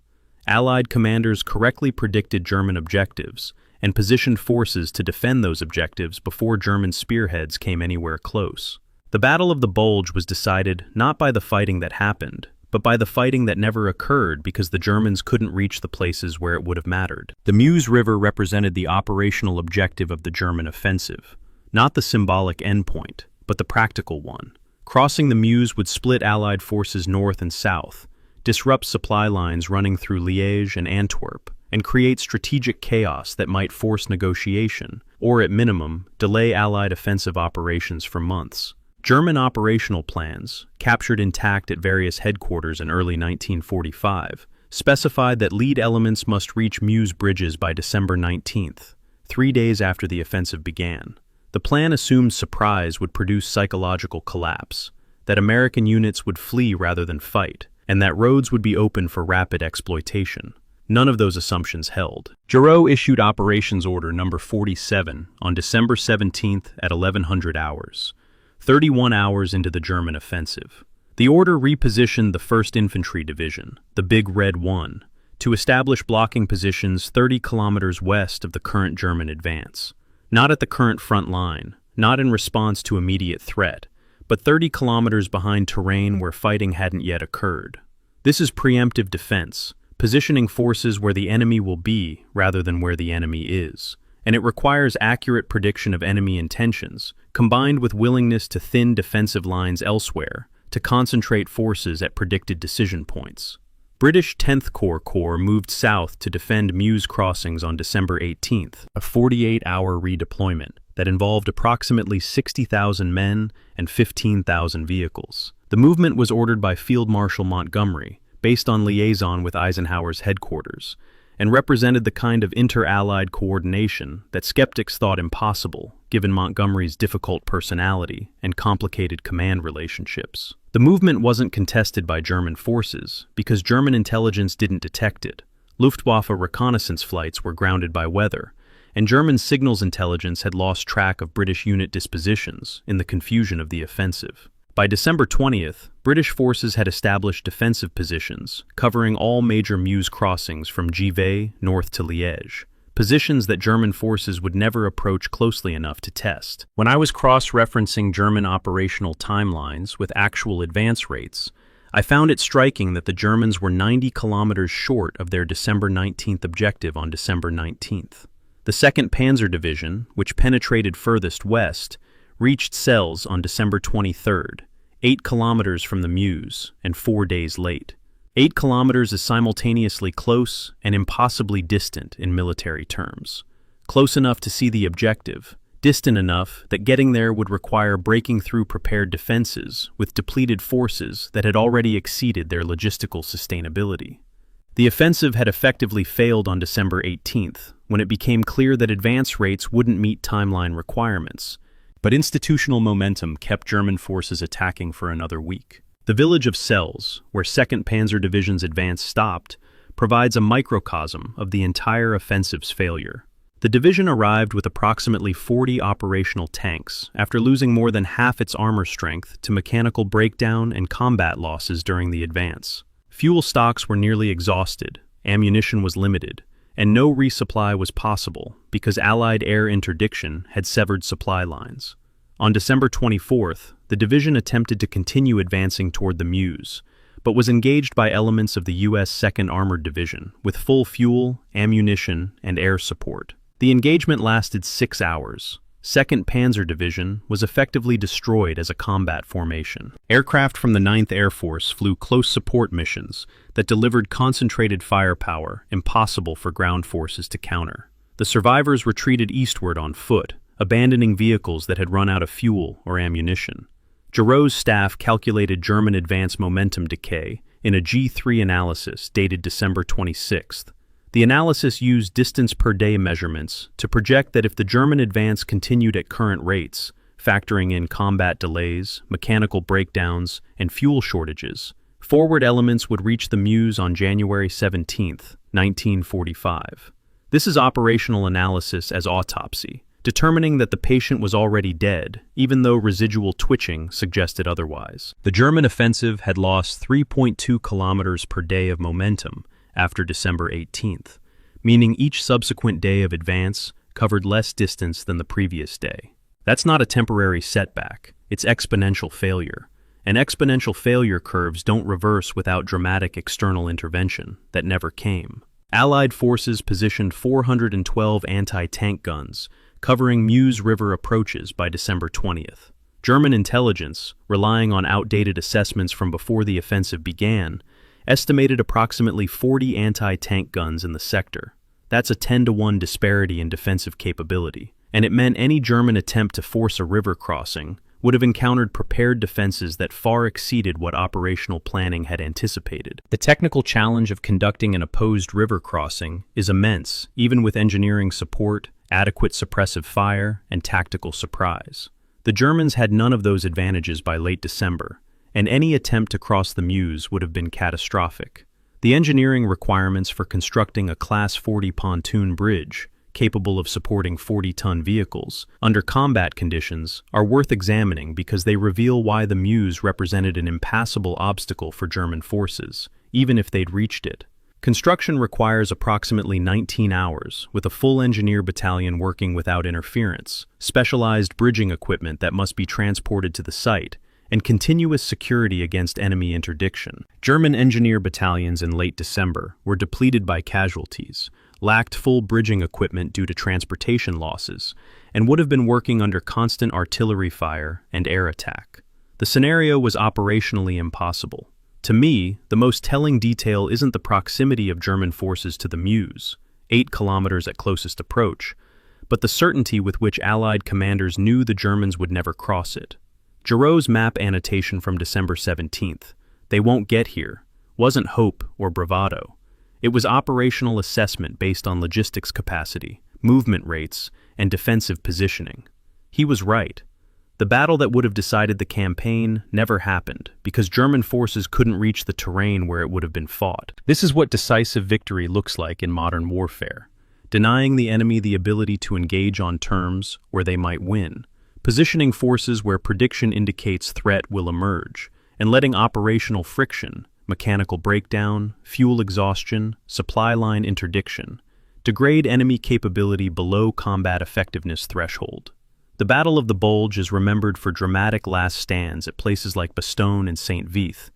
Allied commanders correctly predicted German objectives and positioned forces to defend those objectives before German spearheads came anywhere close. The Battle of the Bulge was decided not by the fighting that happened, but by the fighting that never occurred because the Germans couldn't reach the places where it would have mattered. The Meuse River represented the operational objective of the German offensive, not the symbolic endpoint, but the practical one. Crossing the Meuse would split Allied forces north and south, disrupt supply lines running through Liège and Antwerp, and create strategic chaos that might force negotiation, or at minimum, delay Allied offensive operations for months. German operational plans, captured intact at various headquarters in early 1945, specified that lead elements must reach Meuse bridges by December 19th, 3 days after the offensive began. The plan assumed surprise would produce psychological collapse, that American units would flee rather than fight, and that roads would be open for rapid exploitation. None of those assumptions held. Giraud issued Operations Order No. 47 on December 17th at 1100 hours. 31 hours into the German offensive. The order repositioned the 1st Infantry Division, the Big Red One, to establish blocking positions 30 kilometers west of the current German advance. Not at the current front line, not in response to immediate threat, but 30 kilometers behind terrain where fighting hadn't yet occurred. This is preemptive defense, positioning forces where the enemy will be rather than where the enemy is. And it requires accurate prediction of enemy intentions, combined with willingness to thin defensive lines elsewhere, to concentrate forces at predicted decision points. British 10th Corps moved south to defend Meuse crossings on December 18th, a 48-hour redeployment that involved approximately 60,000 men and 15,000 vehicles. The movement was ordered by Field Marshal Montgomery, based on liaison with Eisenhower's headquarters, and represented the kind of inter-allied coordination that skeptics thought impossible, given Montgomery's difficult personality and complicated command relationships. The movement wasn't contested by German forces because German intelligence didn't detect it. Luftwaffe reconnaissance flights were grounded by weather, and German signals intelligence had lost track of British unit dispositions in the confusion of the offensive. By December 20th, British forces had established defensive positions, covering all major Meuse crossings from Givet north to Liège, positions that German forces would never approach closely enough to test. When I was cross-referencing German operational timelines with actual advance rates, I found it striking that the Germans were 90 kilometers short of their December 19th objective on December 19th. The 2nd Panzer Division, which penetrated furthest west, reached Celles on December 23rd, 8 kilometers from the Meuse, and 4 days late. 8 kilometers is simultaneously close and impossibly distant in military terms. Close enough to see the objective, distant enough that getting there would require breaking through prepared defenses with depleted forces that had already exceeded their logistical sustainability. The offensive had effectively failed on December 18th, when it became clear that advance rates wouldn't meet timeline requirements, but institutional momentum kept German forces attacking for another week. The village of Celles, where 2nd Panzer Division's advance stopped, provides a microcosm of the entire offensive's failure. The division arrived with approximately 40 operational tanks after losing more than half its armor strength to mechanical breakdown and combat losses during the advance. Fuel stocks were nearly exhausted, ammunition was limited, and no resupply was possible because Allied air interdiction had severed supply lines. On December 24th, the division attempted to continue advancing toward the Meuse, but was engaged by elements of the U.S. 2nd Armored Division with full fuel, ammunition, and air support. The engagement lasted 6 hours. 2nd Panzer Division was effectively destroyed as a combat formation. Aircraft from the 9th Air Force flew close support missions that delivered concentrated firepower impossible for ground forces to counter. The survivors retreated eastward on foot, abandoning vehicles that had run out of fuel or ammunition. Girox's staff calculated German advance momentum decay in a G3 analysis dated December 26th. The analysis used distance-per-day measurements to project that if the German advance continued at current rates, factoring in combat delays, mechanical breakdowns, and fuel shortages, forward elements would reach the Meuse on January 17, 1945. This is operational analysis as autopsy, determining that the patient was already dead, even though residual twitching suggested otherwise. The German offensive had lost 3.2 kilometers per day of momentum after December 18th, meaning each subsequent day of advance covered less distance than the previous day. That's not a temporary setback, it's exponential failure. And exponential failure curves don't reverse without dramatic external intervention that never came. Allied forces positioned 412 anti-tank guns, covering Meuse River approaches by December 20th. German intelligence, relying on outdated assessments from before the offensive began, estimated approximately 40 anti-tank guns in the sector. That's a 10-to-1 disparity in defensive capability, and it meant any German attempt to force a river crossing would have encountered prepared defenses that far exceeded what operational planning had anticipated. The technical challenge of conducting an opposed river crossing is immense, even with engineering support, adequate suppressive fire, and tactical surprise. The Germans had none of those advantages by late December, and any attempt to cross the Meuse would have been catastrophic. The engineering requirements for constructing a Class 40 pontoon bridge, capable of supporting 40-ton vehicles, under combat conditions, are worth examining because they reveal why the Meuse represented an impassable obstacle for German forces, even if they'd reached it. Construction requires approximately 19 hours, with a full engineer battalion working without interference, specialized bridging equipment that must be transported to the site, and continuous security against enemy interdiction. German engineer battalions in late December were depleted by casualties, lacked full bridging equipment due to transportation losses, and would have been working under constant artillery fire and air attack. The scenario was operationally impossible. To me, the most telling detail isn't the proximity of German forces to the Meuse, 8 kilometers at closest approach, but the certainty with which Allied commanders knew the Germans would never cross it. Giraud's map annotation from December 17th, "They won't get here," wasn't hope or bravado. It was operational assessment based on logistics capacity, movement rates, and defensive positioning. He was right. The battle that would have decided the campaign never happened because German forces couldn't reach the terrain where it would have been fought. This is what decisive victory looks like in modern warfare: denying the enemy the ability to engage on terms where they might win, positioning forces where prediction indicates threat will emerge, and letting operational friction, mechanical breakdown, fuel exhaustion, supply line interdiction, degrade enemy capability below combat effectiveness threshold. The Battle of the Bulge is remembered for dramatic last stands at places like Bastogne and St. Vith,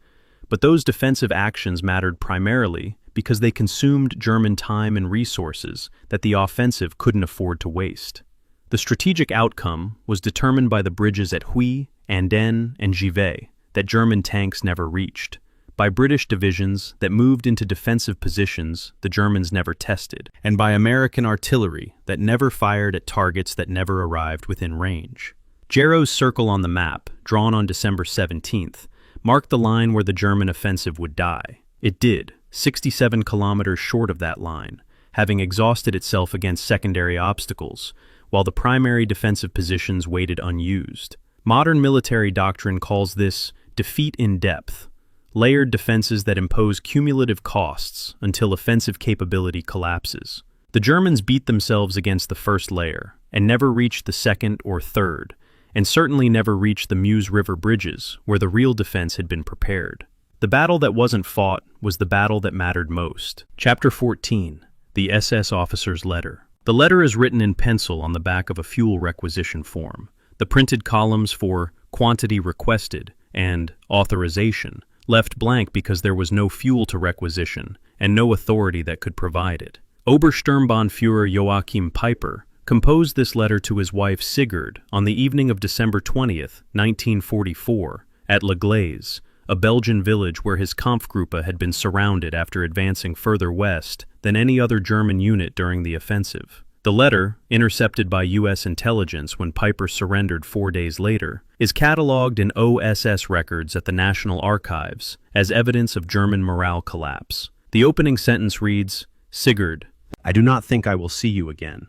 but those defensive actions mattered primarily because they consumed German time and resources that the offensive couldn't afford to waste. The strategic outcome was determined by the bridges at Huy, Ardennes, and Givet that German tanks never reached, by British divisions that moved into defensive positions the Germans never tested, and by American artillery that never fired at targets that never arrived within range. Giraud's circle on the map, drawn on December 17th, marked the line where the German offensive would die. It did, 67 kilometers short of that line, having exhausted itself against secondary obstacles, while the primary defensive positions waited unused. Modern military doctrine calls this defeat in depth, layered defenses that impose cumulative costs until offensive capability collapses. The Germans beat themselves against the first layer, and never reached the second or third, and certainly never reached the Meuse River bridges, where the real defense had been prepared. The battle that wasn't fought was the battle that mattered most. Chapter 14, The SS Officer's Letter. The letter is written in pencil on the back of a fuel requisition form. The printed columns for quantity requested and authorization left blank because there was no fuel to requisition and no authority that could provide it. Obersturmbannführer Joachim Peiper composed this letter to his wife Sigurd on the evening of December 20th, 1944, at Le Glaise, a Belgian village where his Kampfgruppe had been surrounded after advancing further west than any other German unit during the offensive. The letter, intercepted by U.S. intelligence when Peiper surrendered 4 days later, is catalogued in OSS records at the National Archives as evidence of German morale collapse. The opening sentence reads, "Sigurd, I do not think I will see you again."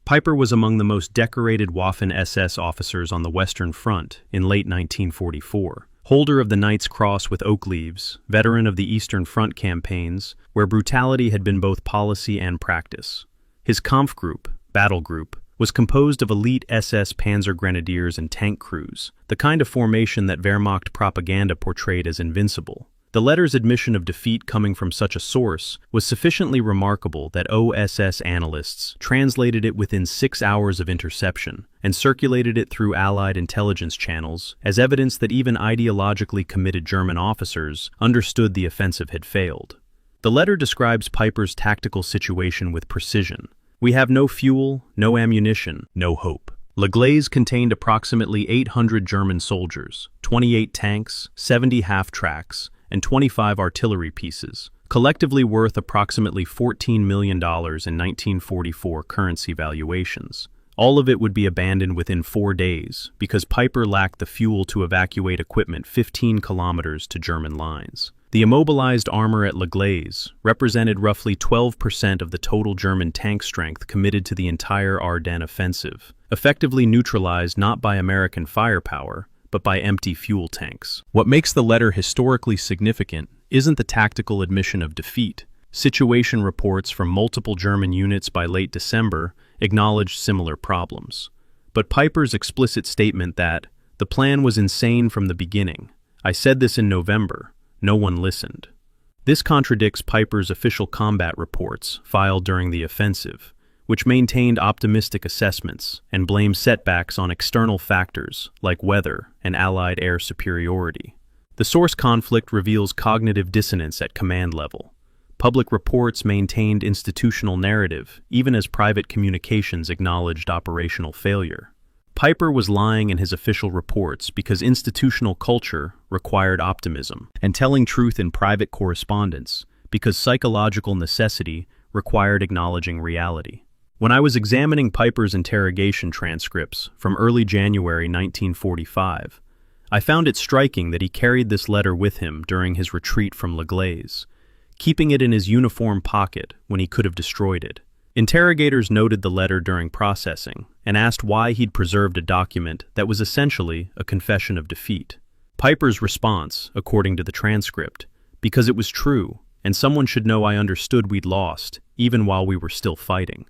Peiper was among the most decorated Waffen-SS officers on the Western Front in late 1944. Holder of the Knight's Cross with oak leaves, veteran of the Eastern Front campaigns, where brutality had been both policy and practice. His Kampfgruppe, battle group, was composed of elite SS Panzer Grenadiers and tank crews, the kind of formation that Wehrmacht propaganda portrayed as invincible. The letter's admission of defeat coming from such a source was sufficiently remarkable that OSS analysts translated it within 6 hours of interception and circulated it through Allied intelligence channels as evidence that even ideologically committed German officers understood the offensive had failed. The letter describes Peiper's tactical situation with precision. "We have no fuel, no ammunition, no hope." Le Glaise contained approximately 800 German soldiers, 28 tanks, 70 half-tracks, and 25 artillery pieces, collectively worth approximately $14 million in 1944 currency valuations. All of it would be abandoned within 4 days because Peiper lacked the fuel to evacuate equipment 15 kilometers to German lines. The immobilized armor at Le Glaise represented roughly 12% of the total German tank strength committed to the entire Ardennes offensive, effectively neutralized not by American firepower, but by empty fuel tanks. What makes the letter historically significant isn't the tactical admission of defeat. Situation reports from multiple German units by late December acknowledged similar problems. But Peiper's explicit statement that, "The plan was insane from the beginning. I said this in November. No one listened." This contradicts Peiper's official combat reports filed during the offensive, which maintained optimistic assessments and blamed setbacks on external factors like weather and Allied air superiority. The source conflict reveals cognitive dissonance at command level. Public reports maintained institutional narrative, even as private communications acknowledged operational failure. Piper was lying in his official reports because institutional culture required optimism, and telling truth in private correspondence because psychological necessity required acknowledging reality. When I was examining Piper's interrogation transcripts from early January 1945, I found it striking that he carried this letter with him during his retreat from Le Glaise, keeping it in his uniform pocket when he could have destroyed it. Interrogators noted the letter during processing and asked why he'd preserved a document that was essentially a confession of defeat. Piper's response, according to the transcript, because it was true, and someone should know I understood we'd lost, even while we were still fighting.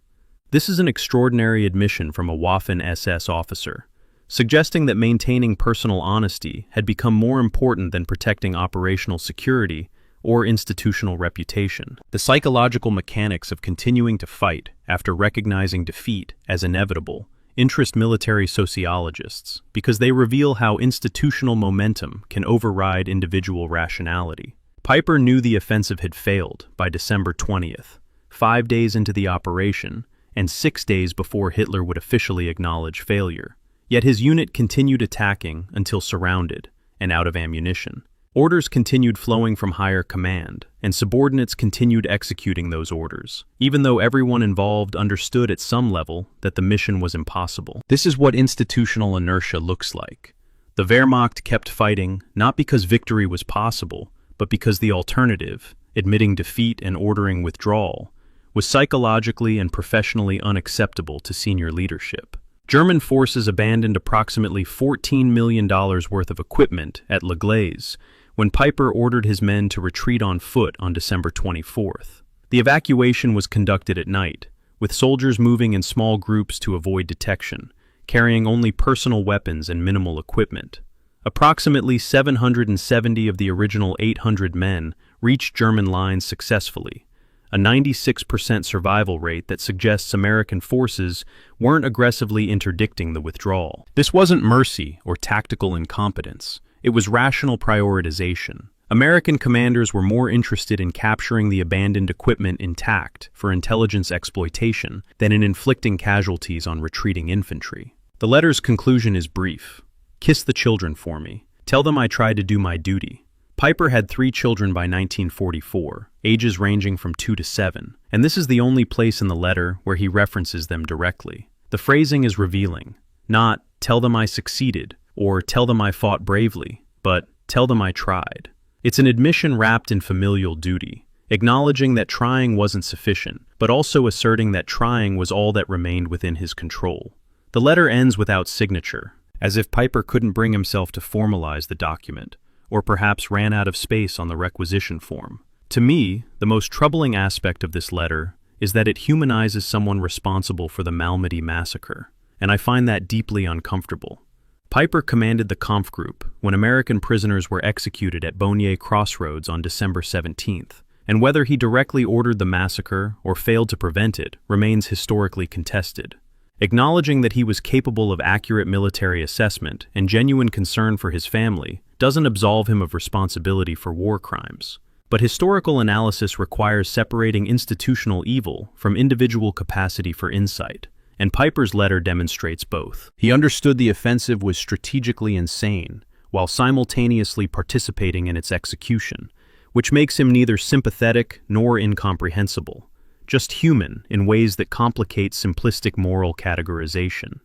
This is an extraordinary admission from a Waffen-SS officer, suggesting that maintaining personal honesty had become more important than protecting operational security or institutional reputation. The psychological mechanics of continuing to fight after recognizing defeat as inevitable interest military sociologists because they reveal how institutional momentum can override individual rationality. Piper knew the offensive had failed by December 20th, 5 days into the operation, and 6 days before Hitler would officially acknowledge failure. Yet his unit continued attacking until surrounded and out of ammunition. Orders continued flowing from higher command, and subordinates continued executing those orders, even though everyone involved understood at some level that the mission was impossible. This is what institutional inertia looks like. The Wehrmacht kept fighting, not because victory was possible, but because the alternative, admitting defeat and ordering withdrawal, was psychologically and professionally unacceptable to senior leadership. German forces abandoned approximately $14 million worth of equipment at Le Glaise when Piper ordered his men to retreat on foot on December 24th. The evacuation was conducted at night, with soldiers moving in small groups to avoid detection, carrying only personal weapons and minimal equipment. Approximately 770 of the original 800 men reached German lines successfully, a 96% survival rate that suggests American forces weren't aggressively interdicting the withdrawal. This wasn't mercy or tactical incompetence. It was rational prioritization. American commanders were more interested in capturing the abandoned equipment intact for intelligence exploitation than in inflicting casualties on retreating infantry. The letter's conclusion is brief. Kiss the children for me. Tell them I tried to do my duty. Piper had 3 children by 1944, ages ranging from 2 to 7, and this is the only place in the letter where he references them directly. The phrasing is revealing. Not, tell them I succeeded, or tell them I fought bravely, but tell them I tried. It's an admission wrapped in familial duty, acknowledging that trying wasn't sufficient, but also asserting that trying was all that remained within his control. The letter ends without signature, as if Piper couldn't bring himself to formalize the document, or perhaps ran out of space on the requisition form. To me, the most troubling aspect of this letter is that it humanizes someone responsible for the Malmedy massacre, and I find that deeply uncomfortable. Piper commanded the Kampfgruppe when American prisoners were executed at Bastogne Crossroads on December 17th, and whether he directly ordered the massacre or failed to prevent it remains historically contested. Acknowledging that he was capable of accurate military assessment and genuine concern for his family doesn't absolve him of responsibility for war crimes. But historical analysis requires separating institutional evil from individual capacity for insight, and Piper's letter demonstrates both. He understood the offensive was strategically insane, while simultaneously participating in its execution, which makes him neither sympathetic nor incomprehensible, just human in ways that complicate simplistic moral categorization.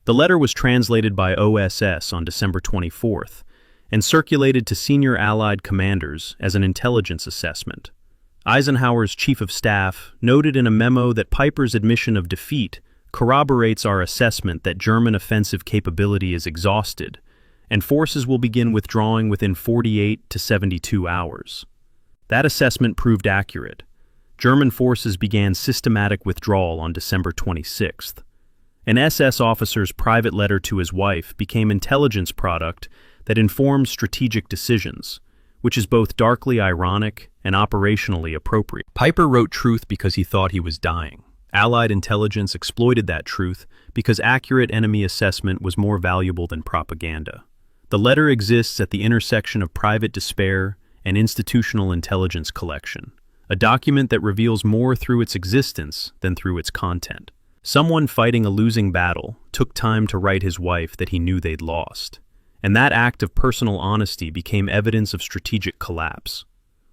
The letter was translated by OSS on December 24th, and circulated to senior Allied commanders as an intelligence assessment. Eisenhower's chief of staff noted in a memo that Piper's admission of defeat corroborates our assessment that German offensive capability is exhausted, and forces will begin withdrawing within 48 to 72 hours. That assessment proved accurate. German forces began systematic withdrawal on December 26th. An SS officer's private letter to his wife became intelligence product that informs strategic decisions, which is both darkly ironic and operationally appropriate. Piper wrote truth because he thought he was dying. Allied intelligence exploited that truth because accurate enemy assessment was more valuable than propaganda. The letter exists at the intersection of private despair and institutional intelligence collection, a document that reveals more through its existence than through its content. Someone fighting a losing battle took time to write his wife that he knew they'd lost, and that act of personal honesty became evidence of strategic collapse.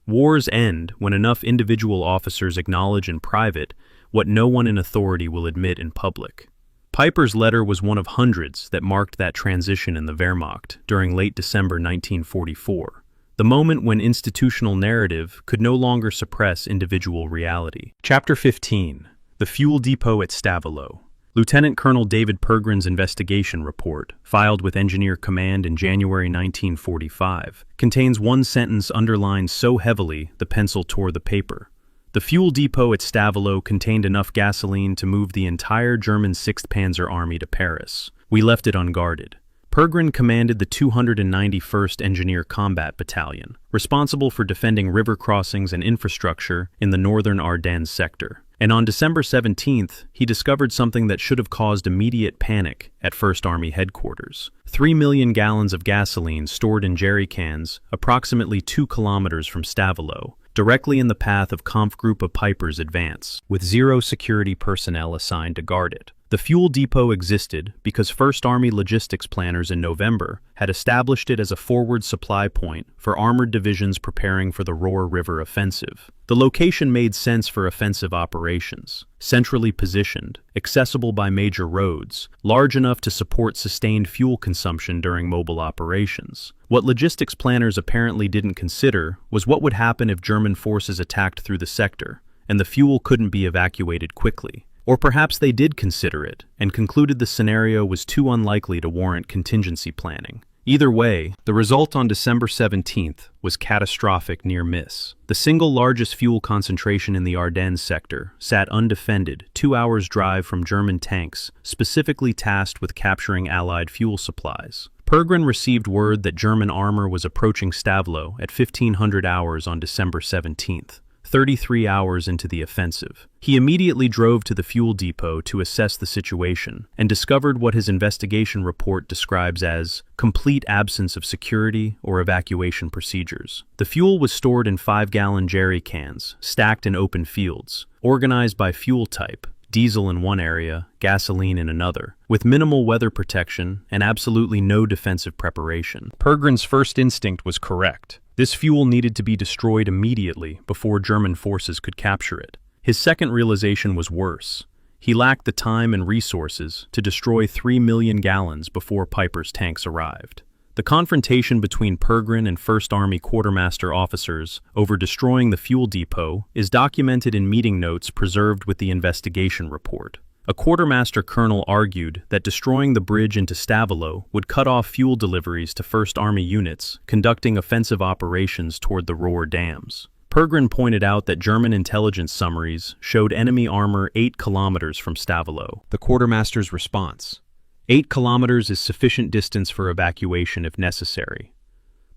Wars end when enough individual officers acknowledge in private what no one in authority will admit in public. Piper's letter was one of hundreds that marked that transition in the Wehrmacht during late December 1944, the moment when institutional narrative could no longer suppress individual reality. Chapter 15. The Fuel Depot at Stavelot. Lieutenant Colonel David Pergrin's investigation report, filed with Engineer Command in January 1945, contains one sentence underlined so heavily the pencil tore the paper. The fuel depot at Stavelot contained enough gasoline to move the entire German 6th Panzer Army to Paris. We left it unguarded. Pergrin commanded the 291st Engineer Combat Battalion, responsible for defending river crossings and infrastructure in the northern Ardennes sector. And on December 17th, he discovered something that should have caused immediate panic at 1st Army headquarters. 3 million gallons of gasoline stored in jerry cans approximately 2 kilometers from Stavelot, directly in the path of Kampfgruppe Piper's advance, with 0 security personnel assigned to guard it. The fuel depot existed because 1st Army logistics planners in November had established it as a forward supply point for armored divisions preparing for the Roer River offensive. The location made sense for offensive operations, centrally positioned, accessible by major roads, large enough to support sustained fuel consumption during mobile operations. What logistics planners apparently didn't consider was what would happen if German forces attacked through the sector, and the fuel couldn't be evacuated quickly. Or perhaps they did consider it, and concluded the scenario was too unlikely to warrant contingency planning. Either way, the result on December 17th was catastrophic near miss. The single largest fuel concentration in the Ardennes sector sat undefended 2 hours' drive from German tanks specifically tasked with capturing Allied fuel supplies. Pergrin received word that German armor was approaching Stavelot at 1500 hours on December 17th. 33 hours into the offensive. He immediately drove to the fuel depot to assess the situation and discovered what his investigation report describes as complete absence of security or evacuation procedures. The fuel was stored in 5-gallon jerry cans, stacked in open fields, organized by fuel type, diesel in one area, gasoline in another, with minimal weather protection and absolutely no defensive preparation. Pergrin's first instinct was correct. This fuel needed to be destroyed immediately before German forces could capture it. His second realization was worse. He lacked the time and resources to destroy 3 million gallons before Piper's tanks arrived. The confrontation between Pergrin and 1st Army quartermaster officers over destroying the fuel depot is documented in meeting notes preserved with the investigation report. A quartermaster colonel argued that destroying the bridge into Stavelot would cut off fuel deliveries to 1st Army units conducting offensive operations toward the Roer dams. Pergrin pointed out that German intelligence summaries showed enemy armor 8 kilometers from Stavelot. The quartermaster's response: 8 kilometers is sufficient distance for evacuation if necessary.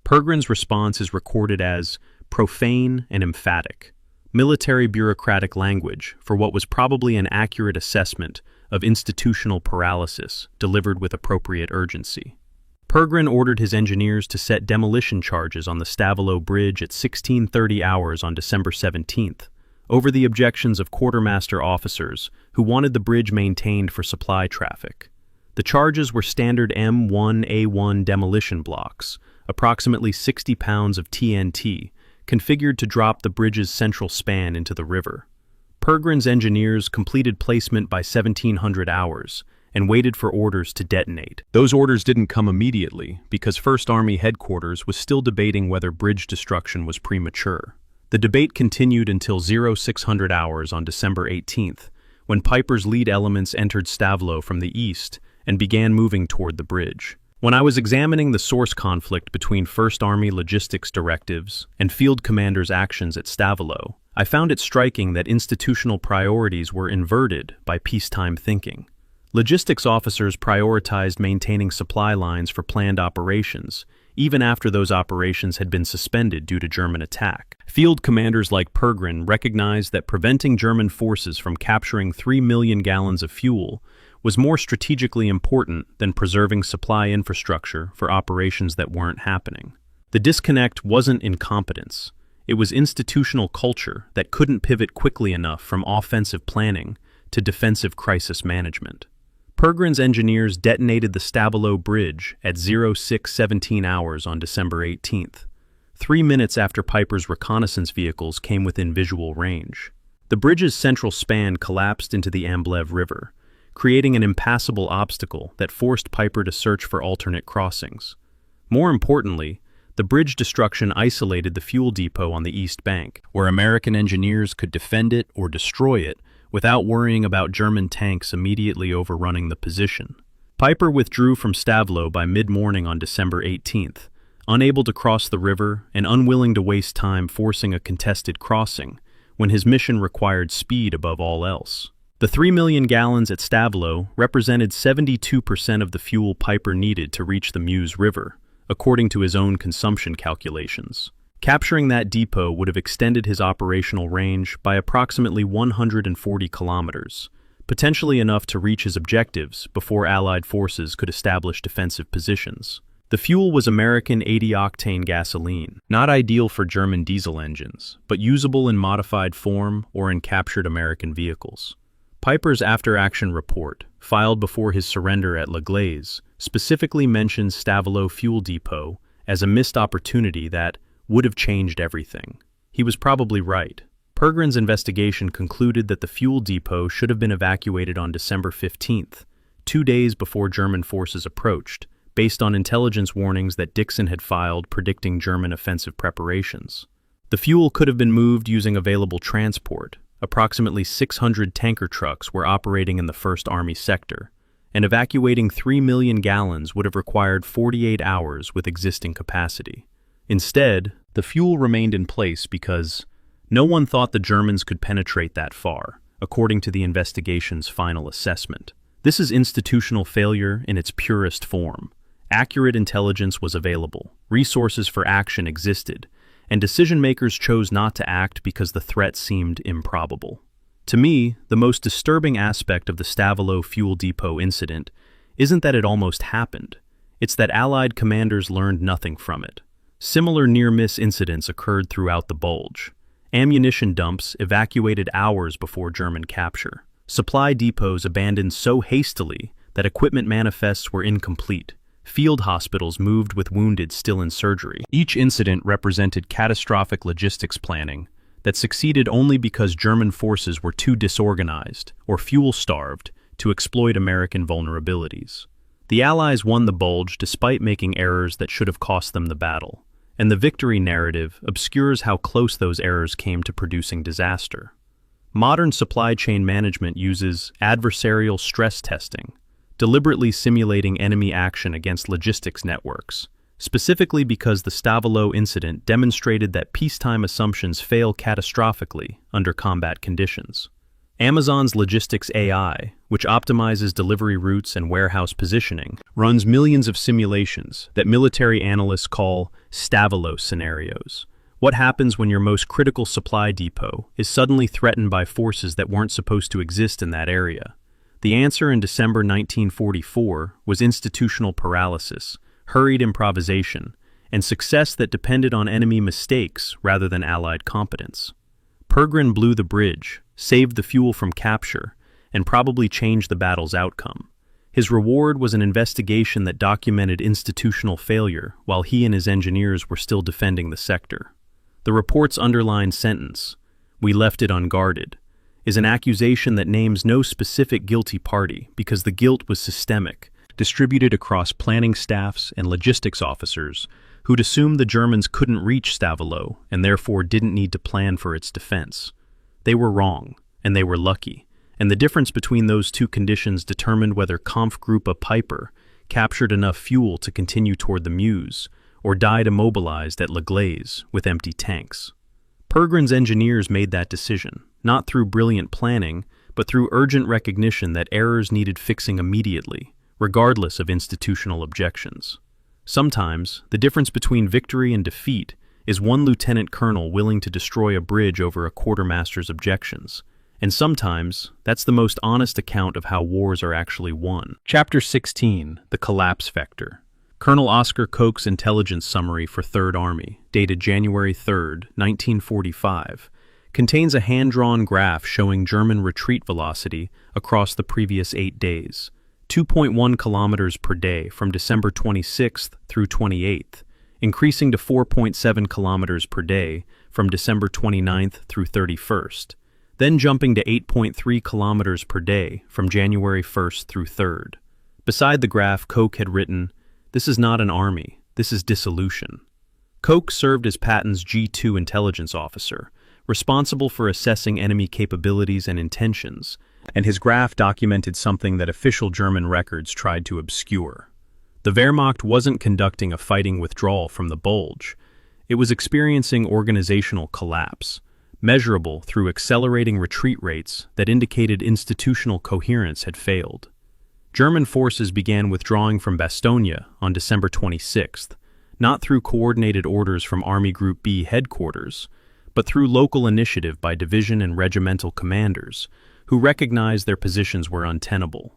Pergrin's response is recorded as profane and emphatic, military bureaucratic language for what was probably an accurate assessment of institutional paralysis delivered with appropriate urgency. Pergrin ordered his engineers to set demolition charges on the Stavelot Bridge at 16:30 hours on December 17th, over the objections of quartermaster officers who wanted the bridge maintained for supply traffic. The charges were standard M1A1 demolition blocks, approximately 60 pounds of TNT, configured to drop the bridge's central span into the river. Pergrin's engineers completed placement by 1700 hours and waited for orders to detonate. Those orders didn't come immediately because 1st Army headquarters was still debating whether bridge destruction was premature. The debate continued until 0600 hours on December 18th, when Piper's lead elements entered Stavelot from the east and began moving toward the bridge. When I was examining the source conflict between 1st Army logistics directives and field commanders' actions at Stavelot, I found it striking that institutional priorities were inverted by peacetime thinking. Logistics officers prioritized maintaining supply lines for planned operations, even after those operations had been suspended due to German attack. Field commanders like Pergrin recognized that preventing German forces from capturing 3 million gallons of fuel was more strategically important than preserving supply infrastructure for operations that weren't happening. The disconnect wasn't incompetence. It was institutional culture that couldn't pivot quickly enough from offensive planning to defensive crisis management. Pergrin's engineers detonated the Stavelot Bridge at 0617 hours on December 18th, 3 minutes after Piper's reconnaissance vehicles came within visual range. The bridge's central span collapsed into the Amblève River, creating an impassable obstacle that forced Piper to search for alternate crossings. More importantly, the bridge destruction isolated the fuel depot on the east bank, where American engineers could defend it or destroy it without worrying about German tanks immediately overrunning the position. Piper withdrew from Stavelot by mid-morning on December 18th, unable to cross the river and unwilling to waste time forcing a contested crossing when his mission required speed above all else. The 3 million gallons at Stavelot represented 72% of the fuel Piper needed to reach the Meuse River, according to his own consumption calculations. Capturing that depot would have extended his operational range by approximately 140 kilometers, potentially enough to reach his objectives before Allied forces could establish defensive positions. The fuel was American 80-octane gasoline, not ideal for German diesel engines, but usable in modified form or in captured American vehicles. Piper's after-action report, filed before his surrender at La Glaise, specifically mentions Stavelot Fuel Depot as a missed opportunity that would have changed everything. He was probably right. Pergrin's investigation concluded that the fuel depot should have been evacuated on December 15th, 2 days before German forces approached, based on intelligence warnings that Dixon had filed predicting German offensive preparations. The fuel could have been moved using available transport. Approximately 600 tanker trucks were operating in the 1st Army sector, and evacuating 3 million gallons would have required 48 hours with existing capacity. Instead, the fuel remained in place because no one thought the Germans could penetrate that far, according to the investigation's final assessment. This is institutional failure in its purest form. Accurate intelligence was available, resources for action existed, and decision-makers chose not to act because the threat seemed improbable. To me, the most disturbing aspect of the Stavelot Fuel Depot incident isn't that it almost happened. It's that Allied commanders learned nothing from it. Similar near-miss incidents occurred throughout the Bulge. Ammunition dumps evacuated hours before German capture. Supply depots abandoned so hastily that equipment manifests were incomplete. Field hospitals moved with wounded still in surgery. Each incident represented catastrophic logistics planning that succeeded only because German forces were too disorganized or fuel-starved to exploit American vulnerabilities. The Allies won the Bulge despite making errors that should have cost them the battle, and the victory narrative obscures how close those errors came to producing disaster. Modern supply chain management uses adversarial stress testing, deliberately simulating enemy action against logistics networks, specifically because the Stavelot incident demonstrated that peacetime assumptions fail catastrophically under combat conditions. Amazon's logistics AI, which optimizes delivery routes and warehouse positioning, runs millions of simulations that military analysts call Stavelot scenarios. What happens when your most critical supply depot is suddenly threatened by forces that weren't supposed to exist in that area? The answer in December 1944 was institutional paralysis, hurried improvisation, and success that depended on enemy mistakes rather than Allied competence. Pergrin blew the bridge, saved the fuel from capture, and probably changed the battle's outcome. His reward was an investigation that documented institutional failure while he and his engineers were still defending the sector. The report's underlined sentence, "We left it unguarded," is an accusation that names no specific guilty party because the guilt was systemic, distributed across planning staffs and logistics officers who'd assumed the Germans couldn't reach Stavelot and therefore didn't need to plan for its defense. They were wrong, and they were lucky, and the difference between those two conditions determined whether Kampfgruppe Piper captured enough fuel to continue toward the Meuse or died immobilized at La Glaise with empty tanks. Pergrin's engineers made that decision, not through brilliant planning, but through urgent recognition that errors needed fixing immediately, regardless of institutional objections. Sometimes, the difference between victory and defeat is one lieutenant colonel willing to destroy a bridge over a quartermaster's objections. And sometimes, that's the most honest account of how wars are actually won. Chapter 16, The Collapse Vector. Colonel Oscar Koch's intelligence summary for 3rd Army, dated January 3, 1945, contains a hand-drawn graph showing German retreat velocity across the previous 8 days, 2.1 kilometers per day from December 26th through 28th, increasing to 4.7 kilometers per day from December 29th through 31st, then jumping to 8.3 kilometers per day from January 1st through 3rd. Beside the graph, Koch had written, "This is not an army, this is dissolution." Koch served as Patton's G2 intelligence officer, responsible for assessing enemy capabilities and intentions, and his graph documented something that official German records tried to obscure. The Wehrmacht wasn't conducting a fighting withdrawal from the Bulge. It was experiencing organizational collapse, measurable through accelerating retreat rates that indicated institutional coherence had failed. German forces began withdrawing from Bastogne on December 26th, not through coordinated orders from Army Group B headquarters, but through local initiative by division and regimental commanders, who recognized their positions were untenable.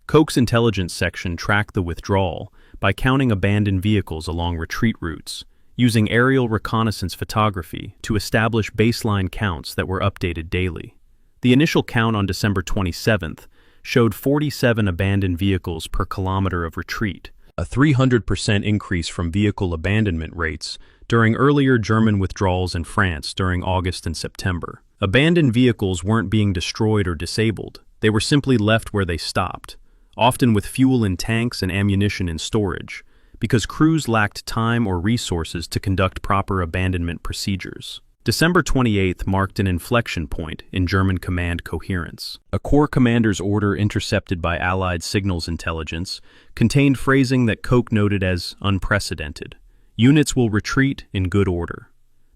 Koch's intelligence section tracked the withdrawal by counting abandoned vehicles along retreat routes, using aerial reconnaissance photography to establish baseline counts that were updated daily. The initial count on December 27th showed 47 abandoned vehicles per kilometer of retreat, a 300% increase from vehicle abandonment rates during earlier German withdrawals in France during August and September. Abandoned vehicles weren't being destroyed or disabled, they were simply left where they stopped, often with fuel in tanks and ammunition in storage, because crews lacked time or resources to conduct proper abandonment procedures. December 28th marked an inflection point in German command coherence. A Corps commander's order intercepted by Allied signals intelligence contained phrasing that Koch noted as unprecedented. Units will retreat in good order.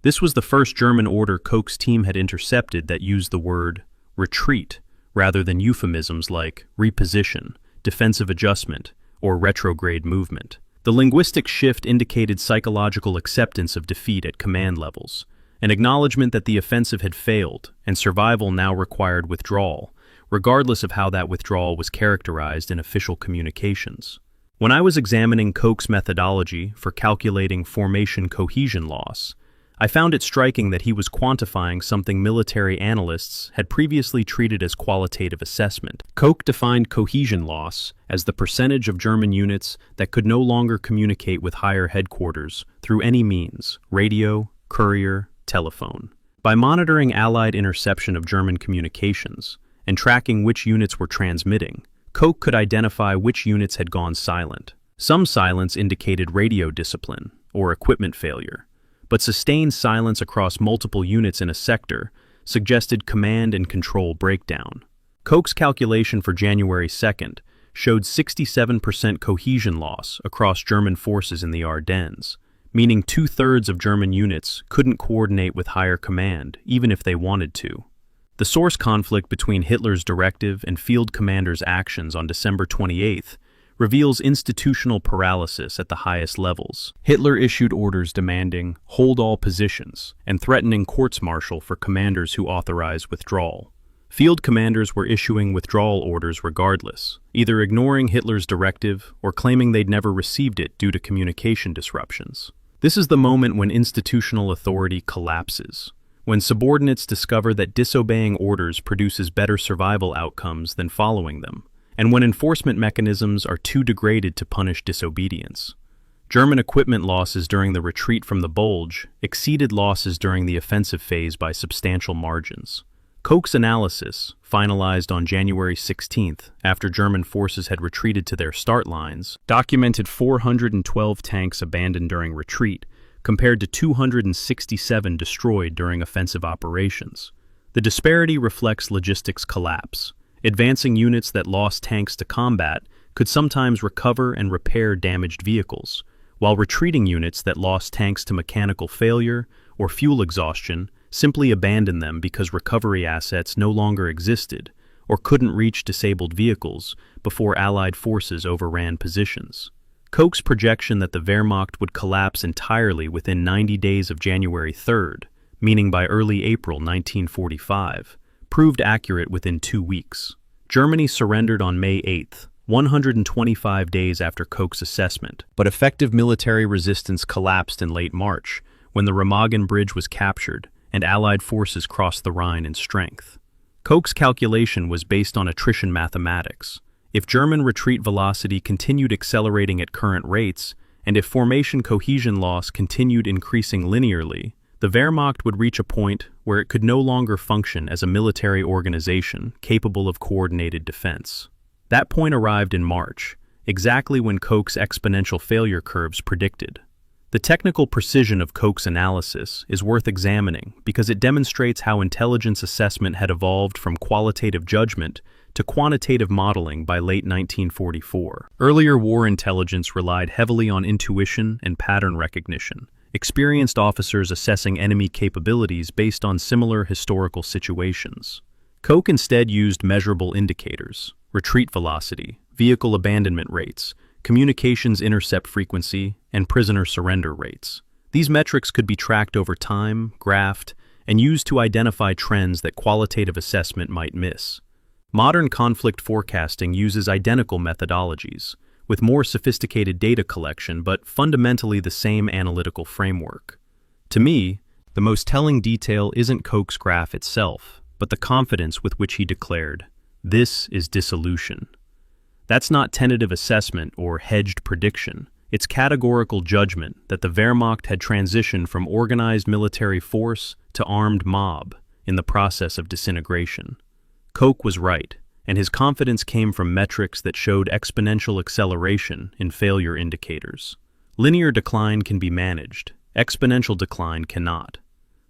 This was the first German order Koch's team had intercepted that used the word retreat rather than euphemisms like reposition, defensive adjustment, or retrograde movement. The linguistic shift indicated psychological acceptance of defeat at command levels, an acknowledgement that the offensive had failed and survival now required withdrawal, regardless of how that withdrawal was characterized in official communications. When I was examining Koch's methodology for calculating formation cohesion loss, I found it striking that he was quantifying something military analysts had previously treated as qualitative assessment. Koch defined cohesion loss as the percentage of German units that could no longer communicate with higher headquarters through any means, radio, courier, telephone. By monitoring Allied interception of German communications and tracking which units were transmitting, Koch could identify which units had gone silent. Some silence indicated radio discipline or equipment failure, but sustained silence across multiple units in a sector suggested command and control breakdown. Koch's calculation for January 2nd showed 67% cohesion loss across German forces in the Ardennes, meaning 2/3 of German units couldn't coordinate with higher command, even if they wanted to. The source conflict between Hitler's directive and field commanders' actions on December 28th reveals institutional paralysis at the highest levels. Hitler issued orders demanding hold all positions and threatening courts-martial for commanders who authorized withdrawal. Field commanders were issuing withdrawal orders regardless, either ignoring Hitler's directive or claiming they'd never received it due to communication disruptions. This is the moment when institutional authority collapses, when subordinates discover that disobeying orders produces better survival outcomes than following them, and when enforcement mechanisms are too degraded to punish disobedience. German equipment losses during the retreat from the Bulge exceeded losses during the offensive phase by substantial margins. Koch's analysis, finalized on January 16th after German forces had retreated to their start lines, documented 412 tanks abandoned during retreat, compared to 267 destroyed during offensive operations. The disparity reflects logistics collapse. Advancing units that lost tanks to combat could sometimes recover and repair damaged vehicles, while retreating units that lost tanks to mechanical failure or fuel exhaustion simply abandoned them because recovery assets no longer existed or couldn't reach disabled vehicles before Allied forces overran positions. Koch's projection that the Wehrmacht would collapse entirely within 90 days of January 3rd, meaning by early April 1945, proved accurate within 2 weeks. Germany surrendered on May 8th, 125 days after Koch's assessment, but effective military resistance collapsed in late March, when the Remagen Bridge was captured and Allied forces crossed the Rhine in strength. Koch's calculation was based on attrition mathematics. If German retreat velocity continued accelerating at current rates, and if formation cohesion loss continued increasing linearly, the Wehrmacht would reach a point where it could no longer function as a military organization capable of coordinated defense. That point arrived in March, exactly when Koch's exponential failure curves predicted. The technical precision of Koch's analysis is worth examining because it demonstrates how intelligence assessment had evolved from qualitative judgment to quantitative modeling by late 1944. Earlier war intelligence relied heavily on intuition and pattern recognition, experienced officers assessing enemy capabilities based on similar historical situations. Koch instead used measurable indicators: retreat velocity, vehicle abandonment rates, communications intercept frequency, and prisoner surrender rates. These metrics could be tracked over time, graphed, and used to identify trends that qualitative assessment might miss. Modern conflict forecasting uses identical methodologies, with more sophisticated data collection but fundamentally the same analytical framework. To me, the most telling detail isn't Koch's graph itself, but the confidence with which he declared, "This is dissolution." That's not tentative assessment or hedged prediction. It's categorical judgment that the Wehrmacht had transitioned from organized military force to armed mob in the process of disintegration. Koch was right, and his confidence came from metrics that showed exponential acceleration in failure indicators. Linear decline can be managed, exponential decline cannot.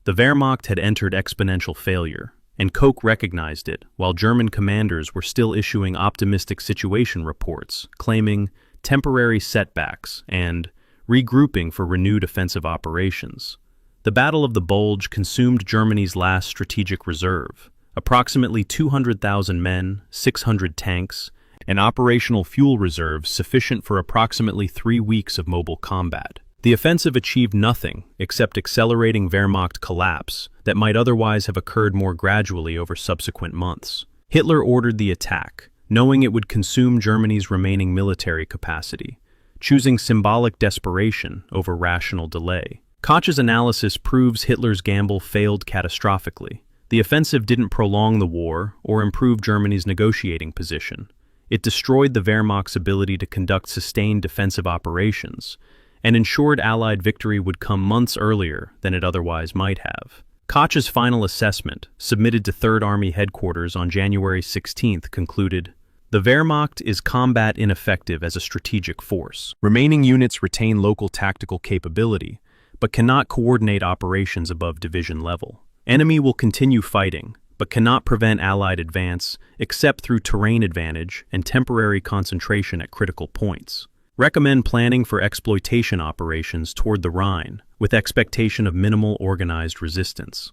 The Wehrmacht had entered exponential failure, and Koch recognized it while German commanders were still issuing optimistic situation reports, claiming temporary setbacks and regrouping for renewed offensive operations. The Battle of the Bulge consumed Germany's last strategic reserve, approximately 200,000 men, 600 tanks, and operational fuel reserves sufficient for approximately 3 weeks of mobile combat. The offensive achieved nothing except accelerating Wehrmacht collapse that might otherwise have occurred more gradually over subsequent months. Hitler ordered the attack, knowing it would consume Germany's remaining military capacity, choosing symbolic desperation over rational delay. Koch's analysis proves Hitler's gamble failed catastrophically. The offensive didn't prolong the war or improve Germany's negotiating position. It destroyed the Wehrmacht's ability to conduct sustained defensive operations, and ensured Allied victory would come months earlier than it otherwise might have. Koch's final assessment, submitted to 3rd Army headquarters on January 16th, concluded, "The Wehrmacht is combat ineffective as a strategic force. Remaining units retain local tactical capability, but cannot coordinate operations above division level. Enemy will continue fighting, but cannot prevent Allied advance except through terrain advantage and temporary concentration at critical points. Recommend planning for exploitation operations toward the Rhine, with expectation of minimal organized resistance."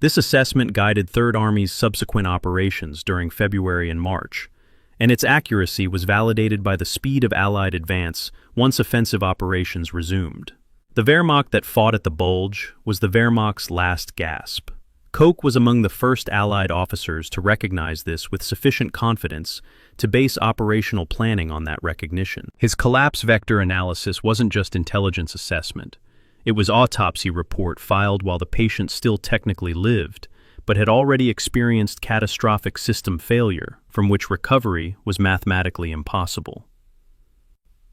This assessment guided 3rd Army's subsequent operations during February and March, and its accuracy was validated by the speed of Allied advance once offensive operations resumed. The Wehrmacht that fought at the Bulge was the Wehrmacht's last gasp. Koch was among the first Allied officers to recognize this with sufficient confidence to base operational planning on that recognition. His collapse vector analysis wasn't just intelligence assessment. It was autopsy report filed while the patient still technically lived, but had already experienced catastrophic system failure, from which recovery was mathematically impossible.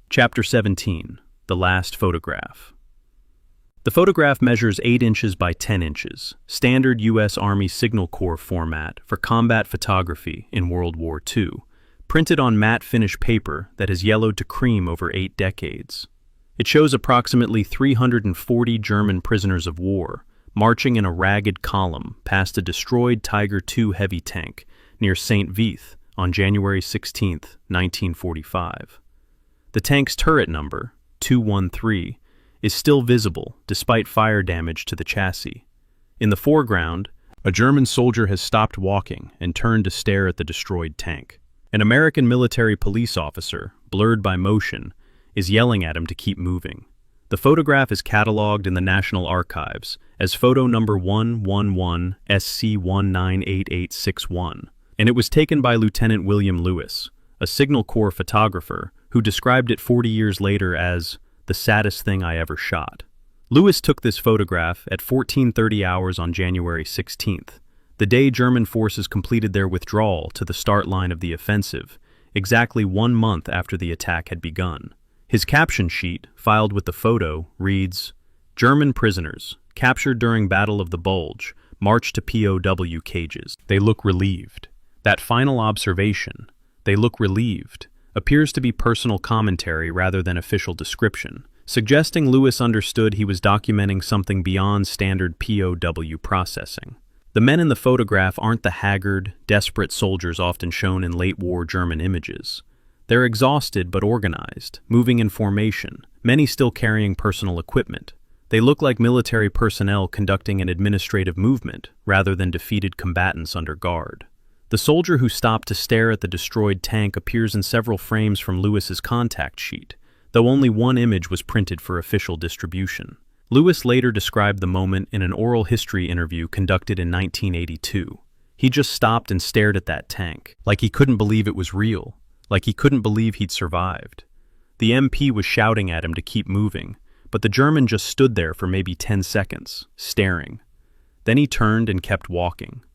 Chapter 17. The Last Photograph. The photograph measures 8 inches by 10 inches, standard U.S. Army Signal Corps format for combat photography in World War II, printed on matte finish paper that has yellowed to cream over 8 decades. It shows approximately 340 German prisoners of war marching in a ragged column past a destroyed Tiger II heavy tank near St. Vith on January 16, 1945. The tank's turret number, 213, is still visible despite fire damage to the chassis. In the foreground, a German soldier has stopped walking and turned to stare at the destroyed tank. An American military police officer, blurred by motion, is yelling at him to keep moving. The photograph is catalogued in the National Archives as photo number 111SC198861, and it was taken by Lieutenant William Lewis, a Signal Corps photographer who described it 40 years later as the saddest thing I ever shot. Lewis took this photograph at 14:30 hours on January 16th, the day German forces completed their withdrawal to the start line of the offensive, exactly 1 month after the attack had begun. His caption sheet, filed with the photo, reads, "German prisoners, captured during Battle of the Bulge, marched to POW cages. They look relieved." That final observation, "they look relieved," appears to be personal commentary rather than official description, suggesting Lewis understood he was documenting something beyond standard POW processing. The men in the photograph aren't the haggard, desperate soldiers often shown in late-war German images. They're exhausted but organized, moving in formation, many still carrying personal equipment. They look like military personnel conducting an administrative movement, rather than defeated combatants under guard. The soldier who stopped to stare at the destroyed tank appears in several frames from Lewis's contact sheet, though only one image was printed for official distribution. Lewis later described the moment in an oral history interview conducted in 1982. He just stopped and stared at that tank, like he couldn't believe it was real, like he couldn't believe he'd survived. The MP was shouting at him to keep moving, but the German just stood there for maybe 10 seconds, staring. Then he turned and kept walking,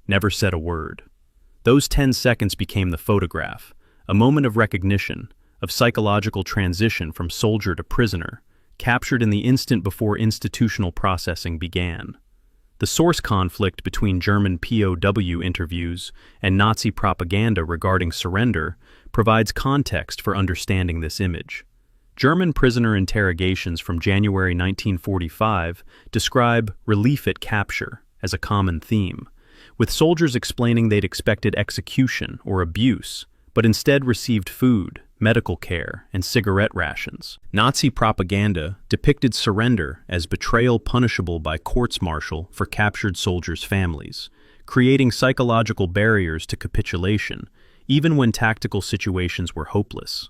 never said a word. Those 10 seconds became the photograph, a moment of recognition, of psychological transition from soldier to prisoner, captured in the instant before institutional processing began. The source conflict between German POW interviews and Nazi propaganda regarding surrender provides context for understanding this image. German prisoner interrogations from January 1945 describe relief at capture as a common theme, with soldiers explaining they'd expected execution or abuse, but instead received food, medical care, and cigarette rations. Nazi propaganda depicted surrender as betrayal punishable by courts-martial for captured soldiers' families, creating psychological barriers to capitulation, even when tactical situations were hopeless.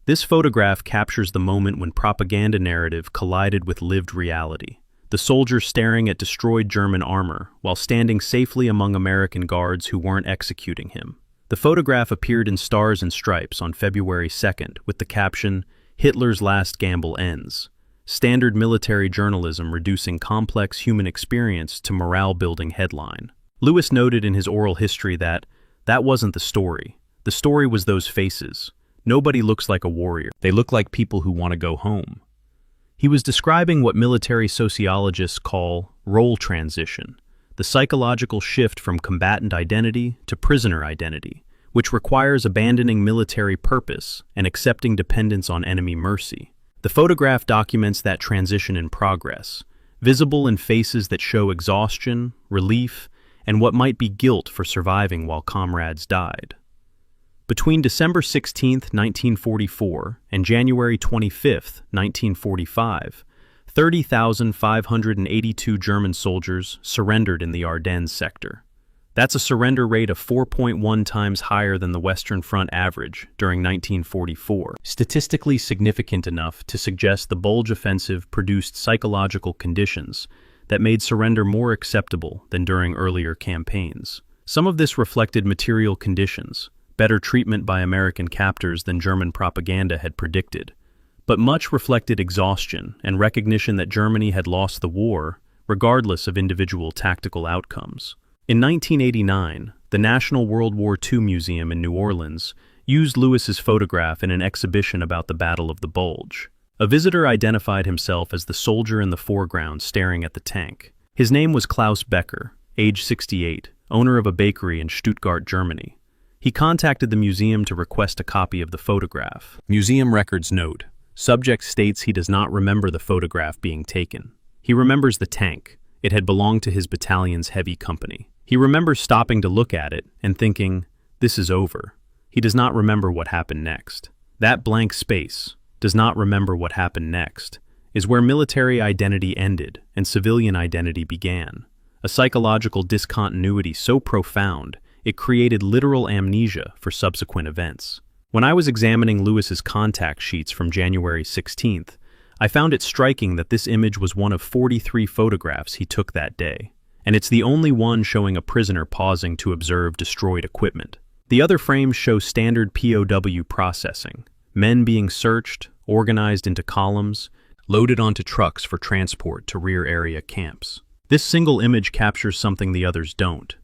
This photograph captures the moment when propaganda narrative collided with lived reality. The soldier staring at destroyed German armor while standing safely among American guards who weren't executing him. The photograph appeared in Stars and Stripes on February 2nd with the caption, "Hitler's Last Gamble Ends," standard military journalism reducing complex human experience to morale-building headline. Lewis noted in his oral history that wasn't the story. The story was those faces. Nobody looks like a warrior. They look like people who want to go home. He was describing what military sociologists call role transition, the psychological shift from combatant identity to prisoner identity, which requires abandoning military purpose and accepting dependence on enemy mercy. The photograph documents that transition in progress, visible in faces that show exhaustion, relief, and what might be guilt for surviving while comrades died. Between December 16, 1944, and January 25, 1945, 30,582 German soldiers surrendered in the Ardennes sector. That's a surrender rate of 4.1 times higher than the Western Front average during 1944, statistically significant enough to suggest the Bulge offensive produced psychological conditions that made surrender more acceptable than during earlier campaigns. Some of this reflected material conditions, better treatment by American captors than German propaganda had predicted, but much reflected exhaustion and recognition that Germany had lost the war, regardless of individual tactical outcomes. In 1989, the National World War II Museum in New Orleans used Lewis's photograph in an exhibition about the Battle of the Bulge. A visitor identified himself as the soldier in the foreground staring at the tank. His name was Klaus Becker, age 68, owner of a bakery in Stuttgart, Germany. He contacted the museum to request a copy of the photograph. Museum records note, subject states he does not remember the photograph being taken. He remembers the tank. It had belonged to his battalion's heavy company. He remembers stopping to look at it and thinking, this is over. He does not remember what happened next. That blank space, does not remember what happened next, is where military identity ended and civilian identity began. A psychological discontinuity so profound, it created literal amnesia for subsequent events. When I was examining Lewis's contact sheets from January 16th, I found it striking that this image was one of 43 photographs he took that day, and it's the only one showing a prisoner pausing to observe destroyed equipment. The other frames show standard POW processing, men being searched, organized into columns, loaded onto trucks for transport to rear area camps. This single image captures something the others don't: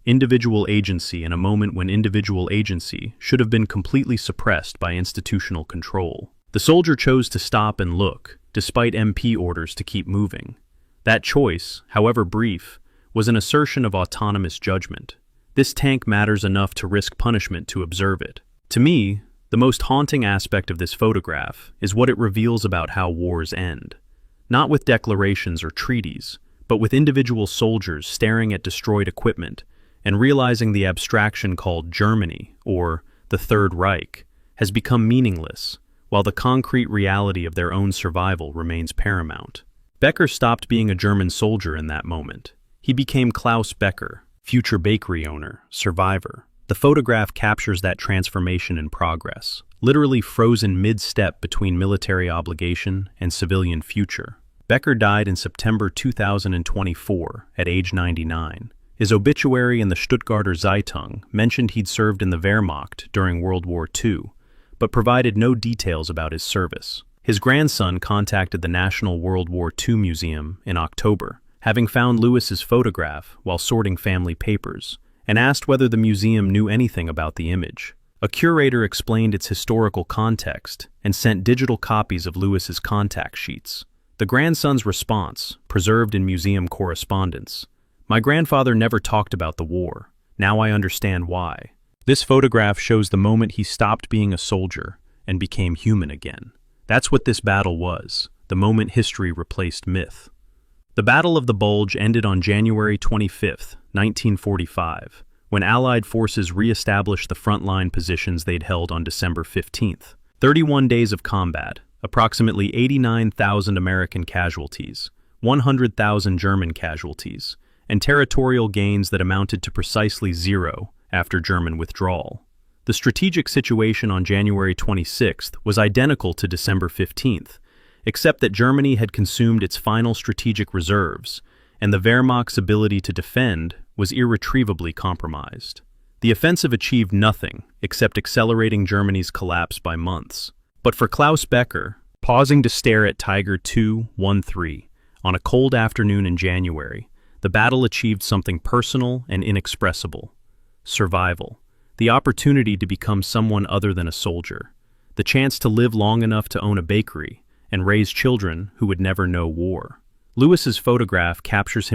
individual agency in a moment when individual agency should have been completely suppressed by institutional control. The soldier chose to stop and look, despite MP orders to keep moving. That choice, however brief, was an assertion of autonomous judgment. This tank matters enough to risk punishment to observe it. To me, the most haunting aspect of this photograph is what it reveals about how wars end. Not with declarations or treaties, but with individual soldiers staring at destroyed equipment and realizing the abstraction called Germany, or the Third Reich, has become meaningless, while the concrete reality of their own survival remains paramount. Becker stopped being a German soldier in that moment. He became Klaus Becker, future bakery owner, survivor. The photograph captures that transformation in progress, literally frozen mid-step between military obligation and civilian future. Becker died in September 2024 at age 99. His obituary in the Stuttgarter Zeitung mentioned he'd served in the Wehrmacht during World War II, but provided no details about his service. His grandson contacted the National World War II Museum in October, having found Lewis's photograph while sorting family papers, and asked whether the museum knew anything about the image. A curator explained its historical context and sent digital copies of Lewis's contact sheets. The grandson's response, preserved in museum correspondence: "My grandfather never talked about the war. Now I understand why." This photograph shows the moment he stopped being a soldier and became human again. That's what this battle was, the moment history replaced myth. The Battle of the Bulge ended on January 25, 1945, when Allied forces re-established the frontline positions they'd held on December 15th. 31 days of combat, approximately 89,000 American casualties, 100,000 German casualties, and territorial gains that amounted to precisely zero after German withdrawal. The strategic situation on January 26th was identical to December 15th, except that Germany had consumed its final strategic reserves, and the Wehrmacht's ability to defend was irretrievably compromised. The offensive achieved nothing except accelerating Germany's collapse by months. But for Klaus Becker, pausing to stare at Tiger II-13 on a cold afternoon in January, the battle achieved something personal and inexpressible: survival. The opportunity to become someone other than a soldier. The chance to live long enough to own a bakery and raise children who would never know war. Lewis's photograph captures him